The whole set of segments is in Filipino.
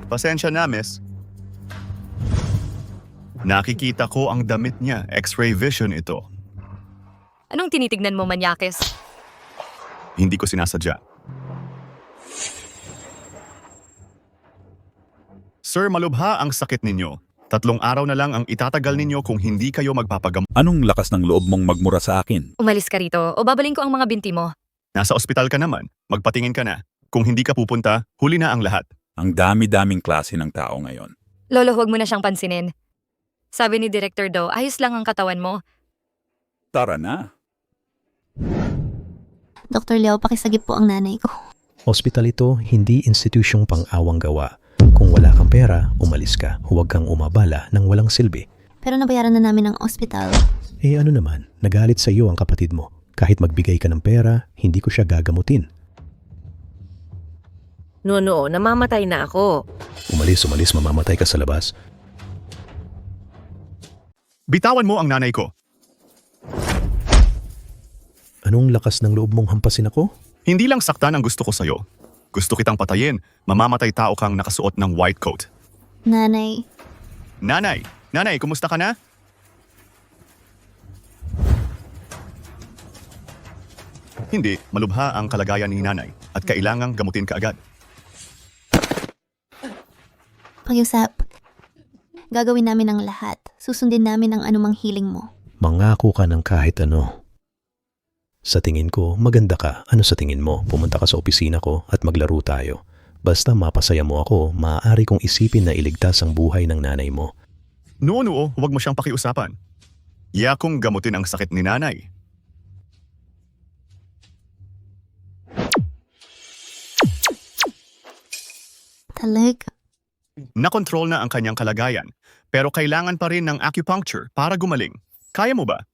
Pasensya na, miss. Nakikita ko ang damit niya. X-ray vision ito. Anong tinitignan mo, Manyakis? Hindi ko sinasadya. Sir, malubha ang sakit ninyo. 3 araw na lang ang itatagal ninyo kung hindi kayo magpapagamot. Anong lakas ng loob mong magmura sa akin? Umalis ka rito o babaling ko ang mga binti mo. Nasa ospital ka naman. Magpatingin ka na. Kung hindi ka pupunta, huli na ang lahat. Ang dami-daming klase ng tao ngayon. Lolo, huwag mo na siyang pansinin. Sabi ni Director Do, ayos lang ang katawan mo. Tara na. Dr. Leo, pakisagip po ang nanay ko. Ospital ito, hindi institusyong pang-awang gawa. Kung wala kang pera, umalis ka. Huwag kang umabala ng walang silbi. Pero nabayaran na namin ang ospital. Eh ano naman, nagalit sa iyo ang kapatid mo. Kahit magbigay ka ng pera, hindi ko siya gagamutin. No, namamatay na ako. Umalis, mamamatay ka sa labas. Bitawan mo ang nanay ko. Anong lakas ng loob mong hampasin ako? Hindi lang saktan ang gusto ko sa'yo. Gusto kitang patayin. Mamamatay tao kang nakasuot ng white coat. Nanay, Nanay, kumusta ka na? Hindi, malubha ang kalagayan ni nanay at kailangang gamutin ka agad. pakiusap. Gagawin namin ang lahat. Susundin namin ang anumang hiling mo. Mangako ka ng kahit ano. Sa tingin ko, maganda ka. Ano sa tingin mo? Pumunta ka sa opisina ko at maglaro tayo. Basta mapasaya mo ako, maaari kong isipin na iligtas ang buhay ng nanay mo. No, huwag mo siyang pakiusapan. Yakong gamutin ang sakit ni nanay. Talaga? Nakontrol na ang kanyang kalagayan, pero kailangan pa rin ng acupuncture para gumaling. Kaya mo ba?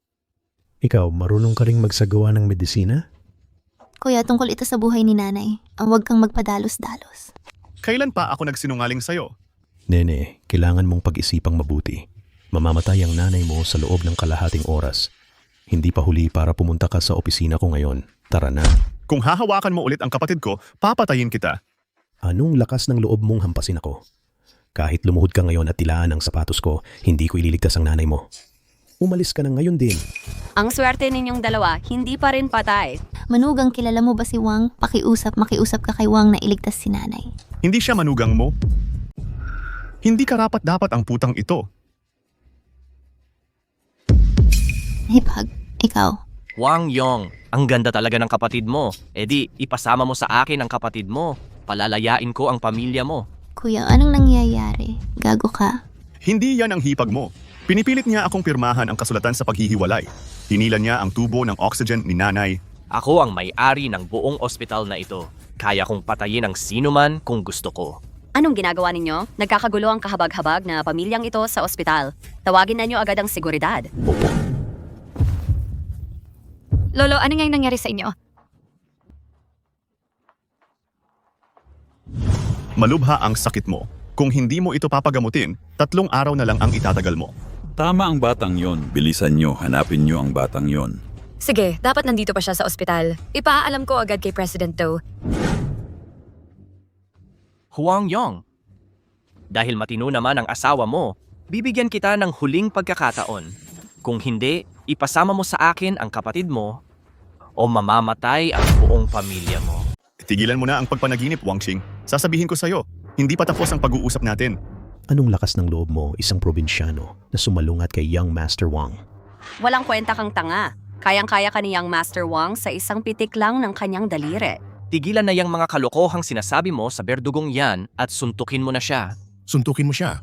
Ikaw, marunong ka ring magsagawa ng medisina? Kuya, tungkol ito sa buhay ni nanay. Ang huwag kang magpadalos-dalos. Kailan pa ako nagsinungaling sa'yo? Nene, kailangan mong pag-isipang mabuti. Mamamatay ang nanay mo sa loob ng kalahating oras. Hindi pa huli para pumunta ka sa opisina ko ngayon. Tara na. Kung hahawakan mo ulit ang kapatid ko, papatayin kita. Anong lakas ng loob mong hampasin ako? Kahit lumuhod ka ngayon at tilaan ang sapatos ko, hindi ko ililigtas ang nanay mo. Umalis ka na ngayon din. Ang swerte ninyong dalawa, hindi pa rin patay. Manugang, kilala mo ba si Wang? Makiusap ka kay Wang na iligtas si nanay. Hindi siya manugang mo. Hindi karapat-dapat ang putang ito. Hipag, ikaw. Wang Yong, ang ganda talaga ng kapatid mo. E di, ipasama mo sa akin ang kapatid mo. Palalayain ko ang pamilya mo. Kuya, anong nangyayari? Gago ka? Hindi yan ang hipag mo. Pinipilit niya akong pirmahan ang kasulatan sa paghihiwalay. Hinilan niya ang tubo ng oxygen ni nanay. Ako ang may-ari ng buong ospital na ito. Kaya kong patayin ang sino man kung gusto ko. Anong ginagawa ninyo? Nagkakagulo ang kahabag-habag na pamilyang ito sa ospital. Tawagin na nyo agad ang seguridad. Lolo, ano nga yung nangyari sa inyo? Malubha ang sakit mo. Kung hindi mo ito papagamutin, 3 araw na lang ang itatagal mo. Tama ang batang yon. Bilisan nyo, hanapin nyo ang batang yon. Sige, dapat nandito pa siya sa ospital. Ipaalam ko agad kay President Do. Huang Yong, dahil matino naman ang asawa mo, bibigyan kita ng huling pagkakataon. Kung hindi, ipasama mo sa akin ang kapatid mo o mamamatay ang buong pamilya mo. Tigilan mo na ang pagpanaginip, Wang Xing. Sasabihin ko sa'yo, hindi pa tapos ang pag-uusap natin. Anong lakas ng loob mo, isang probinsyano na sumalungat kay Young Master Wang? Walang kwenta kang tanga. Kayang-kaya ka ni Young Master Wang sa isang pitik lang ng kanyang daliri. Tigilan na yung mga kalokohang sinasabi mo sa berdugong yan at suntukin mo na siya. Suntukin mo siya.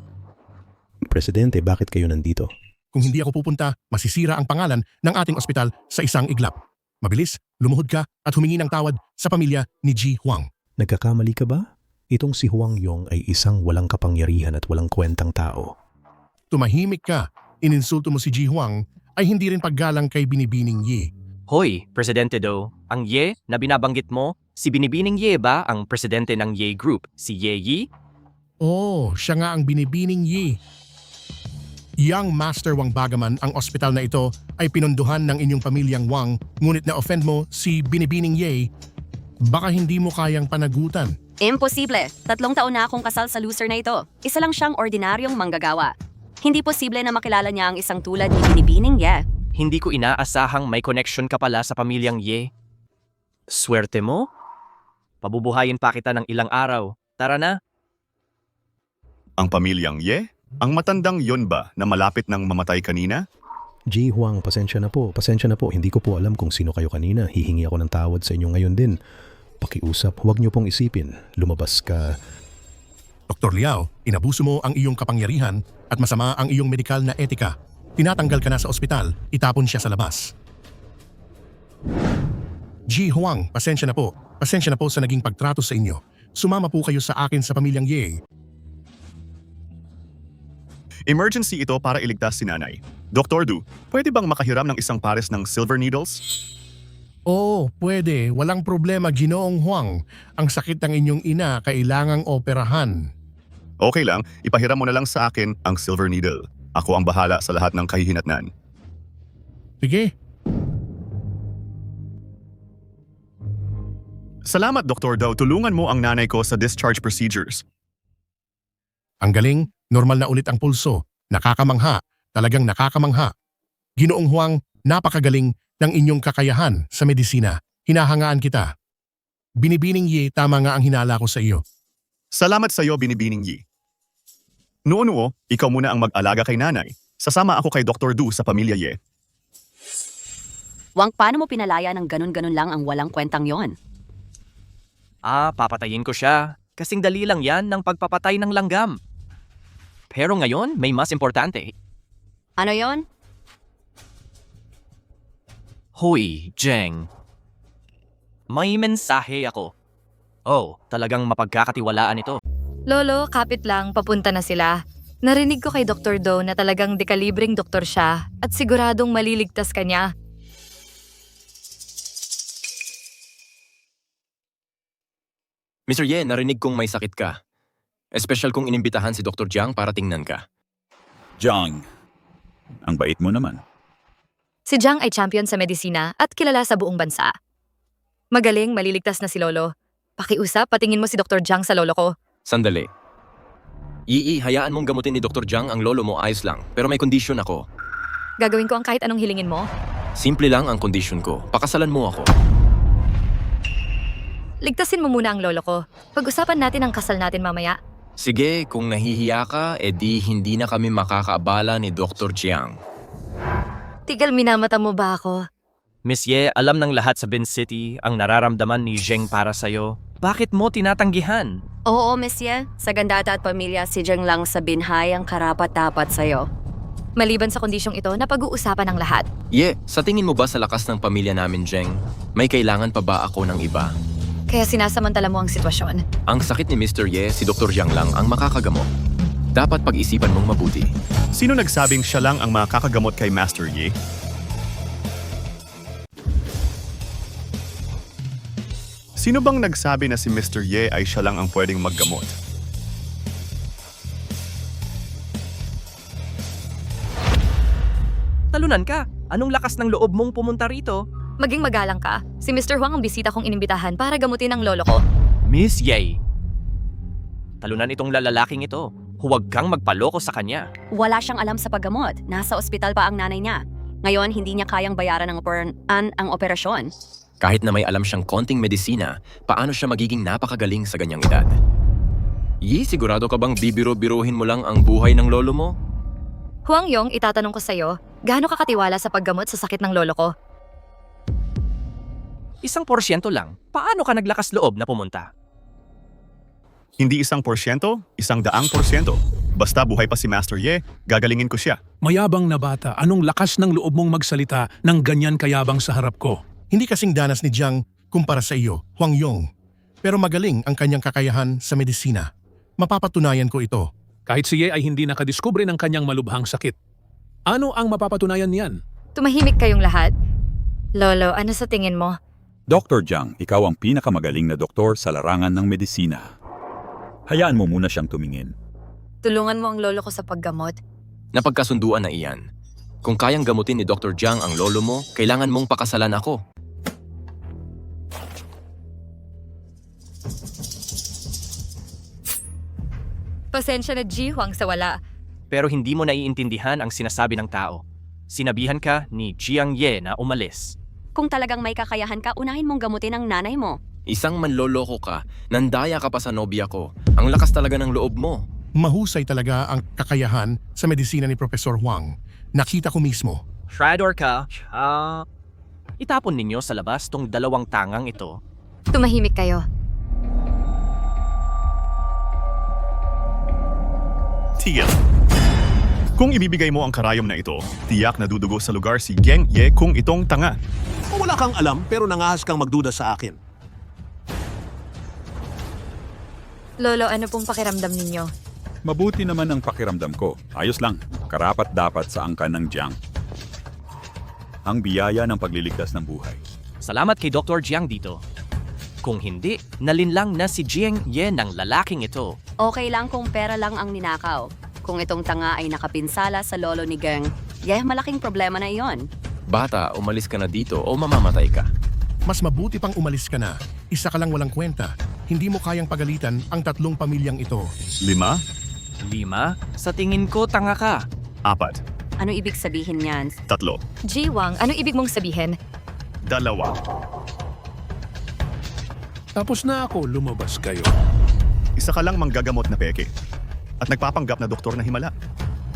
Presidente, bakit kayo nandito? Kung hindi ako pupunta, masisira ang pangalan ng ating ospital sa isang iglap. Mabilis, lumuhod ka at humingi ng tawad sa pamilya ni Ji Huang. Nagkakamali ka ba? Itong si Huang Yong ay isang walang kapangyarihan at walang kwentang tao. Tumahimik ka. Ininsulto mo si Ji Huang ay hindi rin paggalang kay Binibining Ye. Hoy, Presidente Do, ang Ye na binabanggit mo, si Binibining Ye ba ang presidente ng Ye Group, si Ye Yi? Oh, siya nga ang Binibining Ye. Young Master Wang Bagaman, ang ospital na ito ay pinunduhan ng inyong pamilyang Wang, ngunit na-offend mo si Binibining Ye. Baka hindi mo kayang panagutan Imposible. 3 taon na akong kasal sa loser na ito. Isa lang siyang ordinaryong manggagawa. Hindi posible na makilala niya ang isang tulad ni Binibining Ye. Hindi ko inaasahang may connection ka pala sa pamilyang Ye. Swerte mo? Pabubuhayin pa kita ng ilang araw. Tara na. Ang pamilyang Ye? Ang matandang yon ba na malapit ng mamatay kanina? Ji Huang, pasensya na po. Hindi ko po alam kung sino kayo kanina. Hihingi ako ng tawad sa inyo ngayon din. Pakiusap, huwag niyo pong isipin. Lumabas ka. Dr. Liao, inabuso mo ang iyong kapangyarihan at masama ang iyong medikal na etika. Tinatanggal ka na sa ospital, itapon siya sa labas. Ji Huang, pasensya na po. Pasensya na po sa naging pagtrato sa inyo. Sumama po kayo sa akin sa pamilyang Ye. Emergency ito para iligtas si nanay. Dr. Du, pwede bang makahiram ng isang pares ng silver needles? Oo, pwede. Walang problema, Ginoong Huang. Ang sakit ng inyong ina kailangang operahan. Okay lang, ipahiram mo na lang sa akin ang silver needle. Ako ang bahala sa lahat ng kahihinatnan. Sige. Salamat, Dr. Dao. Tulungan mo ang nanay ko sa discharge procedures. Ang galing, normal na ulit ang pulso. Nakakamangha, talagang nakakamangha. Ginoong Huang, napakagaling ng inyong kakayahan sa medisina. Hinahangaan kita. Binibining Ye, tama nga ang hinala ko sa iyo. Salamat sa iyo, Binibining Yi. Noon, ikaw muna ang mag-alaga kay nanay. Sasama ako kay Dr. Du sa pamilya Ye. Wang, paano mo pinalaya ng ganun-ganun lang ang walang kwentang yon? Papatayin ko siya. Kasing dali lang yan ng pagpapatay ng langgam. Pero ngayon, may mas importante. Ano yon? Hoy, Jeng. May mensahe ako. Oh, talagang mapagkakatiwalaan ito. Lolo, kapit lang, papunta na sila. Narinig ko kay Dr. Do na talagang dekalibring doktor siya at siguradong maliligtas ka niya. Mr. Ye, narinig kong may sakit ka. Espesyal kong inimbitahan si Dr. Jiang para tingnan ka. Jiang, ang bait mo naman. Si Jiang ay champion sa medisina at kilala sa buong bansa. Magaling, maliligtas na si Lolo. Pakiusap, patingin mo si Dr. Jiang sa lolo ko. Sandali. Hayaan mong gamutin ni Dr. Jiang ang lolo mo, ayos lang. Pero may kondisyon ako. Gagawin ko ang kahit anong hilingin mo. Simple lang ang kondisyon ko. Pakasalan mo ako. Ligtasin mo muna ang lolo ko. Pag-usapan natin ang kasal natin mamaya. Sige, kung nahihiya ka, edi hindi na kami makakaabala ni Dr. Jiang. Tigal, minamata mo ba ako? Miss Ye, alam ng lahat sa Bin City ang nararamdaman ni Zheng para sa'yo. Bakit mo tinatanggihan? Oo, Monsieur. Sa Gandata at pamilya, si Jeng lang sa Binhay ang karapat-dapat sa'yo. Maliban sa kondisyong ito, napag-uusapan ng lahat. Ye, sa tingin mo ba sa lakas ng pamilya namin, Zheng, may kailangan pa ba ako ng iba? Kaya sinasamantala mo ang sitwasyon. Ang sakit ni Mr. Ye, si Dr. Jiang lang ang makakagamot. Dapat pag-isipan mong mabuti. Sino nagsabing siya lang ang makakagamot kay Master Yi? Sino bang nagsabi na si Mr. Ye ay siya lang ang pwedeng maggamot? Talunan ka. Anong lakas ng loob mong pumunta rito? Maging magalang ka. Si Mr. Huang ang bisita kong inimbitahan para gamutin ang lolo ko. Miss Ye. Talunan itong lalaking ito. Huwag kang magpaloko sa kanya. Wala siyang alam sa paggamot. Nasa ospital pa ang nanay niya. Ngayon, hindi niya kayang bayaran ang operasyon. Kahit na may alam siyang konting medisina, paano siya magiging napakagaling sa ganyang edad? Yi, sigurado ka bang bibiro-biruhin mo lang ang buhay ng lolo mo? Huang Yong, itatanong ko sa'yo, gaano ka katiwala sa paggamot sa sakit ng lolo ko? 1% lang. Paano ka naglakas loob na pumunta? Hindi 1%, 100%. Basta buhay pa si Master Ye, gagalingin ko siya. Mayabang na bata, anong lakas ng loob mong magsalita ng ganyan kayabang sa harap ko? Hindi kasing danas ni Jiang kumpara sa iyo, Huang Yong. Pero magaling ang kanyang kakayahan sa medisina. Mapapatunayan ko ito. Kahit si Ye ay hindi nakadiskubre ng kanyang malubhang sakit. Ano ang mapapatunayan niyan? Tumahimik kayong lahat. Lolo, ano sa tingin mo? Dr. Jiang, ikaw ang pinakamagaling na doktor sa larangan ng medisina. Hayaan mo muna siyang tumingin. Tulungan mo ang lolo ko sa paggamot. Napagkasunduan na iyan. Kung kayang gamutin ni Dr. Jiang ang lolo mo, kailangan mong pakasalan ako. Pasensya na Ji Huang sa wala. Pero hindi mo naiintindihan ang sinasabi ng tao. Sinabihan ka ni Jiang Ye na umalis. Kung talagang may kakayahan ka, unahin mong gamutin ang nanay mo. Isang manloloko ka, nandaya ka pa sa nobya ko. Ang lakas talaga ng loob mo. Mahusay talaga ang kakayahan sa medisina ni Professor Huang. Nakita ko mismo. Traitor ka. Itapon ninyo sa labas tong dalawang tangang ito. Tumahimik kayo. Tigil. Kung ibibigay mo ang karayom na ito, tiyak na dudugo sa lugar si Geng Ye kung itong tanga. Wala kang alam pero nangahas kang magduda sa akin. Lolo, ano pong pakiramdam ninyo? Mabuti naman ang pakiramdam ko. Ayos lang. Karapat dapat sa angkan ng Jiang. Ang biyaya ng pagliligtas ng buhay. Salamat kay Dr. Jiang dito. Kung hindi, nalinlang na si Jiang Ye ng lalaking ito. Okay lang kung pera lang ang ninakaw. Kung itong tanga ay nakapinsala sa lolo ni Geng, malaking problema na iyon. Bata, umalis ka na dito o mamamatay ka. Mas mabuti pang umalis ka na. Isa ka lang walang kwenta. Hindi mo kayang pagalitan ang 3 pamilyang ito. 5, 5? Sa tingin ko, tanga ka. 4, Ano ibig sabihin niyan? 3, Ji Huang, ano ibig mong sabihin? 2. Tapos na ako, lumabas kayo. Isa ka lang manggagamot na peke. At nagpapanggap na doktor na himala.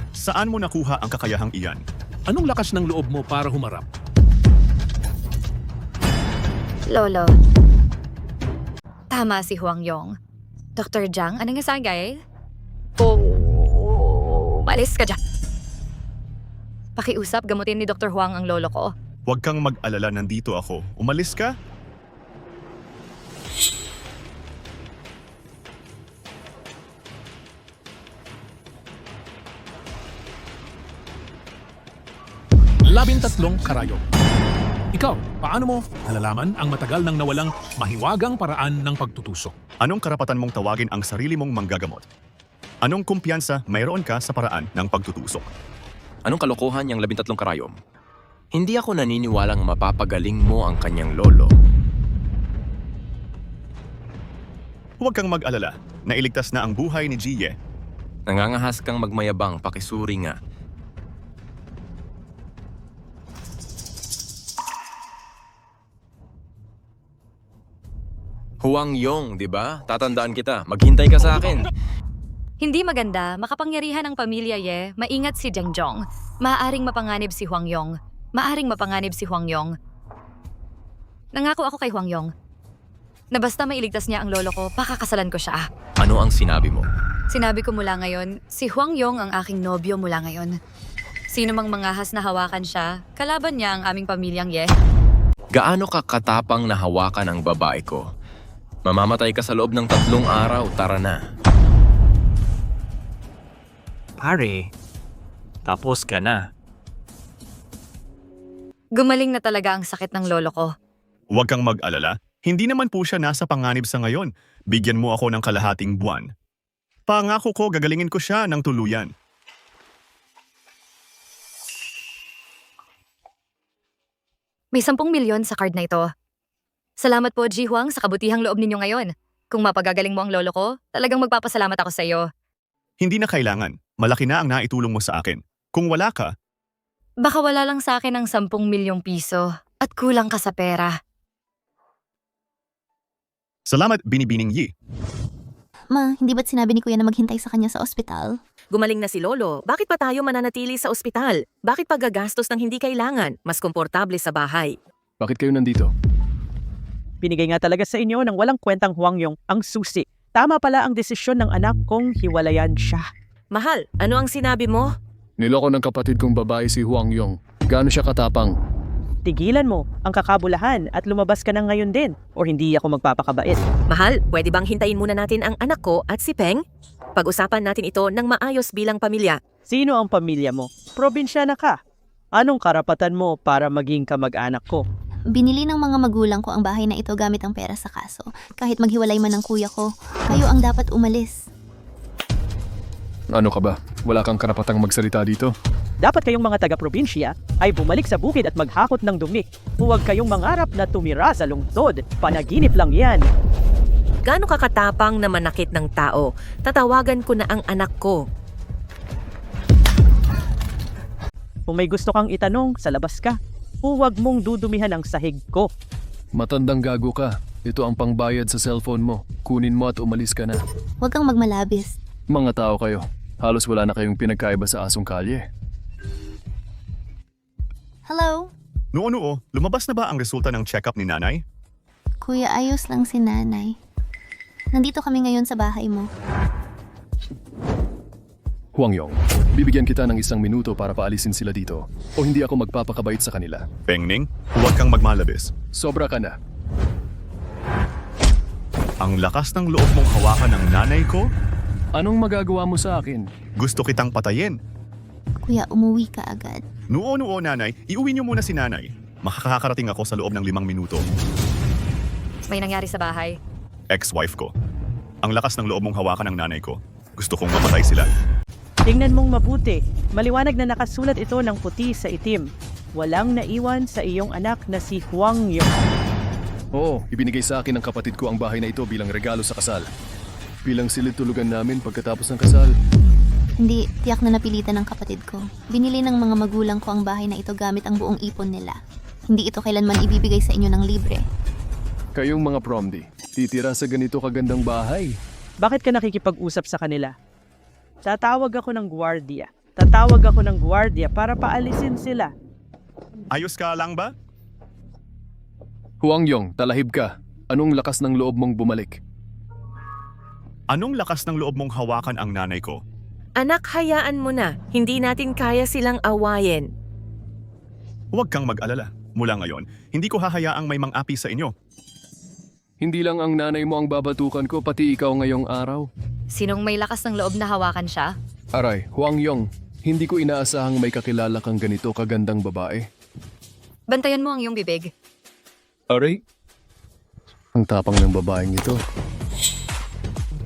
Saan mo nakuha ang kakayahang iyan? Anong lakas ng loob mo para humarap? Lolo. Tama si Huang Yong. Dr. Jiang, ano nga sagay? Malis ka dyan. Pakiusap, gamutin ni Dr. Huang ang lolo ko. Huwag kang mag-alala, nandito ako. Umalis ka? Labintatlong karayom. Ikaw, paano mo nalalaman ang matagal nang nawalang mahiwagang paraan ng pagtutusok? Anong karapatan mong tawagin ang sarili mong manggagamot? Anong kumpiyansa mayroon ka sa paraan ng pagtutusok? Anong kalokohan yung 13 karayom? Hindi ako naniniwalang mapapagaling mo ang kanyang lolo. Huwag kang mag-alala. Nailigtas na ang buhay ni Ji Ye. Nangangahas kang magmayabang, pakisuri nga. Huang Yong, di ba? Tatandaan kita. Maghintay ka sa akin. Hindi maganda, makapangyarihan ang pamilya Ye, maingat si Jiang Zhong. Maaaring mapanganib si Huang Yong. Nangako ako kay Huang Yong na basta mailigtas niya ang lolo ko, pakakasalan ko siya. Ano ang sinabi mo? Sinabi ko mula ngayon, si Huang Yong ang aking nobyo mula ngayon. Sino mang mangahas na hawakan siya, kalaban niya ang aming pamilyang Ye. Gaano ka katapang na hawakan ang babae ko? Mamamatay ka sa loob ng 3 araw, tara na. Pare, tapos ka na. Gumaling na talaga ang sakit ng lolo ko. Huwag kang mag-alala. Hindi naman po siya nasa panganib sa ngayon. Bigyan mo ako ng kalahating buwan. Pangako ko, gagalingin ko siya ng tuluyan. May 10 milyon sa card na ito. Salamat po, Ji Huang, sa kabutihang loob ninyo ngayon. Kung mapagagaling mo ang lolo ko, talagang magpapasalamat ako sa iyo. Hindi na kailangan. Malaki na ang naitulong mo sa akin. Kung wala ka, Baka wala lang sa akin ng 10 milyong piso at kulang ka sa pera. salamat Binibining Yi. Ma, hindi ba't sinabi ni Kuya na maghintay sa kanya sa ospital? Gumaling na si Lolo. Bakit pa tayo mananatili sa ospital? Bakit paggagastos ng hindi kailangan? Mas komportable sa bahay. Bakit kayo nandito? Binigay nga talaga sa inyo ng walang kwentang Huang Yong ang susi. Tama pala ang desisyon ng anak kong hiwalayan siya. Mahal, ano ang sinabi mo? Niloko ng kapatid kong babae si Huang Yong. Gaano siya katapang? Tigilan mo ang kakabulahan at lumabas ka na ngayon din o hindi ako magpapakabait. Mahal, pwede bang hintayin muna natin ang anak ko at si Peng? Pag-usapan natin ito ng maayos bilang pamilya. Sino ang pamilya mo? Probinsyana ka. Anong karapatan mo para maging kamag-anak ko? Binili ng mga magulang ko ang bahay na ito gamit ang pera sa kaso. Kahit maghiwalay man ng kuya ko, kayo ang dapat umalis. Ano ka ba? Wala kang karapatang magsalita dito? Dapat kayong mga taga-probinsya ay bumalik sa bukid at maghakot ng dumi. Huwag kayong mangarap na tumira sa lungsod. Panaginip lang yan. Gaano kakatapang na manakit ng tao? Tatawagan ko na ang anak ko. Kung may gusto kang itanong, sa labas ka. Huwag mong dudumihan ang sahig ko. Matandang gago ka. Ito ang pangbayad sa cellphone mo. Kunin mo at umalis ka na. Huwag kang magmalabis. Mga tao kayo. Halos wala na kayong pinagkaiba sa asong kalye. Hello? Noo, lumabas na ba ang resulta ng check-up ni nanay? Kuya, ayos lang si nanay. Nandito kami ngayon sa bahay mo. Huang Yong, bibigyan kita ng 1 minuto para paalisin sila dito. O hindi ako magpapakabait sa kanila. Pengning, huwag kang magmalabis. Sobra ka na. Ang lakas ng loob mong hawakan ng nanay ko? Anong magagawa mo sa akin? Gusto kitang patayin. Kuya, umuwi ka agad. Noo, nanay. Iuwi niyo muna si nanay. Makakarating ako sa loob ng 5 minuto. May nangyari sa bahay. Ex-wife ko. Ang lakas ng loob mong hawakan ng nanay ko. Gusto kong mamatay sila. Tingnan mong mabuti. Maliwanag na nakasulat ito ng puti sa itim. Walang naiwan sa iyong anak na si Huang Yong. Oo, ibinigay sa akin ng kapatid ko ang bahay na ito bilang regalo sa kasal. Bilang silid tulugan namin pagkatapos ng kasal. Hindi, tiyak na napilitan ng kapatid ko. Binili ng mga magulang ko ang bahay na ito gamit ang buong ipon nila. Hindi ito kailanman ibibigay sa inyo ng libre. Kayong mga promdi, titira sa ganito kagandang bahay. Bakit ka nakikipag-usap sa kanila? Tatawag ako ng gwardiya para paalisin sila. Ayos ka lang ba? Huang Yong, talahib ka. Anong lakas ng loob mong bumalik? Anong lakas ng loob mong hawakan ang nanay ko? Anak, hayaan mo na. Hindi natin kaya silang awayin. Huwag kang mag-alala. Mula ngayon, hindi ko hahayaang may mang-api sa inyo. Hindi lang ang nanay mo ang babatukan ko, pati ikaw ngayong araw. Sinong may lakas ng loob na hawakan siya? Aray, Huang Yong, hindi ko inaasahang may kakilala kang ganito kagandang babae. Bantayan mo ang iyong bibig. Aray? Ang tapang ng babaeng ito.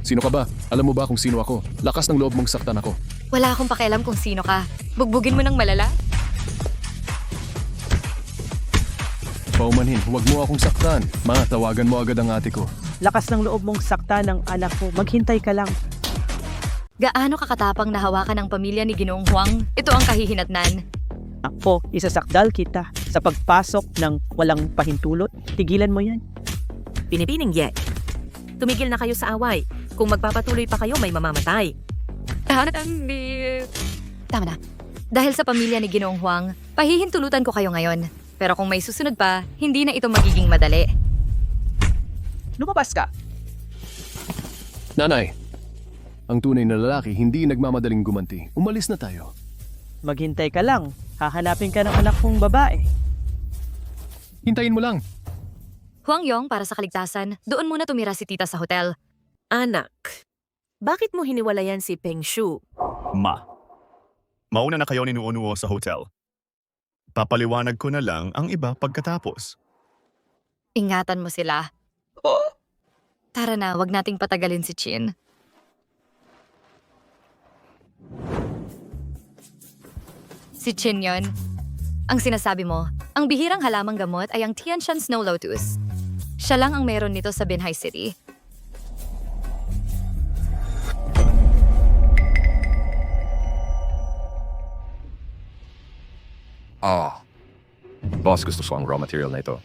Sino ka ba? Alam mo ba kung sino ako? Lakas ng loob mong saktan ako. Wala akong pakialam kung sino ka. Bugbugin mo ng malala. Paumanhin, huwag mo akong saktan. Tawagan mo agad ang ate ko. Lakas ng loob mong sakta ng anak ko. Maghintay ka lang. Gaano kakatapang na hawakan ng pamilya ni Ginoong Huang? Ito ang kahihinatnan. Ako, isasakdal kita sa pagpasok ng walang pahintulot. Tigilan mo yan. Pinipining Ye. Tumigil na kayo sa away. Kung magpapatuloy pa kayo, may mamamatay. Tama na. Dahil sa pamilya ni Ginoong Huang, pahihintulutan ko kayo ngayon. Pero kung may susunod pa, hindi na ito magiging madali. Lumabas ka. Nanay, ang tunay na lalaki hindi nagmamadaling gumanti. Umalis na tayo. Maghintay ka lang. Hahanapin ka ng anak kong babae. Hintayin mo lang. Huang Yong, para sa kaligtasan, doon muna tumira si tita sa hotel. Anak, bakit mo hiniwalayan si Peng Shu? Mauna na kayo ni Nuo sa hotel. Papaliwanag ko na lang ang iba pagkatapos. Ingatan mo sila. Tara na, wag nating patagalin si Chin. Si Chin yon. Ang sinasabi mo, ang bihirang halamang gamot ay ang Tianshan Snow Lotus. Siya lang ang meron nito sa Binhai City. Boss, gusto ko ang raw material na ito.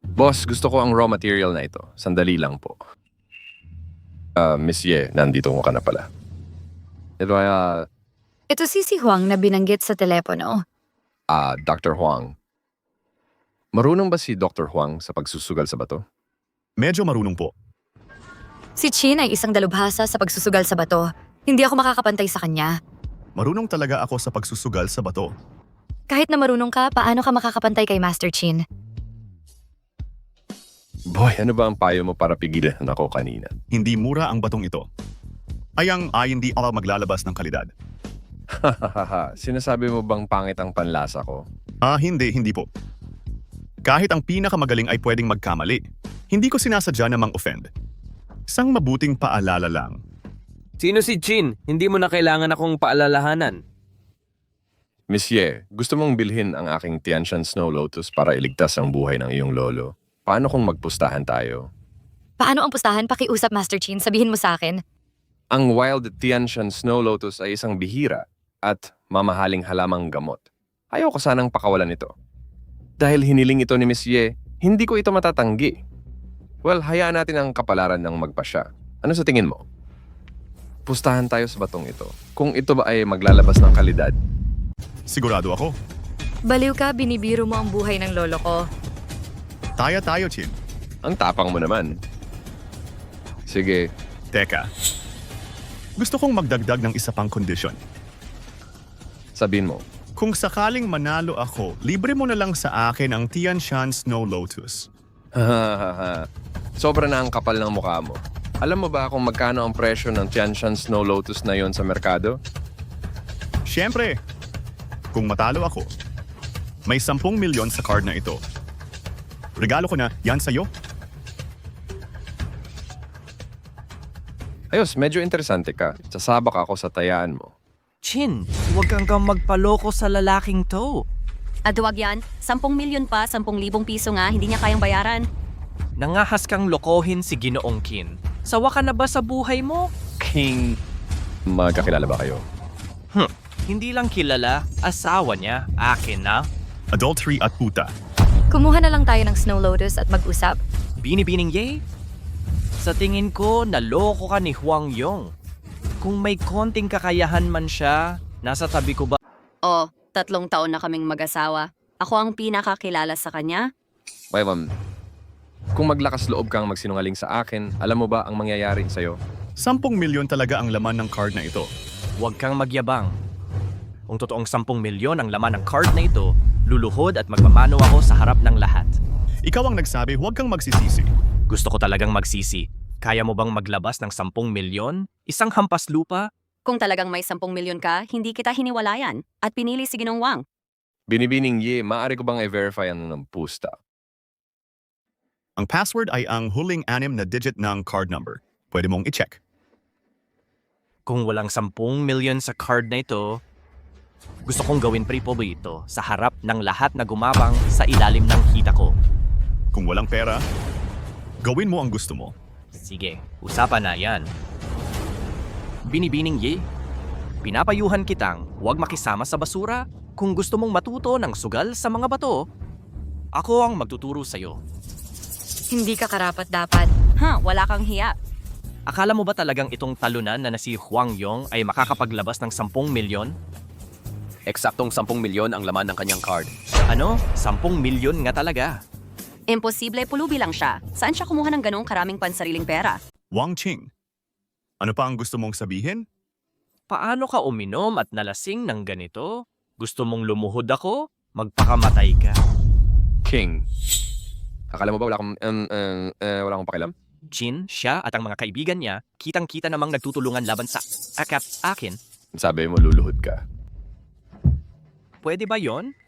Boss, gusto ko ang raw material na ito. Sandali lang po. Miss Ye, nandito ka na pala. Ito ay, Ito si Huang na binanggit sa telepono. Dr. Huang. Marunong ba si Dr. Huang sa pagsusugal sa bato? Medyo marunong po. Si Chin ay isang dalubhasa sa pagsusugal sa bato. Hindi ako makakapantay sa kanya. Marunong talaga ako sa pagsusugal sa bato. Kahit na marunong ka, paano ka makakapantay kay Master Chin? Boy, ano ba ang payo mo para pigilan ako kanina? Hindi mura ang batong ito. Hindi ako maglalabas ng kalidad. Sinasabi mo bang pangit ang panlasa ko? Hindi po. Kahit ang pinakamagaling ay pwedeng magkamali. Hindi ko sinasadya na mang-offend. Isang mabuting paalala lang. Sino si Chin? Hindi mo na kailangan akong paalalahanan. Miss Ye, gusto mong bilhin ang aking Tianshan Snow Lotus para iligtas ang buhay ng iyong lolo? Paano kung magpustahan tayo? Paano ang pustahan? Pakiusap, Master Chin. Sabihin mo sa akin. Ang Wild Tianshan Snow Lotus ay isang bihira at mamahaling halamang gamot. Ayaw ko sanang pakawalan ito. Dahil hiniling ito ni Miss Ye, hindi ko ito matatanggi. Well, hayaan natin ang kapalaran ng magpasya. Ano sa tingin mo? Pustahan tayo sa batong ito. Kung ito ba ay maglalabas ng kalidad. Sigurado ako. Baliw ka, binibiro mo ang buhay ng lolo ko. Tayo, Chin. Ang tapang mo naman. Sige. Teka. Gusto kong magdagdag ng isa pang kondisyon. Sabihin mo. Kung sakaling manalo ako, libre mo na lang sa akin ang Tianshan Snow Lotus. Sobra na ang kapal ng mukha mo. Alam mo ba kung magkano ang presyo ng Tianshan Snow Lotus na yon sa merkado? Siyempre, kung matalo ako, may 10 milyon sa card na ito. Regalo ko na, yan sa'yo. Ayos, medyo interesante ka. Sasabak ako sa tayaan mo. Chin, huwag kang magpaloko sa lalaking to. Duwag yan. 10 milyon pa, 10,000 piso nga, hindi niya kayang bayaran. Nangahas kang lokohin si Ginoong Kin. Sawa ka na ba sa buhay mo? King, magkakilala ba kayo? Hindi lang kilala, asawa niya, akin na. Adultery at puta. Kumuha na lang tayo ng Snow Lotus at mag-usap. Binibining Ye? Sa tingin ko, naloko ka ni Huang Yong. Kung may konting kakayahan man siya, nasa tabi ko ba? 3 taon na kaming mag-asawa. Ako ang pinakakilala sa kanya. Ma'am, kung maglakas loob kang magsinungaling sa akin, alam mo ba ang mangyayari sa'yo? 10 milyon talaga ang laman ng card na ito. Huwag kang magyabang. Kung totoong 10 milyon ang laman ng card na ito, luluhod at magmamano ako sa harap ng lahat. Ikaw ang nagsabi, huwag kang magsisisi. Gusto ko talagang magsisi. Kaya mo bang maglabas ng 10 milyon? Isang hampas lupa? Kung talagang may 10 milyon ka, hindi kita hiniwalayan at pinili si Ginong Wang. Binibining Ye, maaari ko bang i-verify ang ng pusta? Ang password ay ang huling 6 na digit ng card number. Pwede mong i-check. Kung walang 10 milyon sa card na ito, gusto kong gawin pre-pobo ito sa harap ng lahat na gumabang sa ilalim ng hita ko. Kung walang pera, gawin mo ang gusto mo. Sige, usapan na yan. Binibining Ye, pinapayuhan kitang huwag makisama sa basura kung gusto mong matuto ng sugal sa mga bato. Ako ang magtuturo sa'yo. Hindi ka karapat-dapat. Wala kang hiya. Akala mo ba talagang itong talunan na si Huang Yong ay makakapaglabas ng 10 milyon? Eksaktong 10 milyon ang laman ng kanyang card. Ano? 10 milyon nga talaga. Imposible, pulubi lang siya. Saan siya kumuha ng ganong karaming pansariling pera? Wang Qing, ano pa ang gusto mong sabihin? Paano ka uminom at nalasing ng ganito? Gusto mong lumuhod ako? Magpakamatay ka. King, akala mo ba wala akong pakialam? Jin, siya at ang mga kaibigan niya, kitang-kita namang nagtutulungan laban sa akin. Sabi mo luluhod ka. Pwede ba yon?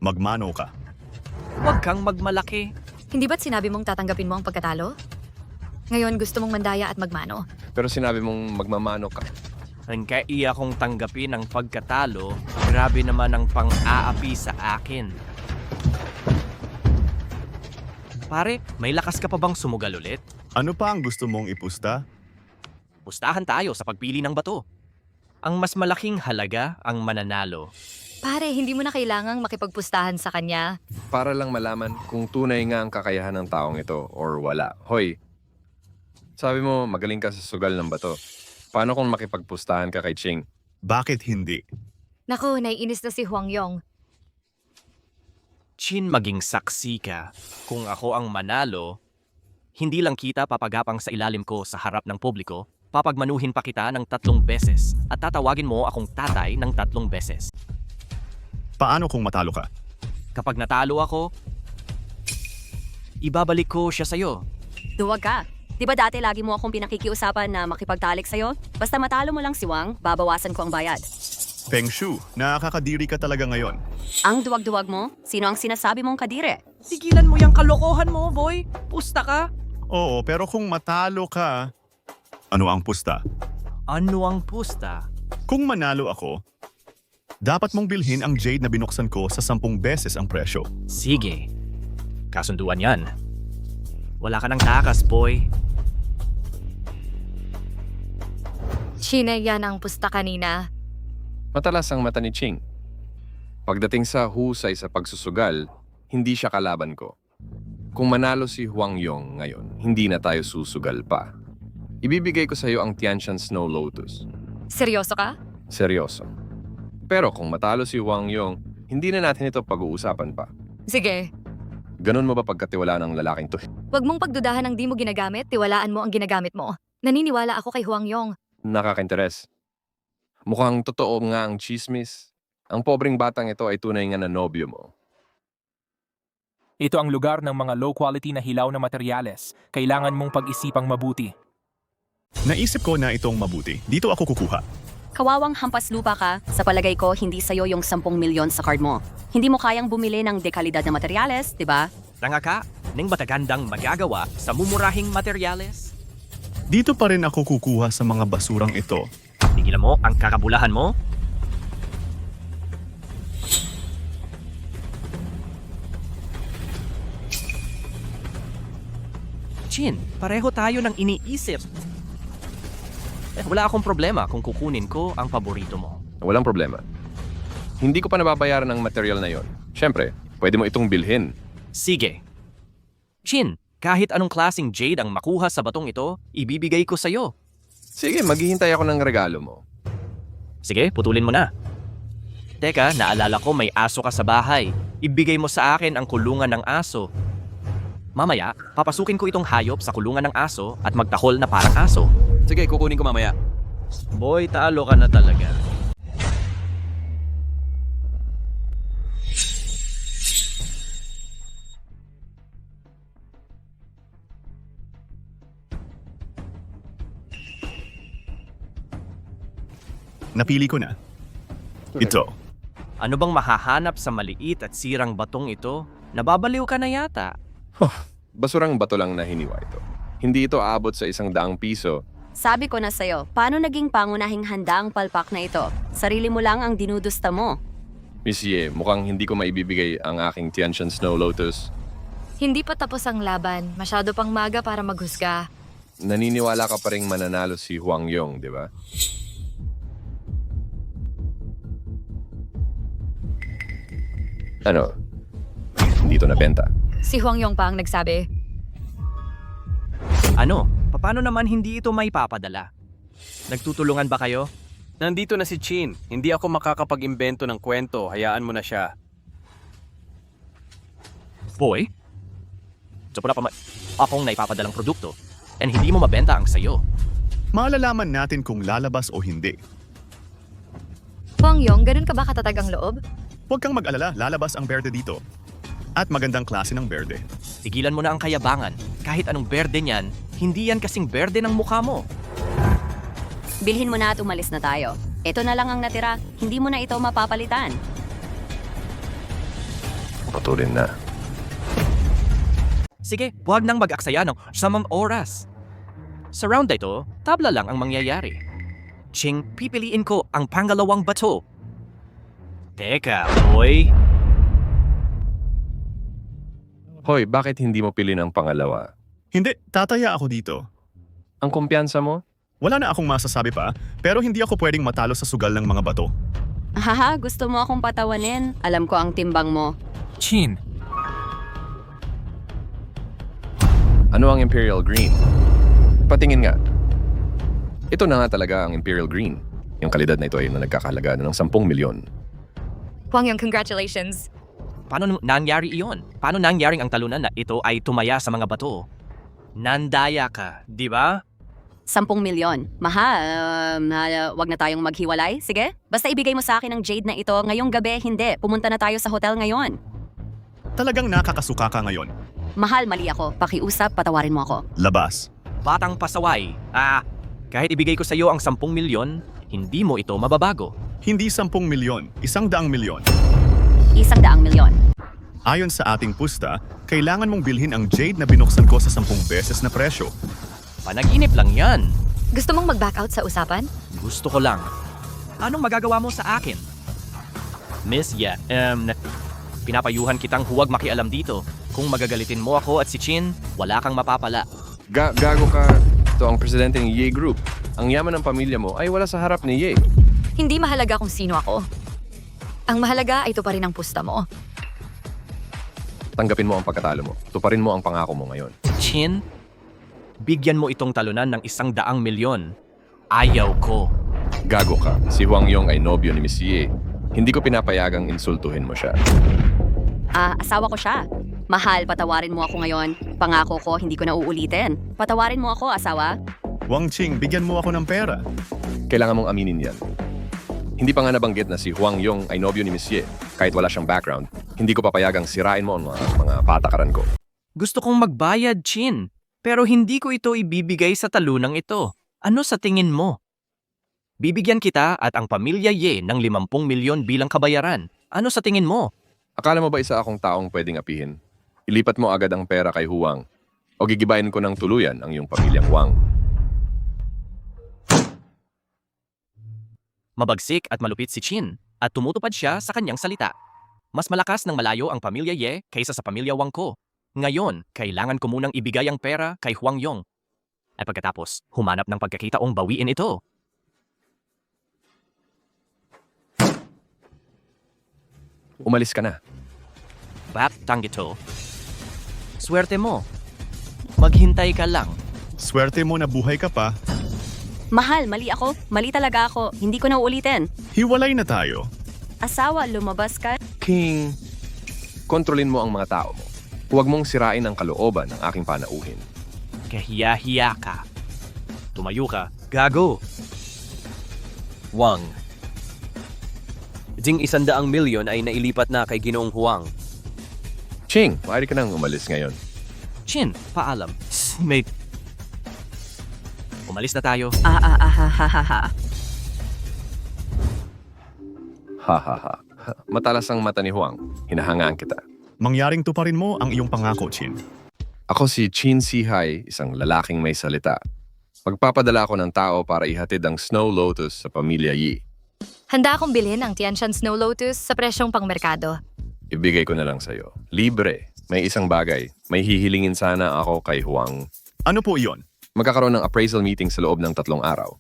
Magmano ka. Huwag kang magmalaki. Hindi ba't sinabi mong tatanggapin mo ang pagkatalo? Ngayon gusto mong mandaya at magmano. Pero sinabi mong magmamano ka. Ang kaiya kong tanggapin ang pagkatalo, grabe naman ang pang-aapi sa akin. Pare, may lakas ka pa bang sumugal ulit? Ano pa ang gusto mong ipusta? Pustahan tayo sa pagpili ng bato. Ang mas malaking halaga ang mananalo. Pare, hindi mo na kailangang makipagpustahan sa kanya. Para lang malaman kung tunay nga ang kakayahan ng taong ito or wala. Hoy, sabi mo magaling ka sa sugal ng bato. Paano kung makipagpustahan ka kay Ching? Bakit hindi? Naku, naiinis na si Huang Yong. Chin, maging saksi ka. Kung ako ang manalo, hindi lang kita papagapang sa ilalim ko sa harap ng publiko, papagmanuhin pa kita ng 3 beses at tatawagin mo akong tatay ng 3 beses. Paano kung matalo ka? Kapag natalo ako, ibabalik ko siya sa'yo. Duwag ka. Di ba dati lagi mo akong pinakikiusapan na makipagtalik sa'yo? Basta matalo mo lang si Wang, babawasan ko ang bayad. Peng Shu, nakakadiri ka talaga ngayon. Ang duwag-duwag mo? Sino ang sinasabi mong kadire? Sigilan mo yung kalokohan mo, boy. Pusta ka. Oo, pero kung matalo ka, ano ang pusta? Ano ang pusta? Kung manalo ako, dapat mong bilhin ang jade na binuksan ko sa 10 beses ang presyo. Sige. Kasunduan yan. Wala ka ng takas, boy. Chine, yan ang pusta kanina. Matalas ang mata ni Ching. Pagdating sa husay sa pagsusugal, hindi siya kalaban ko. Kung manalo si Huang Yong ngayon, hindi na tayo susugal pa. Ibibigay ko sa iyo ang Tianshan Snow Lotus. Seryoso ka? Seryoso. Pero kung matalo si Huang Yong, hindi na natin ito pag-uusapan pa. Sige. Ganun mo ba pagkatiwala ng lalaking to? Huwag mong pagdudahan ng di mo ginagamit, tiwalaan mo ang ginagamit mo. Naniniwala ako kay Huang Yong. Nakaka-interes. Mukhang totoo nga ang chismis. Ang pobreng batang ito ay tunay nga na nobyo mo. Ito ang lugar ng mga low-quality na hilaw na materyales. Kailangan mong pag-isipang mabuti. Naisip ko na itong mabuti. Dito ako kukuha. Kawawang hampas lupa ka, sa palagay ko hindi sa'yo yung 10 milyon sa card mo. Hindi mo kayang bumili ng dekalidad na materyales, di ba? Tanga ka, ning matagandang magagawa sa mumurahing materyales. Dito pa rin ako kukuha sa mga basurang ito. Tigilan mo ang kakabulahan mo. Chin, pareho tayo ng iniisip. Wala akong problema kung kukunin ko ang paborito mo. Walang problema. Hindi ko pa nababayaran ng material na yon. Siyempre, pwede mo itong bilhin. Sige. Chin, kahit anong klaseng jade ang makuha sa batong ito, ibibigay ko sa'yo. Sige, maghihintay ako ng regalo mo. Sige, putulin mo na. Teka, naalala ko may aso ka sa bahay. Ibigay mo sa akin ang kulungan ng aso. Mamaya, papasukin ko itong hayop sa kulungan ng aso at magtahol na parang aso. Sige, kukunin ko mamaya. Boy, talo ka na talaga. Napili ko na. Ito. Ano bang mahahanap sa maliit at sirang batong ito? Nababaliw ka na yata. Basurang bato lang na hiniwa ito. Hindi ito aabot sa 100 piso. Sabi ko na sa'yo, paano naging pangunahing handa ang palpak na ito? Sarili mo lang ang dinudusta mo. Miss Ye, mukhang hindi ko maibibigay ang aking Tianshan Snow Lotus. Hindi pa tapos ang laban. Masyado pang maga para maghusga. Naniniwala ka pa rin mananalo si Huang Yong, di ba? Ano? Hindi ito nabenta. Si Huang Yong pa ang nagsabi. Ano? Paano naman hindi ito may papadala? Nagtutulungan ba kayo? Nandito na si Chin. Hindi ako makakapag-imbento ng kwento. Hayaan mo na siya. Boy? So pala pa akong naipapadalang produkto and hindi mo mabenta ang sayo. Malalaman natin kung lalabas o hindi. Huang Yong, ganun ka ba katatag ang loob? Huwag kang mag-alala, lalabas ang berde dito. At magandang klase ng berde. Tigilan mo na ang kayabangan. Kahit anong berde niyan, hindi yan kasing berde ng mukha mo. Bilhin mo na at umalis na tayo. Ito na lang ang natira. Hindi mo na ito mapapalitan. Putulin na. Sige, huwag nang mag-aksaya ng samang oras. Sa round na ito, tabla lang ang mangyayari. Ching, pipiliin ko ang pangalawang bato. Teka, boy. Hoy, bakit hindi mo pili ng pangalawa? Hindi, tataya ako dito. Ang kumpiyansa mo? Wala na akong masasabi pa, pero hindi ako pwedeng matalo sa sugal ng mga bato. Haha, gusto mo akong patawanin? Alam ko ang timbang mo. Chin, Ano ang Imperial Green? Patingin nga. Ito na nga talaga ang Imperial Green. Yung kalidad na ito ay na nagkakahalaga na ng 10 milyon. Huang Yong, congratulations. Paano nangyari iyon? Paano nangyaring ang talunan na ito ay tumaya sa mga bato? Nandaya ka, di ba? 10 milyon. Wag na tayong maghiwalay. Sige, basta ibigay mo sa akin ang jade na ito ngayong gabi. Hindi, pumunta na tayo sa hotel ngayon. Talagang nakakasuka ka ngayon. Mahal, mali ako. Pakiusap, patawarin mo ako. Labas. Batang pasaway. Kahit ibigay ko sa iyo ang 10 milyon, hindi mo ito mababago. Hindi 10 milyon, 100 milyon. 100 milyon. Ayon sa ating pusta, kailangan mong bilhin ang jade na binuksan ko sa 10 beses na presyo. Panaginip lang yan. Gusto mong mag-back out sa usapan? Gusto ko lang. Anong magagawa mo sa akin? Miss Ye, pinapayuhan kitang huwag makialam dito. Kung magagalitin mo ako at si Chin, wala kang mapapala. Gago ka. Ito ang presidente ng Ye Group. Ang yaman ng pamilya mo ay wala sa harap ni Ye. Hindi mahalaga kung sino ako. Ang mahalaga ay tuparin ang pusta mo. Tanggapin mo ang pagkatalo mo. Tuparin mo ang pangako mo ngayon. Chin, bigyan mo itong talunan ng 100 milyon. Ayaw ko. Gago ka. Si Huang Yong ay nobyo ni Miss Ye. Hindi ko pinapayagang insultuhin mo siya. Asawa ko siya. Mahal, patawarin mo ako ngayon. Pangako ko, hindi ko na uulitin. Patawarin mo ako, asawa. Wang Qing, bigyan mo ako ng pera. Kailangan mong aminin yan. Hindi pa nga nabanggit na si Huang Yong ay nobyo ni Miss Ye. Kahit wala siyang background, hindi ko papayagang sirain mo ang mga patakaran ko. Gusto kong magbayad, Chin. Pero hindi ko ito ibibigay sa talunang ito. Ano sa tingin mo? Bibigyan kita at ang pamilya Ye ng 50 milyon bilang kabayaran. Ano sa tingin mo? Akala mo ba isa akong taong pwedeng apihin? Ilipat mo agad ang pera kay Huang o gigibayin ko ng tuluyan ang iyong pamilyang Huang. Mabagsik at malupit si Chin at tumutupad siya sa kanyang salita. Mas malakas ng malayo ang pamilya Ye kaysa sa pamilya Wang ko. Ngayon, kailangan ko munang ibigay ang pera kay Huang Yong. At pagkatapos, humanap ng pagkakitaong bawiin ito. Umalis ka na. Batang ito. Swerte mo. Maghintay ka lang. Swerte mo na buhay ka pa. Mahal, mali ako. Mali talaga ako. Hindi ko na uulitin. Hiwalay na tayo. Asawa, lumabas ka. King, kontrolin mo ang mga tao mo. Huwag mong sirain ang kalooban ng aking panauhin. Kahiya-hiya ka. Tumayo ka. Gago. Wang. Ding 100 milyon ay nailipat na kay Ginoong Huang. Ching, maaari ka nang umalis ngayon. Chin, paalam. Mate. Umalis na tayo. Ha. Matalas ang mata ni Huang. Hinahangaan kita. Mangyaring tuparin mo ang iyong pangako, Chin. Ako si Chin Sihai, isang lalaking may salita. Magpapadala ako ng tao para ihatid ang Snow Lotus sa pamilya Yi. Handa akong bilhin ang Tianshan Snow Lotus sa presyong pangmerkado. Ibigay ko na lang sa'yo. Libre. May isang bagay. May hihilingin sana ako kay Huang. Ano po iyon? Magkakaroon ng appraisal meeting sa loob ng 3 araw.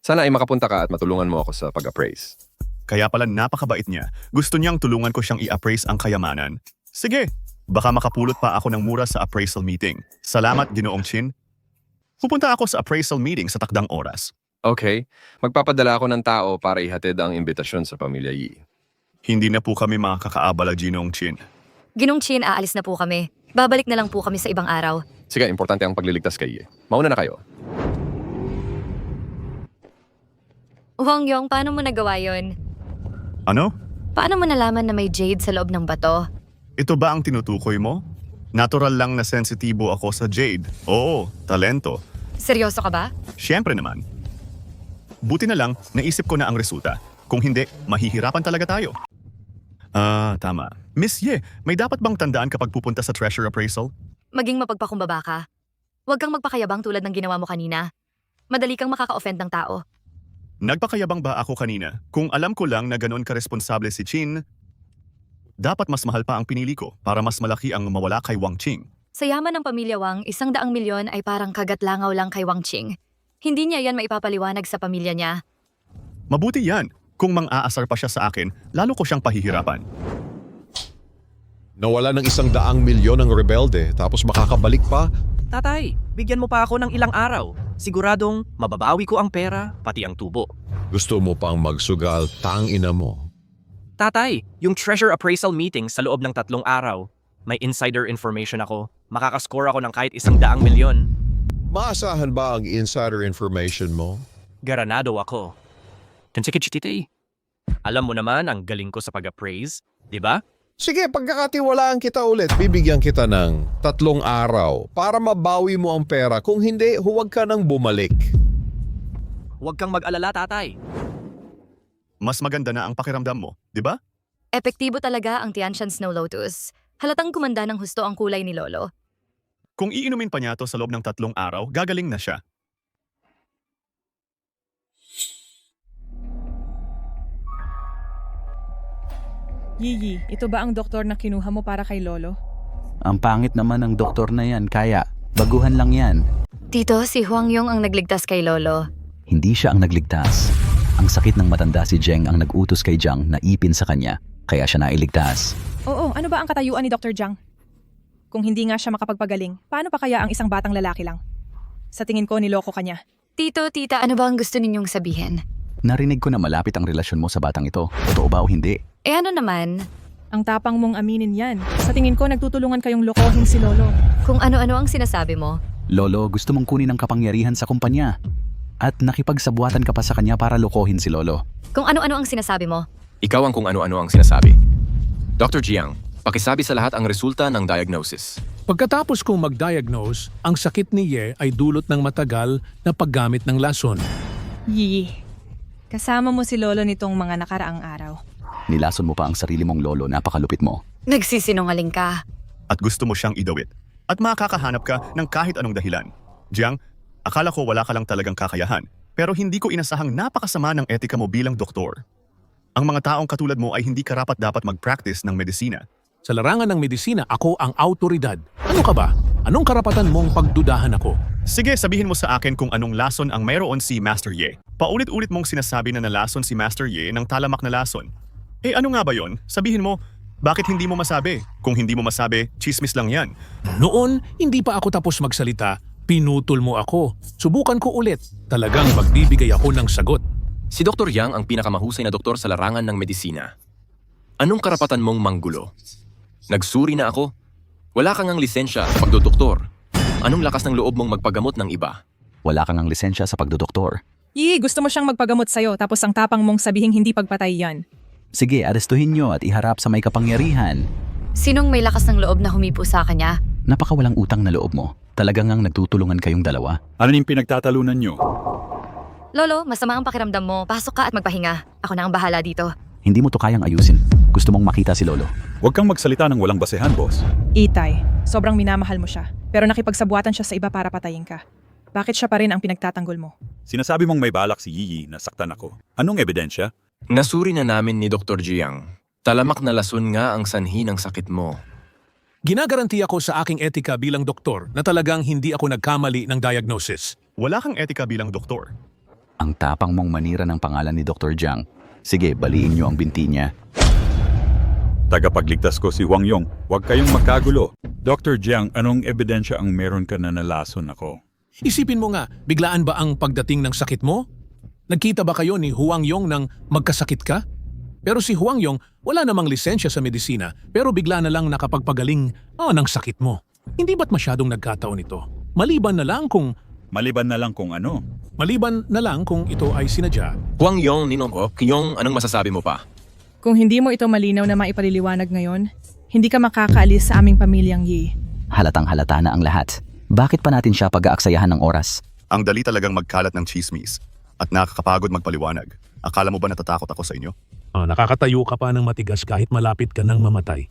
Sana ay makapunta ka at matulungan mo ako sa pag-appraise. Kaya pala napakabait niya. Gusto niyang tulungan ko siyang i-appraise ang kayamanan. Sige, baka makapulot pa ako ng mura sa appraisal meeting. Salamat, Ginoong Chin. Pupunta ako sa appraisal meeting sa takdang oras. Okay, magpapadala ako ng tao para ihatid ang imbitasyon sa pamilya Yi. Hindi na po kami makakaabala, Ginoong Chin. Ginong Chin, aalis na po kami. Babalik na lang po kami sa ibang araw. Sige, importante ang pagliligtas kay Yi. Mauna na kayo. Huang Yong, paano mo nagawa yon? Ano? Paano mo nalaman na may jade sa loob ng bato? Ito ba ang tinutukoy mo? Natural lang na sensitibo ako sa jade. Oo, talento. Seryoso ka ba? Siyempre naman. Buti na lang, naisip ko na ang resulta. Kung hindi, mahihirapan talaga tayo. Tama. Miss Ye, may dapat bang tandaan kapag pupunta sa treasure appraisal? Maging mapagpakumbaba ka. Huwag kang magpakayabang tulad ng ginawa mo kanina. Madali kang makaka-offend ng tao. Nagpakayabang ba ako kanina? Kung alam ko lang na ganoon ka-responsable si Chin, dapat mas mahal pa ang pinili ko para mas malaki ang mawala kay Wang Qing. Sa yaman ng pamilya Wang, 100 milyon ay parang kagat-langaw lang kay Wang Qing. Hindi niya yan maipapaliwanag sa pamilya niya. Mabuti yan. Kung mang-aasar pa siya sa akin, lalo ko siyang pahihirapan. Nawala ng 100 milyon ang rebelde tapos makakabalik pa? Tatay, bigyan mo pa ako ng ilang araw. Siguradong mababawi ko ang pera, pati ang tubo. Gusto mo pang magsugal, tangina mo. Tatay, yung treasure appraisal meeting sa loob ng 3 araw. May insider information ako. Makakascore ako ng kahit 100 milyon. Maasahan ba ang insider information mo? Garanado ako. Tansikitchititay. Alam mo naman ang galing ko sa pag-appraise, di ba? Sige, pagkakatiwalaan kita ulit, bibigyan kita ng 3 araw para mabawi mo ang pera. Kung hindi, huwag ka nang bumalik. Huwag kang mag-alala, tatay. Mas maganda na ang pakiramdam mo, di ba? Epektibo talaga ang Tianshan Snow Lotus. Halatang kumanda ng husto ang kulay ni Lolo. Kung iinumin pa niya to sa loob ng 3 araw, gagaling na siya. Yiyi, ito ba ang doktor na kinuha mo para kay Lolo? Ang pangit naman ng doktor na yan, kaya baguhan lang yan. Tito, si Huang Yong ang nagligtas kay Lolo. Hindi siya ang nagligtas. Ang sakit ng matanda si Zheng ang nag-utos kay Jiang na ipin sa kanya, kaya siya nailigtas. Oo, ano ba ang katayuan ni Dr. Jiang? Kung hindi nga siya makapagpagaling, paano pa kaya ang isang batang lalaki lang? Sa tingin ko, niloko ka niya. Tito, tita, ano ba ang gusto ninyong sabihin? Narinig ko na malapit ang relasyon mo sa batang ito. Totoo ba o hindi? Eh ano naman? Ang tapang mong aminin yan. Sa tingin ko, nagtutulungan kayong lokohin si Lolo. Kung ano-ano ang sinasabi mo. Lolo, gusto mong kunin ang kapangyarihan sa kumpanya. At nakipagsabuatan ka pa sa kanya para lokohin si Lolo. Kung ano-ano ang sinasabi mo. Ikaw ang kung ano-ano ang sinasabi. Dr. Jiang, pakisabi sa lahat ang resulta ng diagnosis. Pagkatapos kong mag-diagnose, ang sakit ni Ye ay dulot ng matagal na paggamit ng lason. Yi, kasama mo si Lolo nitong mga nakaraang araw. Nilason mo pa ang sarili mong lolo, napakalupit mo. Nagsisinungaling ka. At gusto mo siyang idawit. At makakahanap ka ng kahit anong dahilan. Jiang, akala ko wala ka lang talagang kakayahan. Pero hindi ko inasahang napakasama ng etika mo bilang doktor. Ang mga taong katulad mo ay hindi karapat-dapat mag-practice ng medisina. Sa larangan ng medisina, ako ang autoridad. Ano ka ba? Anong karapatan mong pagdudahan ako? Sige, sabihin mo sa akin kung anong lason ang mayroon si Master Ye. Paulit-ulit mong sinasabi na nalason si Master Ye ng talamak na lason. Eh ano nga ba yon? Sabihin mo, bakit hindi mo masabi? Kung hindi mo masabi, chismis lang yan. Noon, hindi pa ako tapos magsalita, pinutol mo ako. Subukan ko ulit. Talagang magbibigay ako ng sagot. Si Dr. Yang ang pinakamahusay na doktor sa larangan ng medisina. Anong karapatan mong manggulo? Nagsuri na ako. Wala kang ang lisensya sa pagdodoktor. Anong lakas ng loob mong magpagamot ng iba? Wala kang ang lisensya sa pagdodoktor. Yi, gusto mo siyang magpagamot sa'yo tapos ang tapang mong sabihing hindi pagpatay yan. Sige, arestuhin nyo at iharap sa may kapangyarihan. Sinong may lakas ng loob na humipo sa kanya? Napakawalang utang na loob mo. Talagang ang nagtutulungan kayong dalawa. Ano yung pinagtatalunan nyo? Lolo, masama ang pakiramdam mo. Pasok ka at magpahinga. Ako na ang bahala dito. Hindi mo to kayang ayusin. Gusto mong makita si Lolo. Huwag kang magsalita ng walang basehan, boss. Itay, sobrang minamahal mo siya. Pero nakipagsabuatan siya sa iba para patayin ka. Bakit siya pa rin ang pinagtatanggol mo? Sinasabi mong may balak si Yi na saktan ako. Anong ebidensya? Nasuri na namin ni Dr. Jiang. Talamak na lason nga ang sanhi ng sakit mo. Ginagaranti ako sa aking etika bilang doktor na talagang hindi ako nagkamali ng diagnosis. Wala kang etika bilang doktor. Ang tapang mong manira ng pangalan ni Dr. Jiang. Sige, baliin nyo ang binti niya. Tagapagligtas ko si Huang Yong. Huwag kayong magkagulo. Dr. Jiang, anong ebidensya ang meron ka na nalason ako? Isipin mo nga, biglaan ba ang pagdating ng sakit mo? Nagkita ba kayo ni Huang Yong nang magkasakit ka? Pero si Huang Yong wala namang lisensya sa medisina pero bigla na lang nakapagpagaling ng sakit mo. Hindi ba't masyadong nagkataon ito? Maliban na lang kung ano? Maliban na lang kung ito ay sinadya. Huang Yong, ninong ko, Kiyong, anong masasabi mo pa? Kung hindi mo ito malinaw na maipaliliwanag ngayon, hindi ka makakaalis sa aming pamilyang Yi. Halatang halata na ang lahat. Bakit pa natin siya pag-aaksayahan ng oras? Ang dali talagang magkalat ng chismis. At nakakapagod magpaliwanag. Akala mo ba natatakot ako sa inyo? Nakakatayo ka pa ng matigas kahit malapit ka ng mamatay.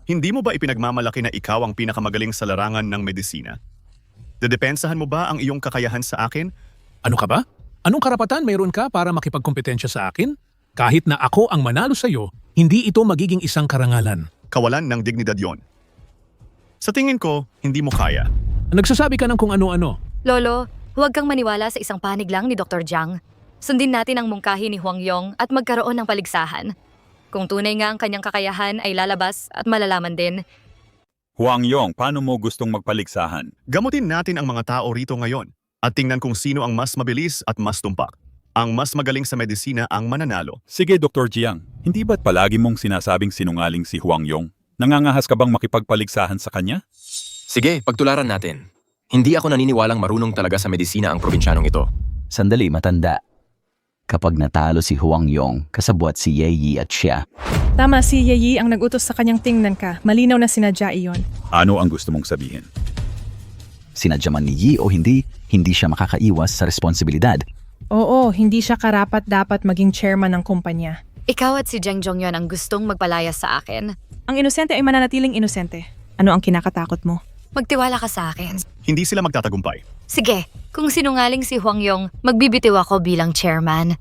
Hindi mo ba ipinagmamalaki na ikaw ang pinakamagaling sa larangan ng medisina? Dedepensahan mo ba ang iyong kakayahan sa akin? Ano ka ba? Anong karapatan mayroon ka para makipagkompetensya sa akin? Kahit na ako ang manalo sa iyo, hindi ito magiging isang karangalan. Kawalan ng dignidad yon. Sa tingin ko, hindi mo kaya. Nagsasabi ka ng kung ano-ano. Lolo, huwag kang maniwala sa isang panig lang ni Dr. Jiang. Sundin natin ang mungkahi ni Huang Yong at magkaroon ng paligsahan. Kung tunay nga ang kanyang kakayahan ay lalabas at malalaman din. Huang Yong, paano mo gustong magpaligsahan? Gamutin natin ang mga tao rito ngayon at tingnan kung sino ang mas mabilis at mas tumpak. Ang mas magaling sa medisina ang mananalo. Sige, Dr. Jiang. Hindi ba't palagi mong sinasabing sinungaling si Huang Yong? Nangangahas ka bang makipagpaligsahan sa kanya? Sige, pagtularan natin. Hindi ako naniniwalang marunong talaga sa medisina ang probinsyanong ito. Sandali, matanda. Kapag natalo si Huang Yong, kasabwat si Ye Yi at siya. Tama, si Ye Yi ang nag-utos sa kanyang tingnan ka. Malinaw na sinadya iyon. Ano ang gusto mong sabihin? Sinadya man ni Yi o hindi siya makakaiwas sa responsibilidad. Oo, hindi siya karapat-dapat maging chairman ng kumpanya. Ikaw at si Zheng Zhongyon ang gustong magpalayas sa akin. Ang inosente ay mananatiling inosente. Ano ang kinakatakot mo? Magtiwala ka sa akin. Hindi sila magtatagumpay. Sige, kung sinungaling si Huang Yong, magbibitiw ako bilang chairman.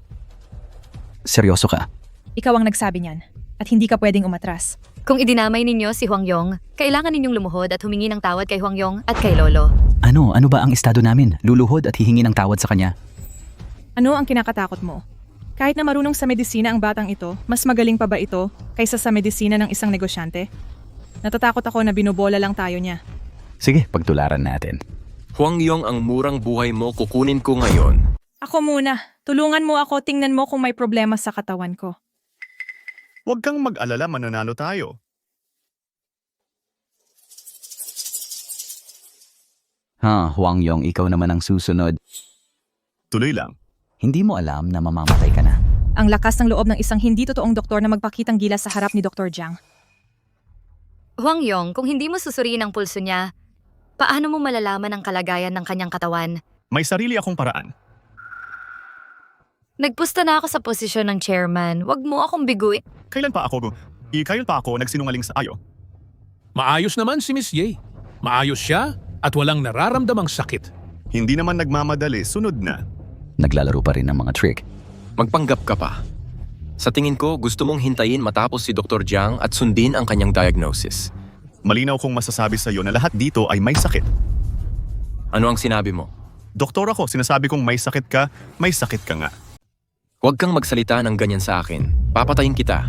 Seryoso ka? Ikaw ang nagsabi niyan. At hindi ka pwedeng umatras. Kung idinamay ninyo si Huang Yong, kailangan ninyong lumuhod at humingi ng tawad kay Huang Yong at kay Lolo. Ano ba ang estado namin? Luluhod at hihingi ng tawad sa kanya. Ano ang kinakatakot mo? Kahit na marunong sa medisina ang batang ito, mas magaling pa ba ito kaysa sa medisina ng isang negosyante? Natatakot ako na binubola lang tayo niya. Sige, pagtularan natin. Huang Yong, ang murang buhay mo kukunin ko ngayon. Ako muna. Tulungan mo ako, tingnan mo kung may problema sa katawan ko. Huwag kang mag-alala, mananalo tayo. Huang Yong, ikaw naman ang susunod. Tuloy lang. Hindi mo alam na mamamatay ka na. Ang lakas ng loob ng isang hindi totoong doktor na magpakitang gilas sa harap ni Dr. Jiang. Huang Yong, kung hindi mo susuriin ang pulso niya, paano mo malalaman ang kalagayan ng kanyang katawan? May sarili akong paraan. Nagpusta na ako sa posisyon ng chairman. Huwag mo akong biguin. Kailan pa ako nagsinungaling sa ayo? Maayos naman si Miss Ye. Maayos siya at walang nararamdamang sakit. Hindi naman nagmamadali, sunod na. Naglalaro pa rin ng mga trick. Magpanggap ka pa. Sa tingin ko, gusto mong hintayin matapos si Dr. Jiang at sundin ang kanyang diagnosis. Malinaw kong masasabi sa iyo na lahat dito ay may sakit. Ano ang sinabi mo? Doktor ako, sinasabi kong may sakit ka nga. Huwag kang magsalita ng ganyan sa akin. Papatayin kita.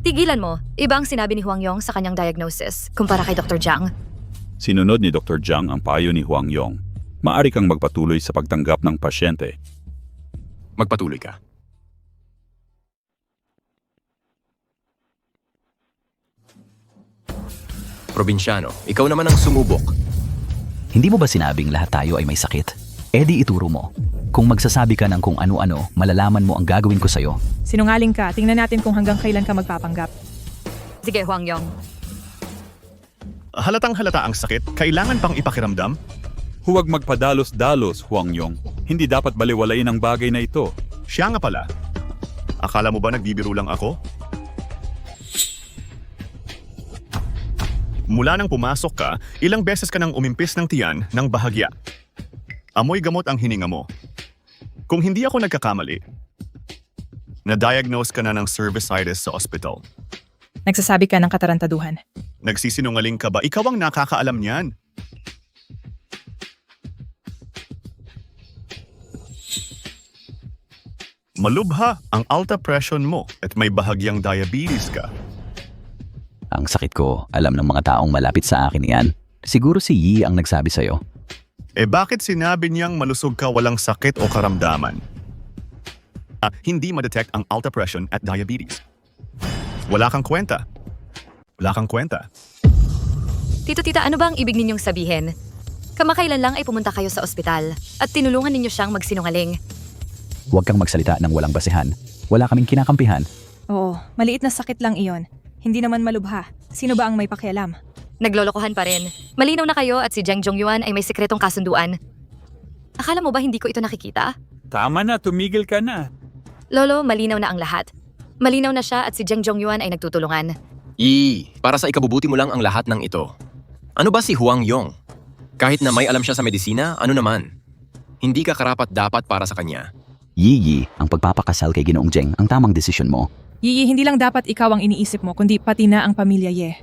Tigilan mo. Iba ang sinabi ni Huang Yong sa kanyang diagnosis kumpara kay Dr. Jiang. Sinunod ni Dr. Jiang ang payo ni Huang Yong. Maari kang magpatuloy sa pagtanggap ng pasyente. Magpatuloy ka. Probinsyano, ikaw naman ang sumubok. Hindi mo ba sinabing lahat tayo ay may sakit? E di ituro mo. Kung magsasabi ka ng kung ano-ano, malalaman mo ang gagawin ko sa'yo. Sinungaling ka, tingnan natin kung hanggang kailan ka magpapanggap. Sige, Huang Yong. Halatang halata ang sakit, kailangan pang ipakiramdam? Huwag magpadalos-dalos, Huang Yong. Hindi dapat baliwalain ang bagay na ito. Siya nga pala. Akala mo ba nagbibiro lang ako? Mula nang pumasok ka, ilang beses ka nang umimpis ng tiyan ng bahagya. Amoy gamot ang hininga mo. Kung hindi ako nagkakamali, na-diagnose ka na ng cervicitis sa ospital. Nagsasabi ka ng katarantaduhan. Nagsisinungaling ka ba? Ikaw ang nakakaalam niyan. Malubha ang alta presyon mo at may bahagyang diabetes ka. Ang sakit ko, alam ng mga taong malapit sa akin yan. Siguro si Yi ang nagsabi sa'yo. Bakit sinabi niyang malusog ka walang sakit o karamdaman? Hindi ma-detect ang alta presyon at diabetes. Wala kang kwenta. Tito-tita, ano ba ang ibig ninyong sabihin? Kamakailan lang ay pumunta kayo sa ospital at tinulungan ninyo siyang magsinungaling. Huwag kang magsalita ng walang basehan. Wala kaming kinakampihan. Oo, maliit na sakit lang iyon. Hindi naman malubha. Sino ba ang may pakialam? Naglolokohan pa rin. Malinaw na kayo at si Zheng Zhongyuan ay may sikretong kasunduan. Akala mo ba hindi ko ito nakikita? Tama na, tumigil ka na. Lolo, malinaw na ang lahat. Malinaw na siya at si Zheng Zhongyuan ay nagtutulungan. Para sa ikabubuti mo lang ang lahat ng ito. Ano ba si Huang Yong? Kahit na may alam siya sa medisina, ano naman? Hindi ka karapat-dapat para sa kanya. Yi, ang pagpapakasal kay Ginoong Zheng ang tamang desisyon mo. Yi, hindi lang dapat ikaw ang iniisip mo, kundi pati na ang pamilya Ye.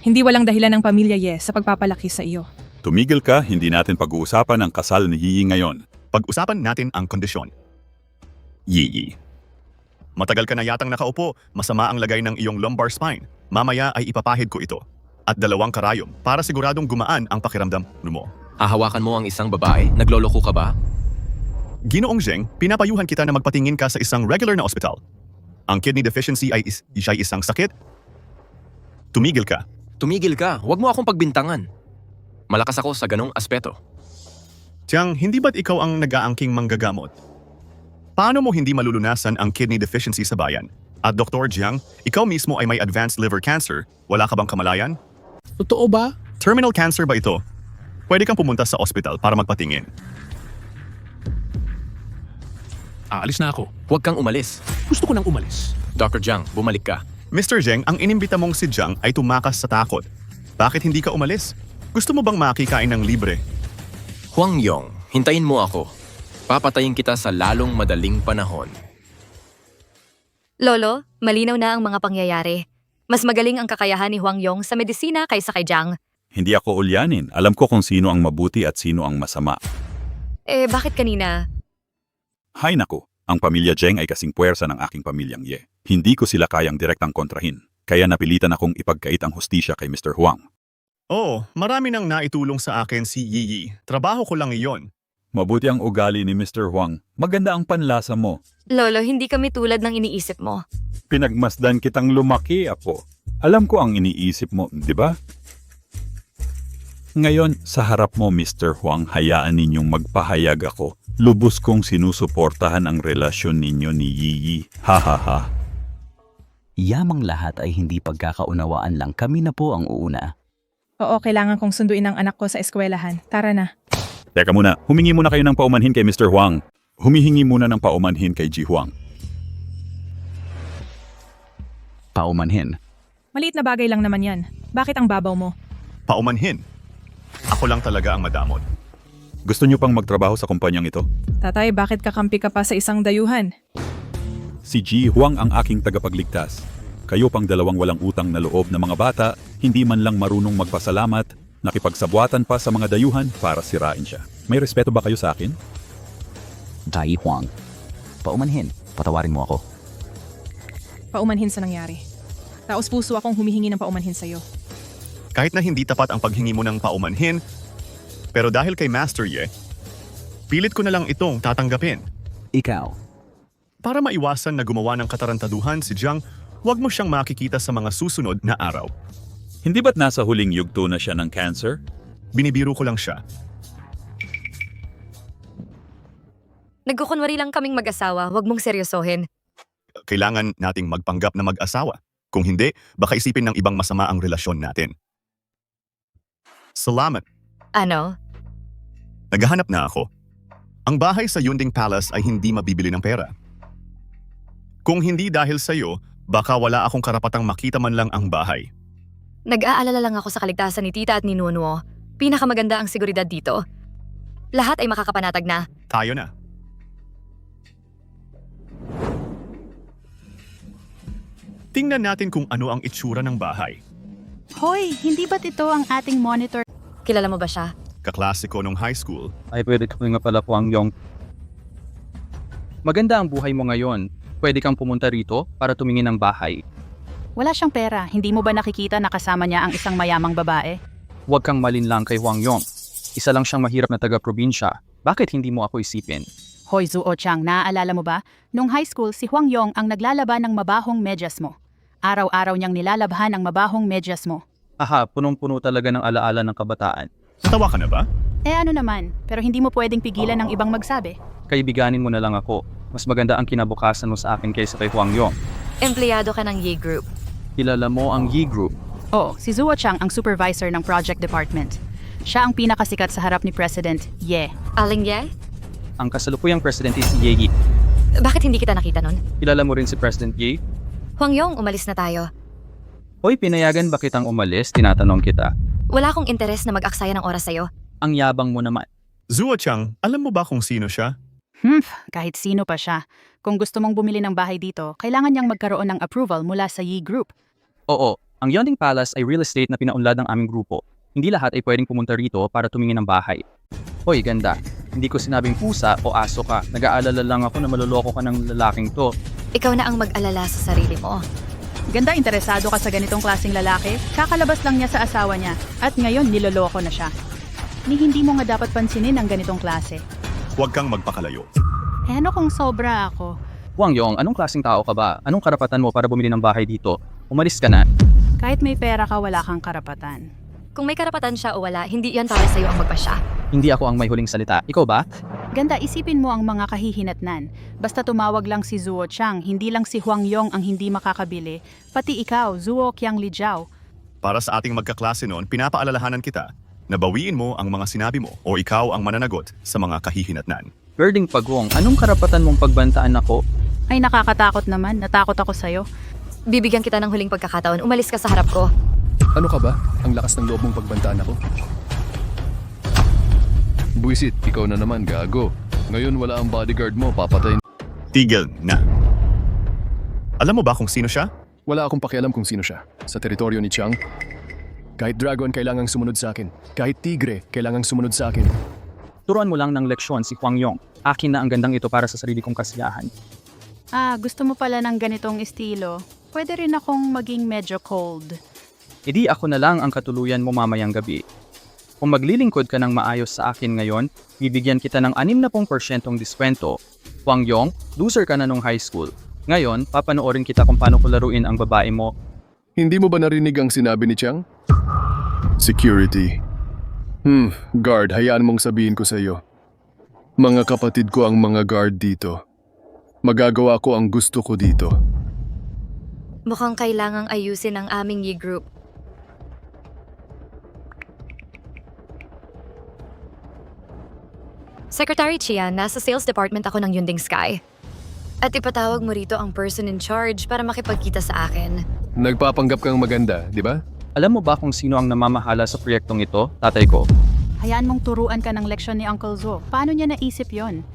Hindi walang dahilan ng pamilya Ye sa pagpapalaki sa iyo. Tumigil ka, hindi natin pag-uusapan ang kasal ni Yi ngayon. Pag-usapan natin ang kondisyon. Yi. Matagal ka na yatang nakaupo, masama ang lagay ng iyong lumbar spine. Mamaya ay ipapahid ko ito. At 2 karayom para siguradong gumaan ang pakiramdam mo. Hahawakan mo ang isang babae? Nagloloko ka ba? Ginoong Zheng, pinapayuhan kita na magpatingin ka sa isang regular na ospital. Ang kidney deficiency ay isang sakit. Tumigil ka. Huwag mo akong pagbintangan. Malakas ako sa ganong aspeto. Jiang, hindi ba't ikaw ang nag-aangking manggagamot? Paano mo hindi malulunasan ang kidney deficiency sa bayan? At Dr. Jiang, ikaw mismo ay may advanced liver cancer. Wala ka bang kamalayan? Totoo ba? Terminal cancer ba ito? Pwede kang pumunta sa ospital para magpatingin. Aalis na ako. Huwag kang umalis. Gusto ko nang umalis. Dr. Jiang, bumalik ka. Mr. Zheng, ang inimbita mong si Jiang ay tumakas sa takot. Bakit hindi ka umalis? Gusto mo bang makikain ng libre? Huang Yong, hintayin mo ako. Papatayin kita sa lalong madaling panahon. Lolo, malinaw na ang mga pangyayari. Mas magaling ang kakayahan ni Hwang Yong sa medisina kaysa kay Jiang. Hindi ako ulyanin. Alam ko kung sino ang mabuti at sino ang masama. Bakit kanina? Hay nako, ang pamilya Zheng ay kasing puwersa ng aking pamilyang Ye. Hindi ko sila kayang direktang kontrahin. Kaya napilitan akong ipagkait ang hustisya kay Mr. Huang. Oo, marami nang naitulong sa akin si Yi. Trabaho ko lang iyon. Mabuti ang ugali ni Mr. Huang. Maganda ang panlasa mo. Lolo, hindi kami tulad ng iniisip mo. Pinagmasdan kitang lumaki, apo. Alam ko ang iniisip mo, di ba? Ngayon, sa harap mo, Mr. Huang, hayaan ninyong magpahayag ako. Lubos kong sinusuportahan ang relasyon ninyo ni Yi. Ha ha ha. Yamang lahat ay hindi pagkakaunawaan lang, kami na po ang uuna. Oo, kailangan kong sunduin ang anak ko sa eskwelahan. Tara na. Teka muna, humingi muna kayo ng paumanhin kay Mr. Huang. Humihingi muna ng paumanhin kay Ji Huang. Paumanhin. Maliit na bagay lang naman yan. Bakit ang babaw mo? Paumanhin. Ako lang talaga ang madamot. Gusto niyo pang magtrabaho sa kumpanyang ito? Tatay, bakit kakampi ka pa sa isang dayuhan? Si Ji Huang ang aking tagapagligtas. Kayo pang dalawang walang utang na loob na mga bata, hindi man lang marunong magpasalamat, nakipagsabwatan pa sa mga dayuhan para sirain siya. May respeto ba kayo sa akin? Ji Huang. Paumanhin, patawarin mo ako. Paumanhin sa nangyari. Taos puso akong humihingi ng paumanhin sa'yo. Kahit na hindi tapat ang paghingi mo ng paumanhin, pero dahil kay Master Ye, pilit ko na lang itong tatanggapin. Ikaw. Para maiwasan na gumawa ng katarantaduhan si Jiang, huwag mo siyang makikita sa mga susunod na araw. Hindi ba't nasa huling yugto na siya ng cancer? Binibiro ko lang siya. Nagkukunwari lang kaming mag-asawa, huwag mong seryosohin. Kailangan nating magpanggap na mag-asawa. Kung hindi, baka isipin ng ibang masama ang relasyon natin. Salamat. Ano? Naghahanap na ako. Ang bahay sa Yunding Palace ay hindi mabibili ng pera. Kung hindi dahil sa'yo, baka wala akong karapatang makita man lang ang bahay. Nag-aalala lang ako sa kaligtasan ni Tita at ni Nunuo. Pinakamaganda ang seguridad dito. Lahat ay makakapanatag na. Tayo na. Tingnan natin kung ano ang itsura ng bahay. Hoy, hindi ba't ito ang ating monitor? Kilala mo ba siya? Kaklasiko nung high school. Ay, pwede ko nga pala Hwang Yong. Maganda ang buhay mo ngayon. Pwede kang pumunta rito para tumingin ng bahay. Wala siyang pera. Hindi mo ba nakikita na kasama niya ang isang mayamang babae? Huwag kang malinlang kay Hwang Yong. Isa lang siyang mahirap na taga-probinsya. Bakit hindi mo ako isipin? Hoy, Zuo Chang, naaalala mo ba? Nung high school, si Hwang Yong ang naglalaban ng mabahong medyas mo. Araw-araw niyang nilalabhan ang mabahong medyas mo. Aha, punong-puno talaga ng alaala ng kabataan. Natawa ka na ba? Ano naman, pero hindi mo pwedeng pigilan ng ibang magsabi. Kaibiganin mo na lang ako. Mas maganda ang kinabukasan mo sa akin kaysa kay Hwang Yong. Empleyado ka ng Ye Group. Kilala mo ang Yi Group. Oo, si Zuo Chang ang supervisor ng project department. Siya ang pinakasikat sa harap ni President Ye. Aling Ye? Ang kasalukuyang presidente si Ye Yi. Bakit hindi kita nakita nun? Kilala mo rin si President Ye? Hwang Yong, umalis na tayo. Hoy, pinayagan ba kitang umalis? Tinatanong kita. Wala akong interes na mag-aksaya ng oras sa'yo. Ang yabang mo naman. Zuo Chang, alam mo ba kung sino siya? Kahit sino pa siya. Kung gusto mong bumili ng bahay dito, kailangan niyang magkaroon ng approval mula sa Yi Group. Oo, ang Yunding Palace ay real estate na pinaunlad ng aming grupo. Hindi lahat ay pwedeng pumunta rito para tumingin ng bahay. Hoy, ganda. Hindi ko sinabing pusa o aso ka. Nag-aalala lang ako na maluloko ka ng lalaking to. Ikaw na ang mag-alala sa sarili mo. Ganda, interesado ka sa ganitong klaseng lalaki? Kakalabas lang niya sa asawa niya at ngayon niloloko na siya. Hindi mo nga dapat pansinin ang ganitong klase. Huwag kang magpakalayo. Ano kung sobra ako? Hwang Yong, anong klaseng tao ka ba? Anong karapatan mo para bumili ng bahay dito? Umalis ka na. Kahit may pera ka, wala kang karapatan. Kung may karapatan siya o wala, hindi yan para sa'yo ang magpasya. Hindi ako ang may huling salita. Ikaw ba? Ganda, isipin mo ang mga kahihinatnan. Basta tumawag lang si Zuo Chang, hindi lang si Hwang Yong ang hindi makakabili, pati ikaw, Zuo Qiang Lijiao. Para sa ating magkaklase noon, pinapaalalahanan kita na bawiin mo ang mga sinabi mo o ikaw ang mananagot sa mga kahihinatnan. Birding Pagwong, anong karapatan mong pagbantaan ako? Ay, nakakatakot naman. Natakot ako sa'yo. Bibigyan kita ng huling pagkakataon. Umalis ka sa harap ko. Ano ka ba? Ang lakas ng loob mong pagbantaan ako. Buisit, ikaw na naman, gago. Ngayon wala ang bodyguard mo, papatayin. Tigil na. Alam mo ba kung sino siya? Wala akong pakialam kung sino siya. Sa teritoryo ni Chiang, kahit dragon kailangang sumunod sa akin. Kahit tigre kailangang sumunod sa akin. Turuan mo lang ng leksyon si Huang Yong. Akin na ang gandang ito para sa sarili kong kasiyahan. Gusto mo pala ng ganitong estilo. Pwede rin akong maging medyo cold. Edi ako na lang ang katuluyan mo mamayang gabi. Kung maglilingkod ka ng maayos sa akin ngayon, bibigyan kita ng 60% diskwento. Huang Yong, loser ka na nung high school. Ngayon, papanoorin kita kung paano ko laruin ang babae mo. Hindi mo ba narinig ang sinabi ni Chiang? Security. Guard, hayaan mong sabihin ko sa iyo. Mga kapatid ko ang mga guard dito. Magagawa ko ang gusto ko dito. Mukhang kailangang ayusin ang aming Yi group. Secretary Chia, nasa sales department ako ng Yunding Sky. At ipatawag mo rito ang person in charge para makipagkita sa akin. Nagpapanggap kang maganda, di ba? Alam mo ba kung sino ang namamahala sa proyektong ito, tatay ko? Hayaan mong turuan ka ng leksyon ni Uncle Zo. Paano niya naisip yon?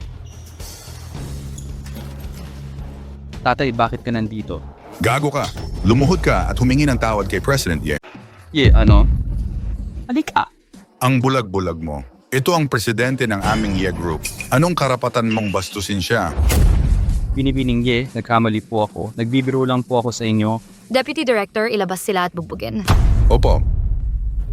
Tatay, bakit ka nandito? Gago ka. Lumuhod ka at humingi ng tawad kay President Ye. Ano? Halika. Ang bulag-bulag mo. Ito ang presidente ng aming Ye Group. Anong karapatan mong bastusin siya? Binibining Ye, nagkamali po ako. Nagbibiro lang po ako sa inyo. Deputy Director, ilabas sila at bugbugin. Opo.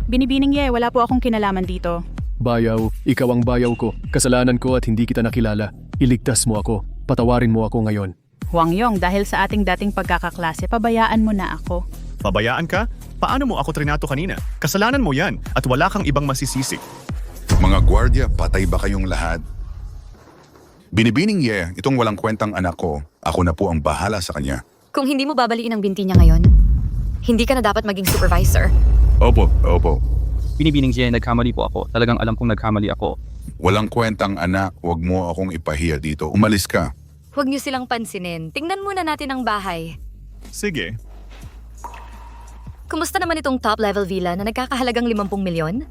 Binibining Ye, wala po akong kinalaman dito. Bayaw, ikaw ang bayaw ko. Kasalanan ko at hindi kita nakilala. Iligtas mo ako. Patawarin mo ako ngayon. Huang Yong, dahil sa ating dating pagkakaklase, pabayaan mo na ako. Pabayaan ka? Paano mo ako trinato kanina? Kasalanan mo yan at wala kang ibang masisisi. Mga gwardiya, patay ba kayong lahat? Binibining Ye, itong walang kwentang anak ko. Ako na po ang bahala sa kanya. Kung hindi mo babaliin ang binti niya ngayon, hindi ka na dapat maging supervisor. Opo. Binibining Ye, nagkamali po ako. Talagang alam kong nagkamali ako. Walang kwentang anak, wag mo akong ipahiya dito. Umalis ka. Huwag niyo silang pansinin. Tingnan muna natin ang bahay. Sige. Kumusta naman itong top-level villa na nagkakahalagang 50 milyon?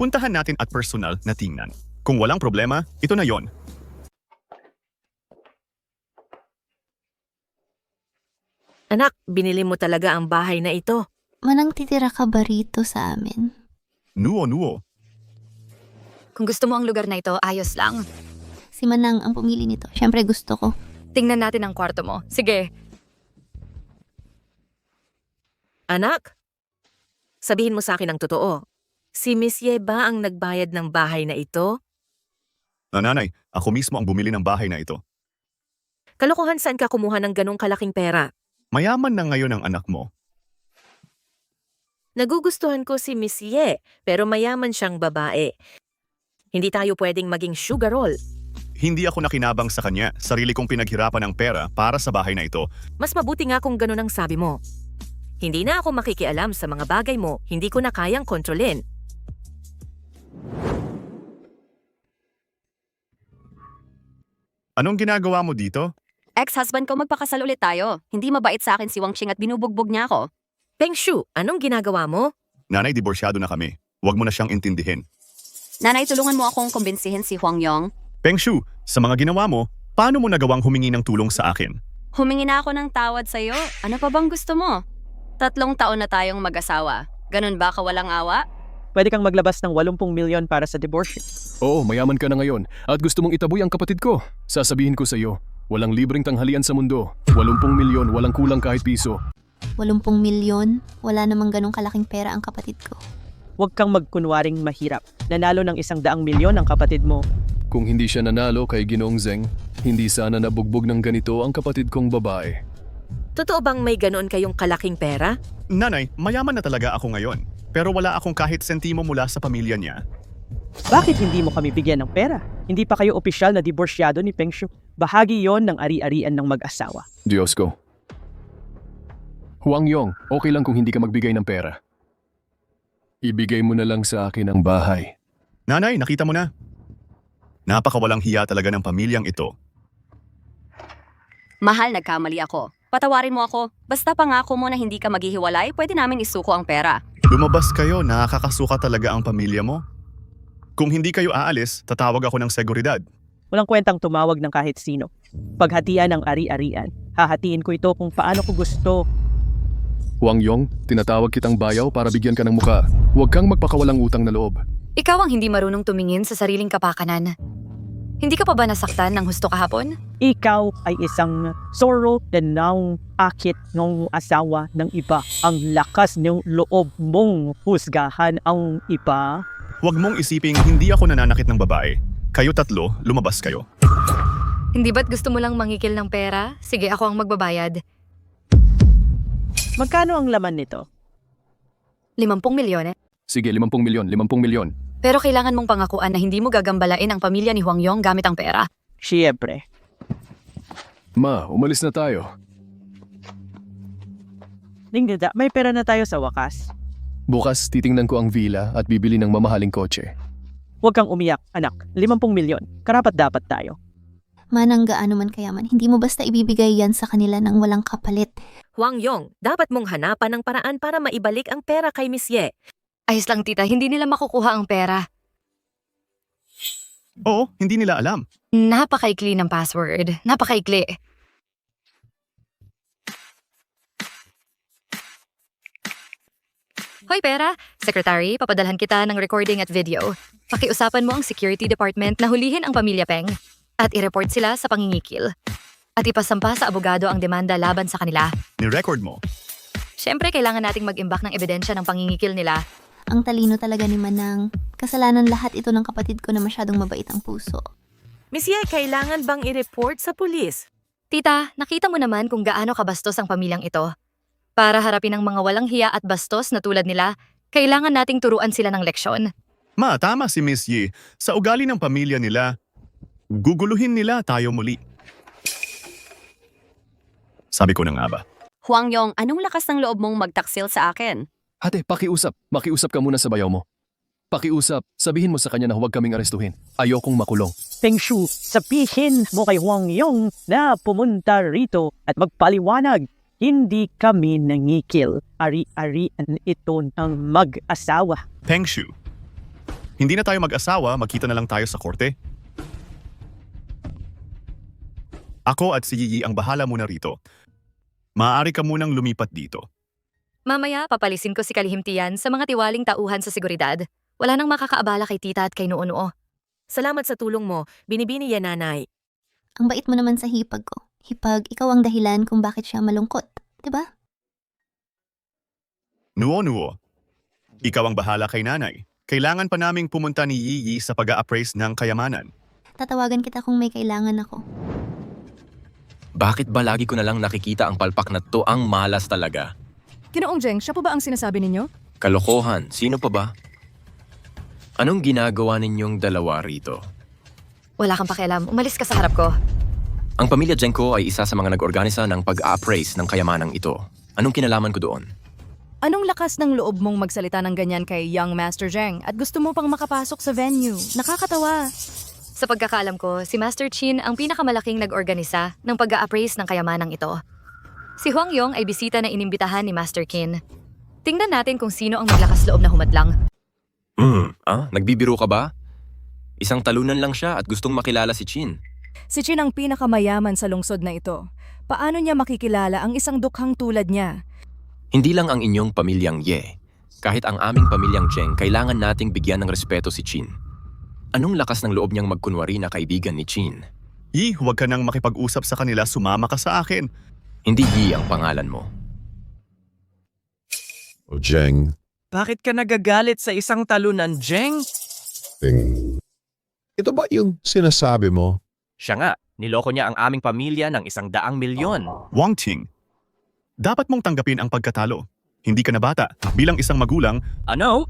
Puntahan natin at personal na tingnan. Kung walang problema, ito na yon. Anak, binili mo talaga ang bahay na ito. Manang titira ka ba rito sa amin? Nuo. Kung gusto mo ang lugar na ito, ayos lang. Si Manang ang pumili nito. Siyempre gusto ko. Tingnan natin ang kwarto mo. Sige. Anak, sabihin mo sa akin ang totoo. Si Miss Ye ba ang nagbayad ng bahay na ito? Nanay, ako mismo ang bumili ng bahay na ito. Kalokohan, saan ka kumuha ng ganong kalaking pera? Mayaman na ngayon ang anak mo. Nagugustuhan ko si Miss Ye, pero mayaman siyang babae. Hindi tayo pwedeng maging sugar roll. Hindi ako nakinabang sa kanya. Sarili kong pinaghirapan ng pera para sa bahay na ito. Mas mabuti nga kung ganun ang sabi mo. Hindi na ako makikialam sa mga bagay mo. Hindi ko na kayang kontrolin. Anong ginagawa mo dito? Ex-husband ko, magpakasal ulit tayo. Hindi mabait sa akin si Wang Qing at binubugbog niya ako. Peng Shu, anong ginagawa mo? Nanay, diborsyado na kami. Huwag mo na siyang intindihin. Nanay, tulungan mo akong kumbinsihin si Huang Yong. Peng Shu, sa mga ginawa mo, paano mo nagawang humingi ng tulong sa akin? Humingi na ako ng tawad sa'yo. Ano pa bang gusto mo? 3 taon na tayong mag-asawa. Ganun ba kawalang awa? Pwede kang maglabas ng 80 milyon para sa divorce. Oo, mayaman ka na ngayon at gusto mong itaboy ang kapatid ko. Sasabihin ko sa iyo, walang libreng tanghalian sa mundo. 80 milyon, walang kulang kahit piso. 80 milyon? Wala namang ganong kalaking pera ang kapatid ko. Huwag kang magkunwaring mahirap. Nanalo ng 100 milyon ang kapatid mo. Kung hindi siya nanalo kay Ginoong Zeng, hindi sana nabugbog ng ganito ang kapatid kong babae. Totoo bang may ganoon kayong kalaking pera? Nanay, mayaman na talaga ako ngayon. Pero wala akong kahit sentimo mula sa pamilya niya. Bakit hindi mo kami bigyan ng pera? Hindi pa kayo opisyal na diborsyado ni Peng Shu. Bahagi yon ng ari-arian ng mag-asawa. Diyos ko. Huang Yong, okay lang kung hindi ka magbigay ng pera. Ibigay mo na lang sa akin ang bahay. Nanay, nakita mo na. Napakawalang hiya talaga ng pamilyang ito. Mahal, nagkamali ako. Patawarin mo ako. Basta pangako mo na hindi ka maghihiwalay, pwede namin isuko ang pera. Lumabas kayo, nakakasuka talaga ang pamilya mo. Kung hindi kayo aalis, tatawag ako ng seguridad. Walang kwentang tumawag ng kahit sino. Paghatian ng ari-arian. Hahatiin ko ito kung paano ko gusto. Huang Yong, tinatawag kitang bayaw para bigyan ka ng muka. Huwag kang magpakawalang utang na loob. Ikaw ang hindi marunong tumingin sa sariling kapakanan. Hindi ka pa ba nasaktan ng husto kahapon? Ikaw ay isang sorrow na nang akit ng asawa ng iba. Ang lakas ng loob mong husgahan ang iba. Huwag mong isiping hindi ako nananakit ng babae. Kayo tatlo, lumabas kayo. Hindi ba't gusto mo lang mangikil ng pera? Sige, ako ang magbabayad. Magkano ang laman nito? 50 milyon eh. Sige, 50 milyon, 50 milyon. Pero kailangan mong pangakuan na hindi mo gagambalain ang pamilya ni Huang Yong gamit ang pera. Siyempre. Ma, umalis na tayo. Ningdada, may pera na tayo sa wakas. Bukas titingnan ko ang villa at bibili ng mamahaling kotse. Huwag kang umiyak, anak. 50 milyon. Karapat dapat tayo. Manang gaano man kayaman, hindi mo basta ibibigay yan sa kanila ng walang kapalit. Huang Yong, dapat mong hanapan ng paraan para maibalik ang pera kay Miss Ye. Ayos lang tita, hindi nila makukuha ang pera. Oo, hindi nila alam. Napakaikli ng password. Napakaikli. Hoy pera, Secretary, papadalhan kita ng recording at video. Pakiusapan mo ang security department na hulihin ang pamilya Peng at i-report sila sa pangingikil. At ipasampa sa abogado ang demanda laban sa kanila. Ni-record mo. Siyempre, kailangan nating mag-imbak ng ebidensya ng pangingikil nila. Ang talino talaga ni Manang. Kasalanan lahat ito ng kapatid ko na masyadong mabait ang puso. Miss Ye, kailangan bang i-report sa pulis? Tita, nakita mo naman kung gaano kabastos ang pamilyang ito. Para harapin ang mga walang hiya at bastos na tulad nila, kailangan nating turuan sila ng leksyon. Ma, tama si Miss Yi. Sa ugali ng pamilya nila, guguluhin nila tayo muli. Sabi ko na nga ba? Huang Yong, anong lakas ng loob mong magtaksil sa akin? Ate, pakiusap. Makiusap ka muna sa bayaw mo. Pakiusap, sabihin mo sa kanya na huwag kaming arestuhin. Ayokong makulong. Feng Shu, sabihin mo kay Huang Yong na pumunta rito at magpaliwanag. Hindi kami nangikil. Ari-arian ito ng mag-asawa. Peng Shu, hindi na tayo mag-asawa, magkita na lang tayo sa korte. Ako at si Yi ang bahala muna rito. Maaari ka munang lumipat dito. Mamaya, papalisin ko si Kalihimtian sa mga tiwaling tauhan sa seguridad. Wala nang makakaabala kay tita at kay Noo-Noo. Salamat sa tulong mo. Binibini yan, nanay. Ang bait mo naman sa hipag ko. Hipag, ikaw ang dahilan kung bakit siya malungkot. Diba? Nuo-Nuo, ikaw ang bahala kay nanay. Kailangan pa naming pumunta ni Yi sa pag-a-appraise ng kayamanan. Tatawagan kita kung may kailangan ako. Bakit ba lagi ko na lang nakikita ang palpak na to ang malas talaga? Ginoong Jeng, siya po ba ang sinasabi ninyo? Kalokohan, sino pa ba? Anong ginagawa ninyong dalawa rito? Wala kang pakialam. Umalis ka sa harap ko. Ang pamilya Jenko ay isa sa mga nag-organisa ng pag-a-appraise ng kayamanang ito. Anong kinalaman ko doon? Anong lakas ng loob mong magsalita ng ganyan kay Young Master Jeng at gusto mo pang makapasok sa venue? Nakakatawa. Sa pagkakaalam ko, si Master Chin ang pinakamalaking nag-organisa ng pag-a-appraise ng kayamanang ito. Si Huang Yong ay bisita na inimbitahan ni Master Qin. Tingnan natin kung sino ang maglakas loob na humadlang. Nagbibiro ka ba? Isang talunan lang siya at gustong makilala si Chin. Si Chin ang pinakamayaman sa lungsod na ito. Paano niya makikilala ang isang dukhang tulad niya? Hindi lang ang inyong pamilyang Ye. Kahit ang aming pamilyang Cheng, kailangan nating bigyan ng respeto si Chin. Anong lakas ng loob niyang magkunwari na kaibigan ni Chin? Yi, huwag ka nang makipag-usap sa kanila, sumama ka sa akin. Hindi Yi ang pangalan mo. O Jeng, Bakit ka nagagalit sa isang talunan, Jeng? ito ba yung sinasabi mo? Siya nga, niloko niya ang aming pamilya ng 100 milyon. Wang Qing, dapat mong tanggapin ang pagkatalo. Hindi ka na bata. Bilang isang magulang, Ano?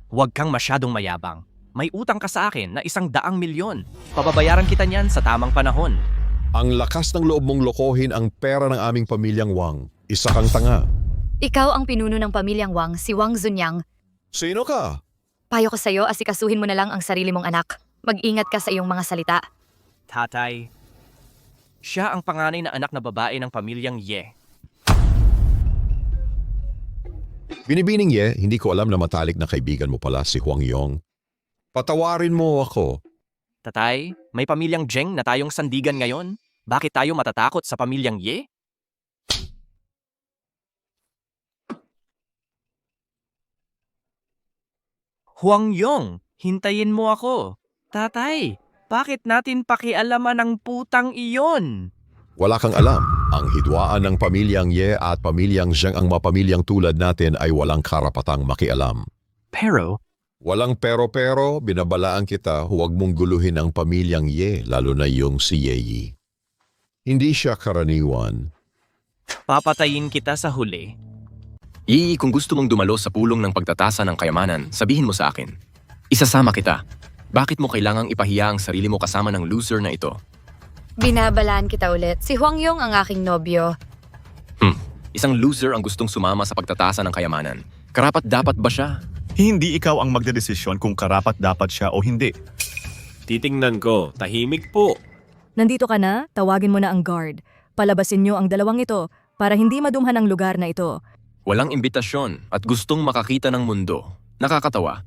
Huwag kang masyadong mayabang. May utang ka sa akin na 100 milyon. Pababayaran kita niyan sa tamang panahon. Ang lakas ng loob mong lokohin ang pera ng aming pamilyang Wang. Isa kang tanga. Ikaw ang pinuno ng pamilyang Wang, si Wang Zunyang. Sino ka? Payo ko sa'yo, asikasuhin mo na lang ang sarili mong anak. Mag-ingat ka sa iyong mga salita. Tatay, siya ang panganay na anak na babae ng pamilyang Ye. Binibining Ye, hindi ko alam na matalik na kaibigan mo pala si Huang Yong. Patawarin mo ako. Tatay, may pamilyang Jeng na tayong sandigan ngayon. Bakit tayo matatakot sa pamilyang Ye? Huangyong, hintayin mo ako. Tatay, bakit natin pakialaman ang putang iyon? Wala kang alam. Ang hidwaan ng pamilyang Ye at pamilyang Zheng ang mapamilyang tulad natin ay walang karapatang makialam. Pero, Walang pero-pero, binabalaan kita, huwag mong guluhin ang pamilyang Ye, lalo na yung si Yeyi. Hindi siya karaniwan. papatayin kita sa huli. Yi, kung gusto mong dumalo sa pulong ng pagtatasa ng kayamanan, sabihin mo sa akin. Isasama kita. Bakit mo kailangang ipahiya ang sarili mo kasama ng loser na ito? Binabalaan kita ulit. Si Huangyong ang aking nobyo. Isang loser ang gustong sumama sa pagtatasa ng kayamanan. Karapat dapat ba siya? Hindi ikaw ang magdedesisyon kung karapat dapat siya o hindi. Titingnan ko, tahimik po. Nandito ka na, tawagin mo na ang guard. Palabasin niyo ang dalawang ito para hindi madumhan ang lugar na ito. Walang imbitasyon at gustong makakita ng mundo. Nakakatawa.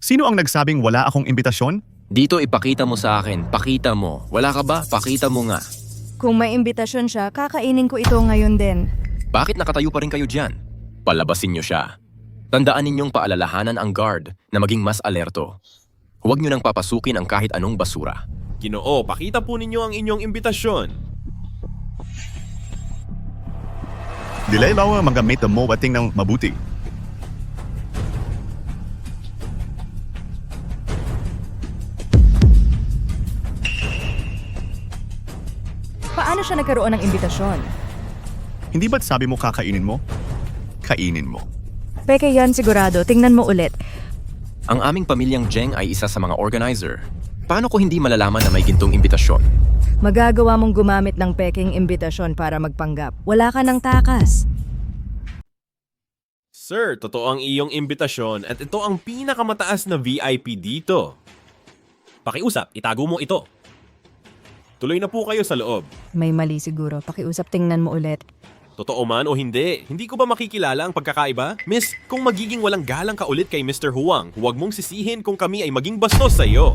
Sino ang nagsabing wala akong imbitasyon? Dito ipakita mo sa akin, pakita mo. Wala ka ba? Pakita mo nga. Kung may imbitasyon siya, kakainin ko ito ngayon din. Bakit nakatayo pa rin kayo dyan? Palabasin niyo siya. Tandaan ninyong paalalahanan ang guard na maging mas alerto. Huwag niyo nang papasukin ang kahit anong basura. Ginoo, pakita po ninyo ang inyong imbitasyon. Dilay lawa magamit ang mo bating ng mabuti. Paano siya nagkaroon ng imbitasyon? Hindi ba't sabi mo kakainin mo? Kainin mo. Peke yan sigurado, tingnan mo ulit. Ang aming pamilyang Zheng ay isa sa mga organizer. Paano ko hindi malalaman na may gintong imbitasyon? Magagawa mong gumamit ng peking imbitasyon para magpanggap. Wala ka ng takas. Sir, totoo ang iyong imbitasyon at ito ang pinakamataas na VIP dito. Pakiusap, itago mo ito. Tuloy na po kayo sa loob. May mali siguro. Pakiusap, tingnan mo ulit. Totoo man o hindi, hindi ko ba makikilala ang pagkakaiba? Miss, kung magiging walang galang ka ulit kay Mr. Huang, huwag mong sisihin kung kami ay maging bastos sa iyo.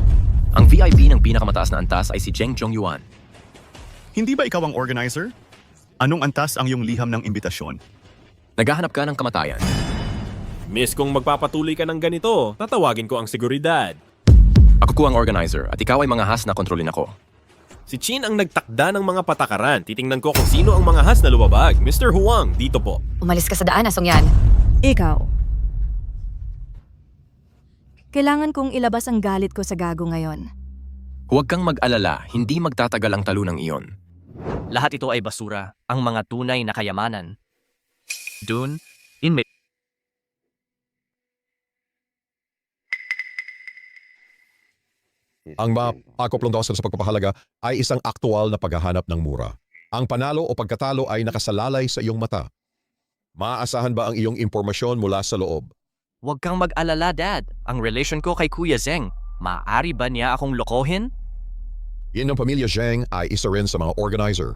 Ang VIP ng pinakamataas na antas ay si Zheng Zhongyuan. Hindi ba ikaw ang organizer? Anong antas ang iyong liham ng imbitasyon? Naghahanap ka ng kamatayan. Miss, kung magpapatuloy ka ng ganito, tatawagin ko ang seguridad. Ako ko ang organizer at ikaw ay mga has na kontrolin ako. Si Chin ang nagtakda ng mga patakaran. Titingnan ko kung sino ang mga has na lumabag. Mr. Huang, dito po. Umalis ka sa daan, asong yan. Ikaw. Kailangan kong ilabas ang galit ko sa gago ngayon. Huwag kang mag-alala, hindi magtatagal ang talunang iyon. Lahat ito ay basura, ang mga tunay na kayamanan. Dun, inmate. Ang mapakoplong dawsan sa pagpapahalaga ay isang aktual na paghahanap ng mura. Ang panalo o pagkatalo ay nakasalalay sa iyong mata. Maaasahan ba ang iyong impormasyon mula sa loob? Huwag kang mag-alala, Dad. Ang relation ko kay Kuya Zheng, maaari ba niya akong lokohin? Yan ang pamilya Zheng ay isa rin sa mga organizer.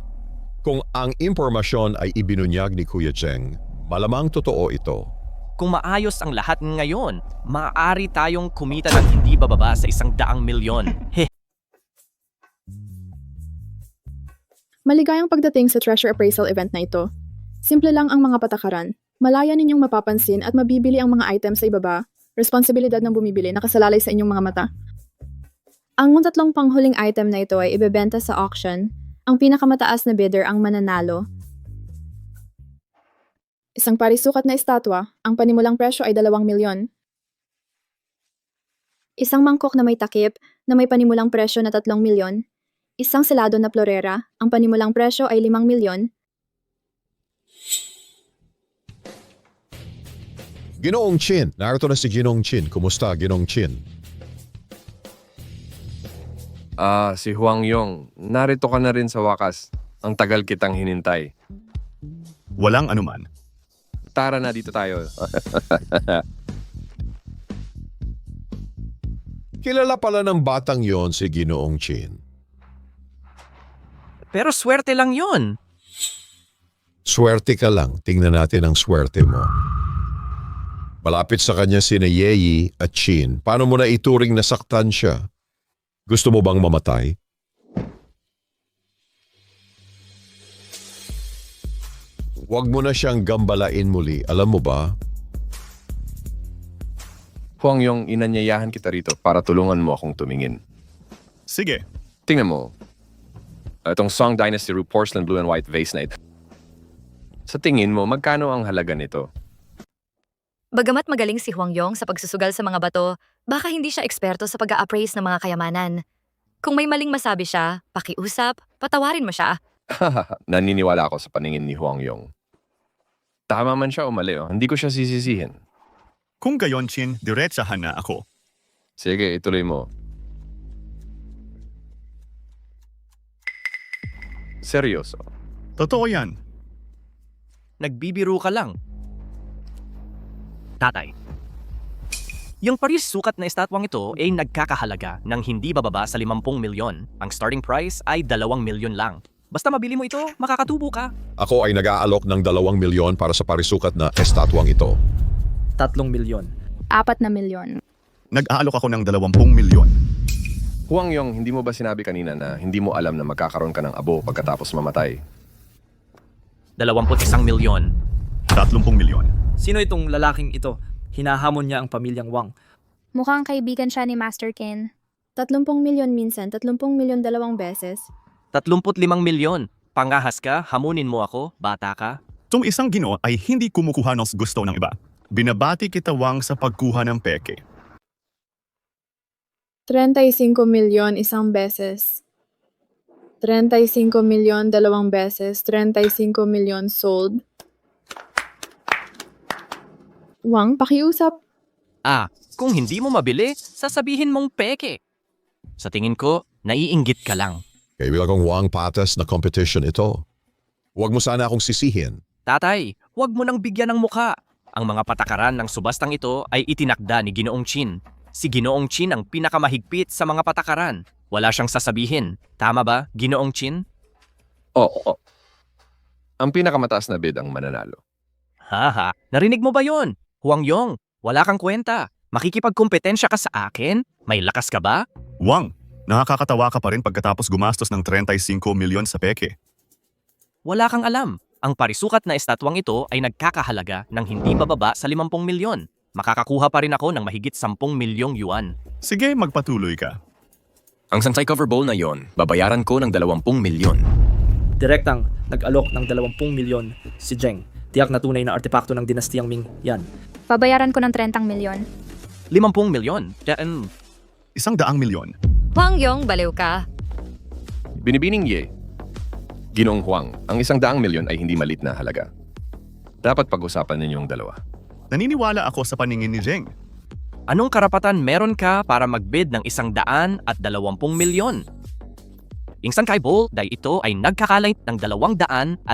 Kung ang impormasyon ay ibinunyag ni Kuya Zheng, malamang totoo ito. Kung maayos ang lahat ngayon, maaari tayong kumita ng hindi bababa sa 100 milyon. Maligayang pagdating sa treasure appraisal event na ito. Simple lang ang mga patakaran. Malaya ninyong mapapansin at mabibili ang mga items sa ibaba. Responsibilidad ng bumibili nakasalalay sa inyong mga mata. Ang 3 panghuling item na ito ay ibebenta sa auction. Ang pinakamataas na bidder ang mananalo. Isang parisukat na estatwa, ang panimulang presyo ay 2 milyon. Isang mangkok na may takip na may panimulang presyo na 3 milyon. Isang selado na florera, ang panimulang presyo ay 5 milyon. Ginoong Chin, narito na si Ginoong Chin. Kumusta, Ginoong Chin? Si Huangyong, narito ka na rin sa wakas. Ang tagal kitang hinintay. Walang anuman. Tara na, dito tayo. Kilala pala ng batang yon si Ginoong Chin. Pero swerte lang yon. Swerte ka lang, tingnan natin ang swerte mo. Malapit sa kanya sina Yeyi at Chin. Paano mo na ituring nasaktan siya? Gusto mo bang mamatay? Huwag mo na siyang gambalain muli, alam mo ba? Huang Yong, inanyayahan kita rito para tulungan mo akong tumingin. Sige. Tingnan mo. Itong Song Dynasty Rue Porcelain Blue and White Vase na ito. Sa tingin mo, magkano ang halaga nito? Bagamat magaling si Huang Yong sa pagsusugal sa mga bato, baka hindi siya eksperto sa pag-a-appraise ng mga kayamanan. Kung may maling masabi siya, pakiusap, patawarin mo siya. Naniniwala ako sa paningin ni Huang Yong. Tama man siya o mali, oh. Hindi ko siya sisisihin. Kung gayon, Chin, diretsahan na ako. Sige, ituloy mo. Seryoso. Totoo yan. Nagbibiro ka lang. Tatay. Yung Paris sukat na estatwang ito ay nagkakahalaga ng hindi bababa sa 50 milyon. Ang starting price ay 2 milyon lang. Basta mabili mo ito, makakatubo ka. Ako ay nag-aalok ng 2 milyon para sa parisukat na estatwang ito. 3 milyon. 4 na milyon. Nag-aalok ako ng 20 milyon. Huang Yong, hindi mo ba sinabi kanina na hindi mo alam na magkakaroon ka ng abo pagkatapos mamatay? 21 milyon. 30 milyon. Sino itong lalaking ito? Hinahamon niya ang pamilyang Wang. Mukhang kaibigan siya ni Master Qin. 30 milyon minsan, 30 milyon 2 beses. 35 milyon. Pangahas ka, hamunin mo ako, bata ka. Itong isang Ginoo ay hindi kumukuha ng gusto ng iba. Binabati kita, Wang, sa pagkuha ng peke. 35 milyon 1 beses. 35 milyon 2 beses. 35 milyon sold. Wang, pakiusap. Kung hindi mo mabili, sasabihin mong peke. Sa tingin ko, naiinggit ka lang. Kaibigan Wang, patas na competition ito. Huwag mo sana akong sisihin. Tatay, huwag mo nang bigyan ng muka. Ang mga patakaran ng subastang ito ay itinakda ni Ginoong Qin. Si Ginoong Qin ang pinakamahigpit sa mga patakaran. Wala siyang sasabihin. Tama ba, Ginoong Qin? Oo. Ang pinakamataas na bid ang mananalo. Haha, narinig mo ba yon? Huang Yong, wala kang kwenta. Makikipagkompetensya ka sa akin? May lakas ka ba? Wang, nakakatawa ka pa rin pagkatapos gumastos ng 35 milyon sa peke. Wala kang alam. Ang parisukat na estatwang ito ay nagkakahalaga ng hindi bababa sa 50 milyon. Makakakuha pa rin ako ng mahigit 10 milyong yuan. Sige, magpatuloy ka. Ang Sansai Cover Bowl na yon, babayaran ko ng 20 milyon. Direktang nag-alok ng 20 milyon si Zheng. Tiyak na tunay na artepakto ng dinastiyang Ming. Yan. Babayaran ko ng 30 milyon. 50 milyon? 100 milyon. Huang Yong, baliw ka. Binibining Ye. Ginoong Huang, ang 100 milyon ay hindi malit na halaga. Dapat pag-usapan ninyong dalawa. Naniniwala ako sa paningin ni Zheng. Anong karapatan meron ka para magbid ng 120 milyon? Ingsan kay Bowl dahil ito ay nagkakalay ng 250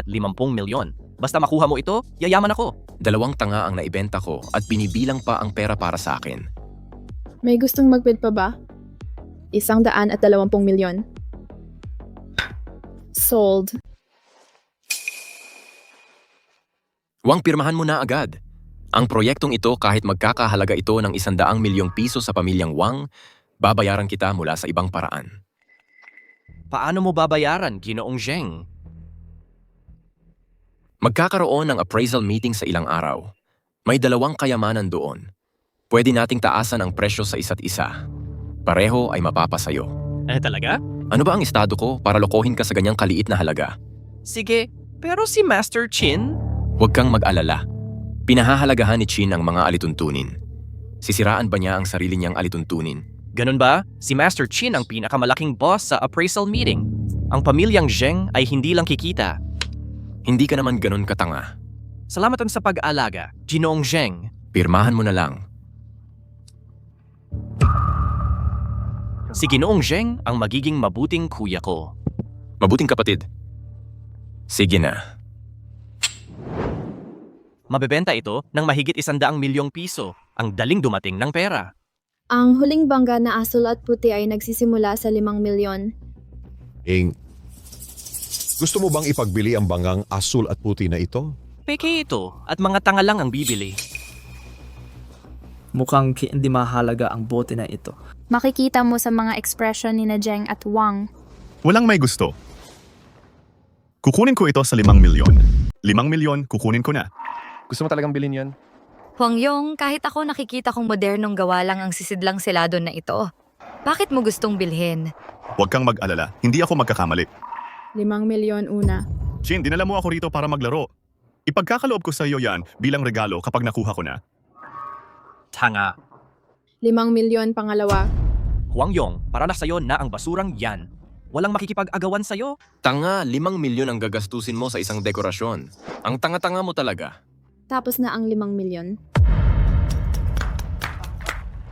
milyon. Basta makuha mo ito, yayaman ako. 2 tanga ang naibenta ko at binibilang pa ang pera para sa akin. May gustong magbid pa ba? 120 milyon. Sold. Wang, pirmahan mo na agad. Ang proyektong ito, kahit magkakahalaga ito ng 100 milyong piso sa pamilyang Wang, babayaran kita mula sa ibang paraan. Paano mo babayaran, Ginoong Zheng? Magkakaroon ng appraisal meeting sa ilang araw. May 2 kayamanan doon. Pwede nating taasan ang presyo sa isa't isa. Pareho ay mapapasayo. Talaga? Ano ba ang estado ko para lokohin ka sa ganyang kaliit na halaga? Sige, pero si Master Qin? Huwag kang mag-alala. Pinahahalagahan ni Qin ang mga alituntunin. Sisiraan ba niya ang sarili niyang alituntunin? Ganun ba? Si Master Qin ang pinakamalaking boss sa appraisal meeting. Ang pamilyang Zheng ay hindi lang kikita. Hindi ka naman ganun katanga. Salamatan sa pag-aalaga, Ginoong Zheng. Pirmahan mo na lang. Si Ginoong Zheng ang magiging mabuting kuya ko. Mabuting kapatid. Sige na. Mabebenta ito ng mahigit 100 milyong piso. Ang daling dumating ng pera. Ang huling bangga na asul at puti ay nagsisimula sa 5 milyon. Gusto mo bang ipagbili ang bangang asul at puti na ito? Peke ito at mga tanga lang ang bibili. Mukhang hindi mahalaga ang bote na ito. Makikita mo sa mga ekspresyon ni na Zheng at Wang. Walang may gusto. Kukunin ko ito sa 5 milyon. 5 milyon, kukunin ko na. Gusto mo talagang bilhin yan? Huang Yong, kahit ako nakikita kong modernong gawa lang ang sisidlang seladon na ito. Bakit mo gustong bilhin? Huwag kang mag-alala, hindi ako magkakamali. 5 milyon una. Chin, dinala mo ako rito para maglaro. Ipagkakaloob ko sa iyo yan bilang regalo kapag nakuha ko na. Tanga. 5 milyon pangalawa. Huang Yong, para na sa'yo na ang basurang yan. Walang makikipag-agawan sa'yo. Tanga, 5 milyon ang gagastusin mo sa isang dekorasyon. Ang tanga-tanga mo talaga. Tapos na ang 5 milyon.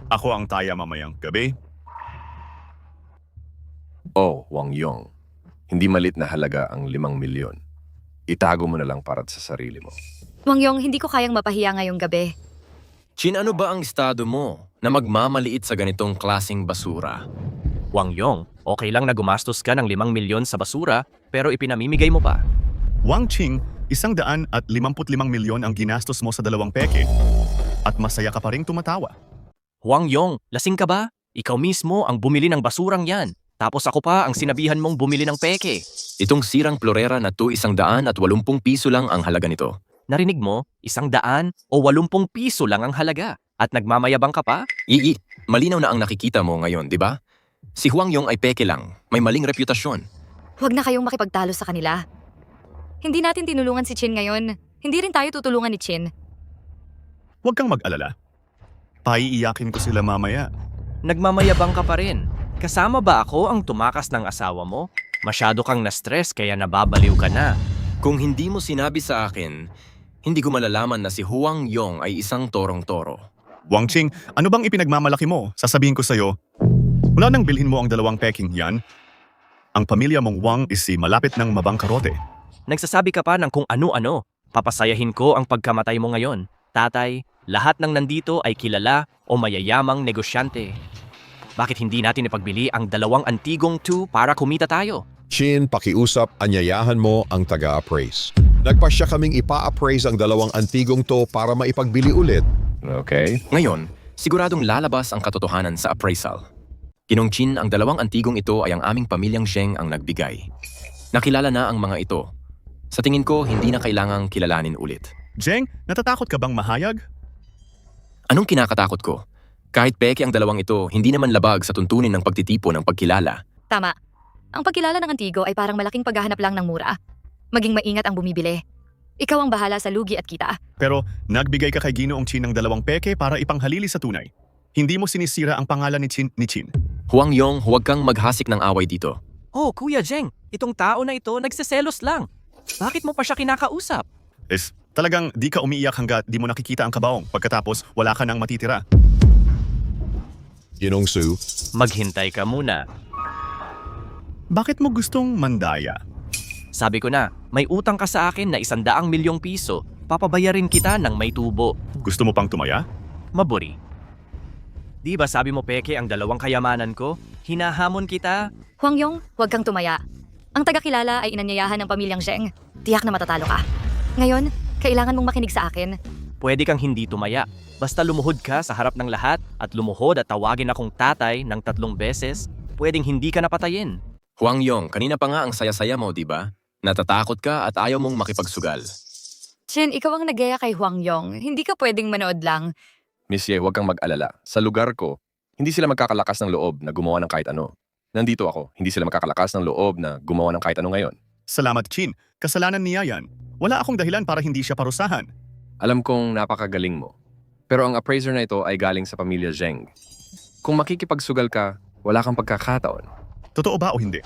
Ako ang taya mamayang gabi. Oh, Wang Yong. Hindi malit na halaga ang 5 milyon. Itago mo na lang para sa sarili mo. Huang Yong, hindi ko kayang mapahiya ngayong gabi. Chin, ano ba ang estado mo na magmamaliit sa ganitong klaseng basura? Huang Yong, okay lang na gumastos ka ng 5 milyon sa basura, pero ipinamimigay mo pa. Wang Qing, 155 milyon ang ginastos mo sa 2 peke. At masaya ka pa ring tumatawa. Huang Yong, lasing ka ba? Ikaw mismo ang bumili ng basurang yan. Tapos ako pa ang sinabihan mong bumili ng peke. Itong sirang florera na to 180 piso lang ang halaga nito. Narinig mo? 100 o 80 piso lang ang halaga. At nagmamayabang ka pa? Malinaw na ang nakikita mo ngayon, di ba? Si Huang Yong ay peke lang. May maling reputasyon. Huwag na kayong makipagtalo sa kanila. Hindi natin tinulungan si Chin ngayon. Hindi rin tayo tutulungan ni Chin. Huwag kang mag-alala. Paiiyakin ko sila mamaya. Nagmamayabang ka pa rin. Kasama ba ako ang tumakas ng asawa mo? Masyado kang na-stress kaya nababaliw ka na. Kung hindi mo sinabi sa akin, hindi ko malalaman na si Huang Yong ay isang torong-toro. Wang Qing, ano bang ipinagmamalaki mo? Sasabihin ko sa'yo. Mula nang bilhin mo ang 2 peking yan, ang pamilya mong Wang is si malapit ng mabangkarote. Nagsasabi ka pa ng kung ano-ano. Papasayahin ko ang pagkamatay mo ngayon. Tatay, lahat ng nandito ay kilala o mayayamang negosyante. Bakit hindi natin ipagbili ang 2 antigong 2 para kumita tayo? Chin, pakiusap, anyayahan mo ang taga-appraise. Nagpasya kaming ipa-appraise ang 2 antigong to para maipagbili ulit. Okay. Ngayon, siguradong lalabas ang katotohanan sa appraisal. Ginong Chin, ang 2 antigong ito ay ang aming pamilyang Zheng ang nagbigay. Nakilala na ang mga ito. Sa tingin ko, hindi na kailangang kilalanin ulit. Zheng, natatakot ka bang mahayag? Anong kinakatakot ko? Kahit peke ang 2 ito, hindi naman labag sa tuntunin ng pagtitipo ng pagkilala. Tama. Ang pagkilala ng antigo ay parang malaking paghahanap lang ng mura. Maging maingat ang bumibili. Ikaw ang bahala sa lugi at kita. Pero nagbigay ka kay Ginoong Chin ng 2 peke para ipanghalili sa tunay. Hindi mo sinisira ang pangalan ni Chin. Huang Yong, huwag kang maghasik ng away dito. Oh, Kuya Zheng, itong tao na ito nagseselos lang. Bakit mo pa siya kinakausap? Talagang di ka umiiyak hanggat di mo nakikita ang kabaong. Pagkatapos, wala ka nang matitira. Ginong Su, Maghintay ka muna. Bakit mo gustong mandaya? Sabi ko na, may utang ka sa akin na 100 milyong piso. Papabayarin kita ng may tubo. Gusto mo pang tumaya? Maburi. Di ba sabi mo peke ang 2 kayamanan ko? Hinahamon kita. Huang Yong, huwag kang tumaya. Ang tagakilala ay inanyayahan ng pamilyang Zheng. Tiyak na matatalo ka. Ngayon, kailangan mong makinig sa akin. Pwede kang hindi tumaya. Basta lumuhod ka sa harap ng lahat at lumuhod at tawagin akong tatay ng 3 beses, pwedeng hindi ka napatayin. Huang Yong, kanina pa nga ang saya-saya mo, di ba? Natatakot ka at ayaw mong makipagsugal. Chin, ikaw ang nagaya kay Huang Yong. Hindi ka pwedeng manood lang. Miss Ye, huwag kang mag-alala. Sa lugar ko, hindi sila magkakalakas ng loob na gumawa ng kahit ano. Nandito ako, hindi sila magkakalakas ng loob na gumawa ng kahit ano ngayon. Salamat, Chin. Kasalanan niya yan. Wala akong dahilan para hindi siya parusahan. Alam kong napakagaling mo. Pero ang appraiser na ito ay galing sa pamilya Zheng. Kung makikipagsugal ka, wala kang pagkakataon. Totoo ba o hindi?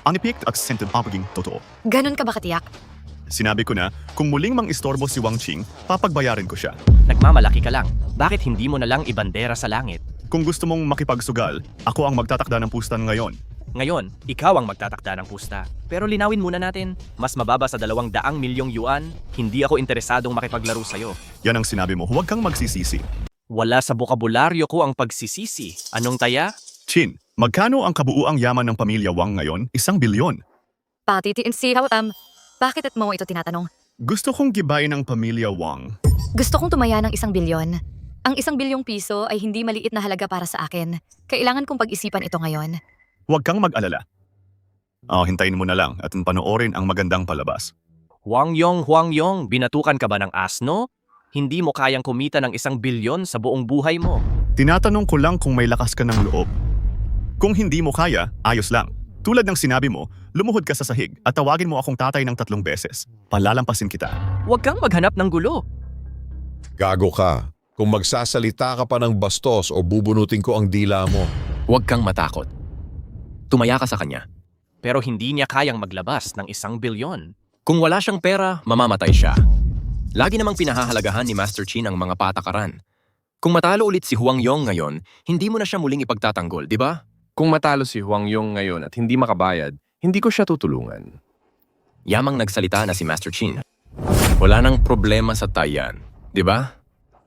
Ang epekto at sentid papaging totoo. Ganon ka ba katiyak? Sinabi ko na, kung muling mang-istorbo si Wang Qing, papagbayarin ko siya. Nagmamalaki ka lang. Bakit hindi mo na lang ibandera sa langit? Kung gusto mong makipagsugal, ako ang magtatakda ng pustan ngayon. Ngayon, ikaw ang magtatakda ng pusta. Pero linawin muna natin, mas mababa sa 200 milyong yuan, hindi ako interesadong makipaglaro sa'yo. Yan ang sinabi mo, huwag kang magsisisi. Wala sa bokabularyo ko ang pagsisisi. Anong taya? Chin, magkano ang kabuuang yaman ng pamilya Wang ngayon? 1 bilyon. Patitiin si Hautam. Bakit mo ito tinatanong? Gusto kong gibayin ang pamilya Wang. Gusto kong tumaya ng 1 bilyon. Ang 1 bilyong piso ay hindi maliit na halaga para sa akin. Kailangan kong pag-isipan ito ngayon. Huwag kang mag-alala. Hintayin mo na lang at panoorin ang magandang palabas. Huang Yong, binatukan ka ba ng asno? Hindi mo kayang kumita ng 1 bilyon sa buong buhay mo. Tinatanong ko lang kung may lakas ka ng loob. Kung hindi mo kaya, ayos lang. Tulad ng sinabi mo, lumuhod ka sa sahig at tawagin mo akong tatay ng 3 beses. Palalampasin kita. Huwag kang maghanap ng gulo. Gago ka. Kung magsasalita ka pa ng bastos o bubunutin ko ang dila mo. Huwag kang matakot. Tumaya ka sa kanya. Pero hindi niya kayang maglabas ng 1 bilyon. Kung wala siyang pera, mamamatay siya. Lagi namang pinahahalagahan ni Master Chin ang mga patakaran. Kung matalo ulit si Huang Yong ngayon, hindi mo na siya muling ipagtatanggol, di ba? Kung matalo si Huang Yong ngayon at hindi makabayad, hindi ko siya tutulungan. Yamang nagsalita na si Master Chin. Wala nang problema sa tayan, di ba?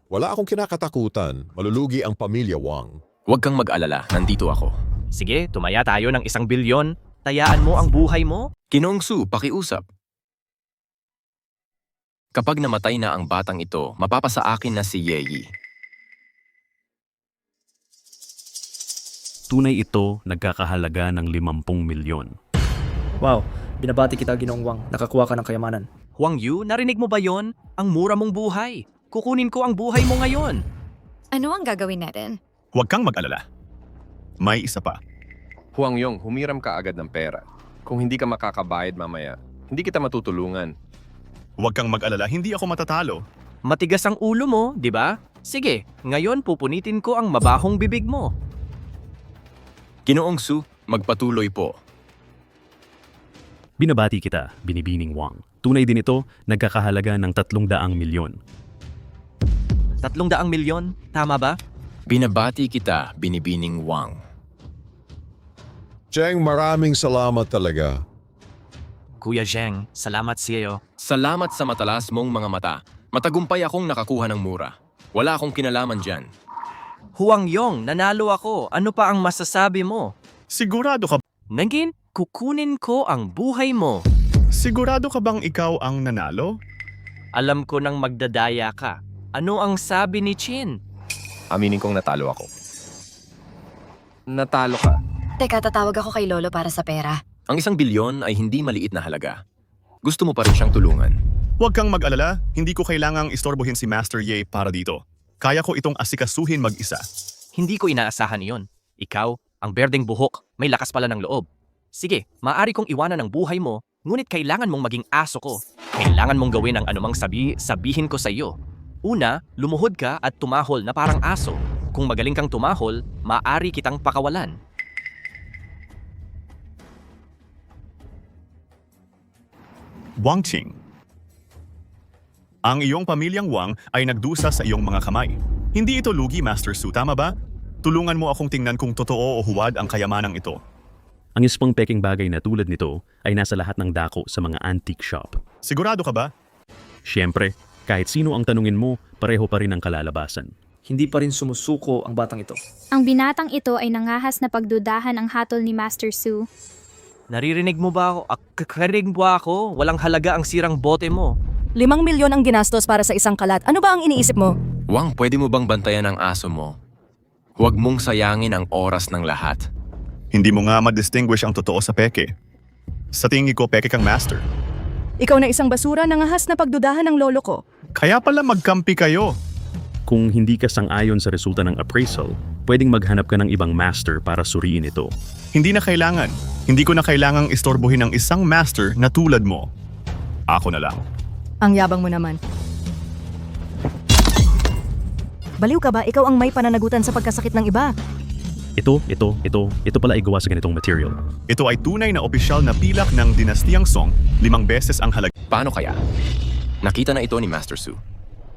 Wala akong kinakatakutan. Malulugi ang pamilya Wang. Huwag kang mag-alala, nandito ako. Sige, tumaya tayo ng 1 bilyon. Tayaan mo ang buhay mo. Kinong Su, pakiusap. Kapag namatay na ang batang ito, mapapasa akin na si Yeyi. Tunay ito nagkakahalaga ng 50 milyon. Wow, binabati kita Ginoong Wang. Nakakuha ka ng kayamanan. Huang Yu, narinig mo ba yon? Ang mura mong buhay. Kukunin ko ang buhay mo ngayon. Ano ang gagawin natin? Huwag kang mag-alala. May isa pa. Huang Yong, humiram ka agad ng pera. Kung hindi ka makakabayad mamaya, hindi kita matutulungan. Huwag kang mag-alala, hindi ako matatalo. Matigas ang ulo mo, di ba? Sige, ngayon pupunitin ko ang mabahong bibig mo. Ginoong Su, magpatuloy po. Binabati kita, Binibining Wang. Tunay din ito nagkakahalaga ng 300 milyon. 300 milyon? Tama ba? Binabati kita, Binibining Wang. Cheng, maraming salamat talaga. Kuya Zheng, salamat sa iyo. Salamat sa matalas mong mga mata. Matagumpay akong nakakuha ng mura. Wala akong kinalaman dyan. Huang Yong, nanalo ako. Ano pa ang masasabi mo? Sigurado ka Naging, kukunin ko ang buhay mo. Sigurado ka bang ikaw ang nanalo? Alam ko nang magdadaya ka. Ano ang sabi ni Chin? Aminin kong natalo ako. Natalo ka. Teka, tatawag ako kay Lolo para sa pera. Ang 1 bilyon ay hindi maliit na halaga. Gusto mo pa rin siyang tulungan. Huwag kang mag-alala, hindi ko kailangang istorbohin si Master Ye para dito. Kaya ko itong asikasuhin mag-isa. Hindi ko inaasahan iyon. Ikaw, ang berdeng buhok, may lakas pala ng loob. Sige, maaari kong iwanan ang buhay mo, ngunit kailangan mong maging aso ko. Kailangan mong gawin ang anumang sabihin ko sa iyo. Una, lumuhod ka at tumahol na parang aso. Kung magaling kang tumahol, maaari kitang pakawalan. Wang Qing. Ang iyong pamilyang Wang ay nagdusa sa iyong mga kamay. Hindi ito lugi, Master Su, tama ba? Tulungan mo akong tingnan kung totoo o huwad ang kayamanang ito. Ang ispang peking bagay na tulad nito ay nasa lahat ng dako sa mga antique shop. Sigurado ka ba? Siyempre, kahit sino ang tanungin mo, pareho pa rin ang kalalabasan. Hindi pa rin sumusuko ang batang ito. Ang binatang ito ay nangahas na pagdudahan ang hatol ni Master Su. Naririnig mo ba ako? Karinig mo ako? Walang halaga ang sirang bote mo. 5 milyon ang ginastos para sa isang kalat. Ano ba ang iniisip mo? Wang, pwede mo bang bantayan ang aso mo? Huwag mong sayangin ang oras ng lahat. Hindi mo nga ma-distinguish ang totoo sa peke. Sa tingin ko, peke kang master. Ikaw na isang basura nangahas na pagdudahan ng lolo ko. Kaya pala magkampi kayo. Kung hindi ka sang-ayon sa resulta ng appraisal, pwedeng maghanap ka ng ibang master para suriin ito. Hindi na kailangan. Hindi ko na kailangang istorbohin ang isang master na tulad mo. Ako na lang. Ang yabang mo naman. Baliw ka ba? Ikaw ang may pananagutan sa pagkasakit ng iba. Ito pala ay gawa sa ganitong material. Ito ay tunay na opisyal na pilak ng dinastiyang Song, 5 beses ang halaga. Paano kaya? Nakita na ito ni Master Su.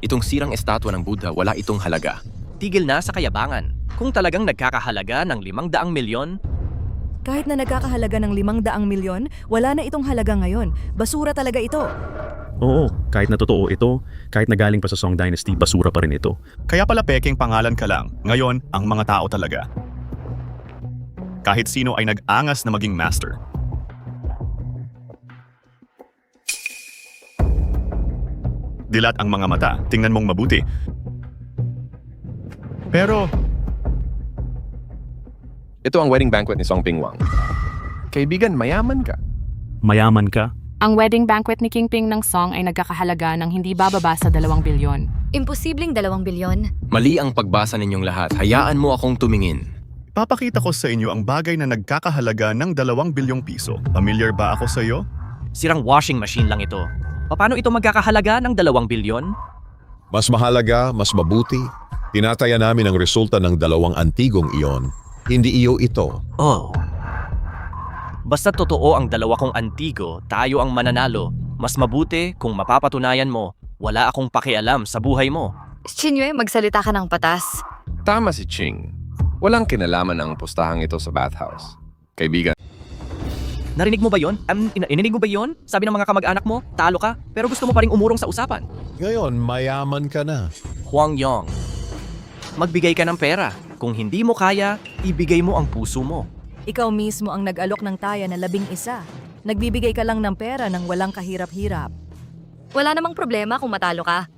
Itong sirang estatwa ng Buddha, wala itong halaga. Tigil na sa kayabangan. Kung talagang nagkakahalaga ng 500 milyon, Kahit na nagkakahalaga ng 500 milyon, wala na itong halaga ngayon. Basura talaga ito. Oo, kahit na totoo ito, kahit na galing pa sa Song Dynasty, basura pa rin ito. Kaya pala peking pangalan ka lang. Ngayon, ang mga tao talaga. Kahit sino ay nag-angas na maging master. Dilat ang mga mata. Tingnan mong mabuti. Pero, Ito ang wedding banquet ni Song Ping Wang. Kaibigan, mayaman ka. Mayaman ka? Ang wedding banquet ni Kingping ng Song ay nagkakahalaga ng hindi bababa sa 2 bilyon. Imposibleng 2 bilyon? Mali ang pagbasa ninyong lahat. Hayaan mo akong tumingin. Papakita ko sa inyo ang bagay na nagkakahalaga ng 2 bilyong piso. Familiar ba ako sa iyo? Sirang washing machine lang ito. Paano ito magkakahalaga ng 2 bilyon? Mas mahalaga, mas mabuti. Tinataya namin ang resulta ng 2 antigong iyon. Hindi iyo ito. Oh. Basta totoo ang 2 kong antigo, tayo ang mananalo. Mas mabuti kung mapapatunayan mo, wala akong pakialam sa buhay mo. Chinyue, magsalita ka ng patas. Tama si Ching. Walang kinalaman ang pustahang ito sa bathhouse. Kaibigan. Narinig mo ba yon? Ininig mo ba yon? Sabi ng mga kamag-anak mo, talo ka, pero gusto mo pa rin umurong sa usapan. Ngayon, mayaman ka na. Huang Yong, magbigay ka ng pera. Kung hindi mo kaya, ibigay mo ang puso mo. Ikaw mismo ang nag-alok ng taya na 11. Nagbibigay ka lang ng pera ng walang kahirap-hirap. Wala namang problema kung matalo ka.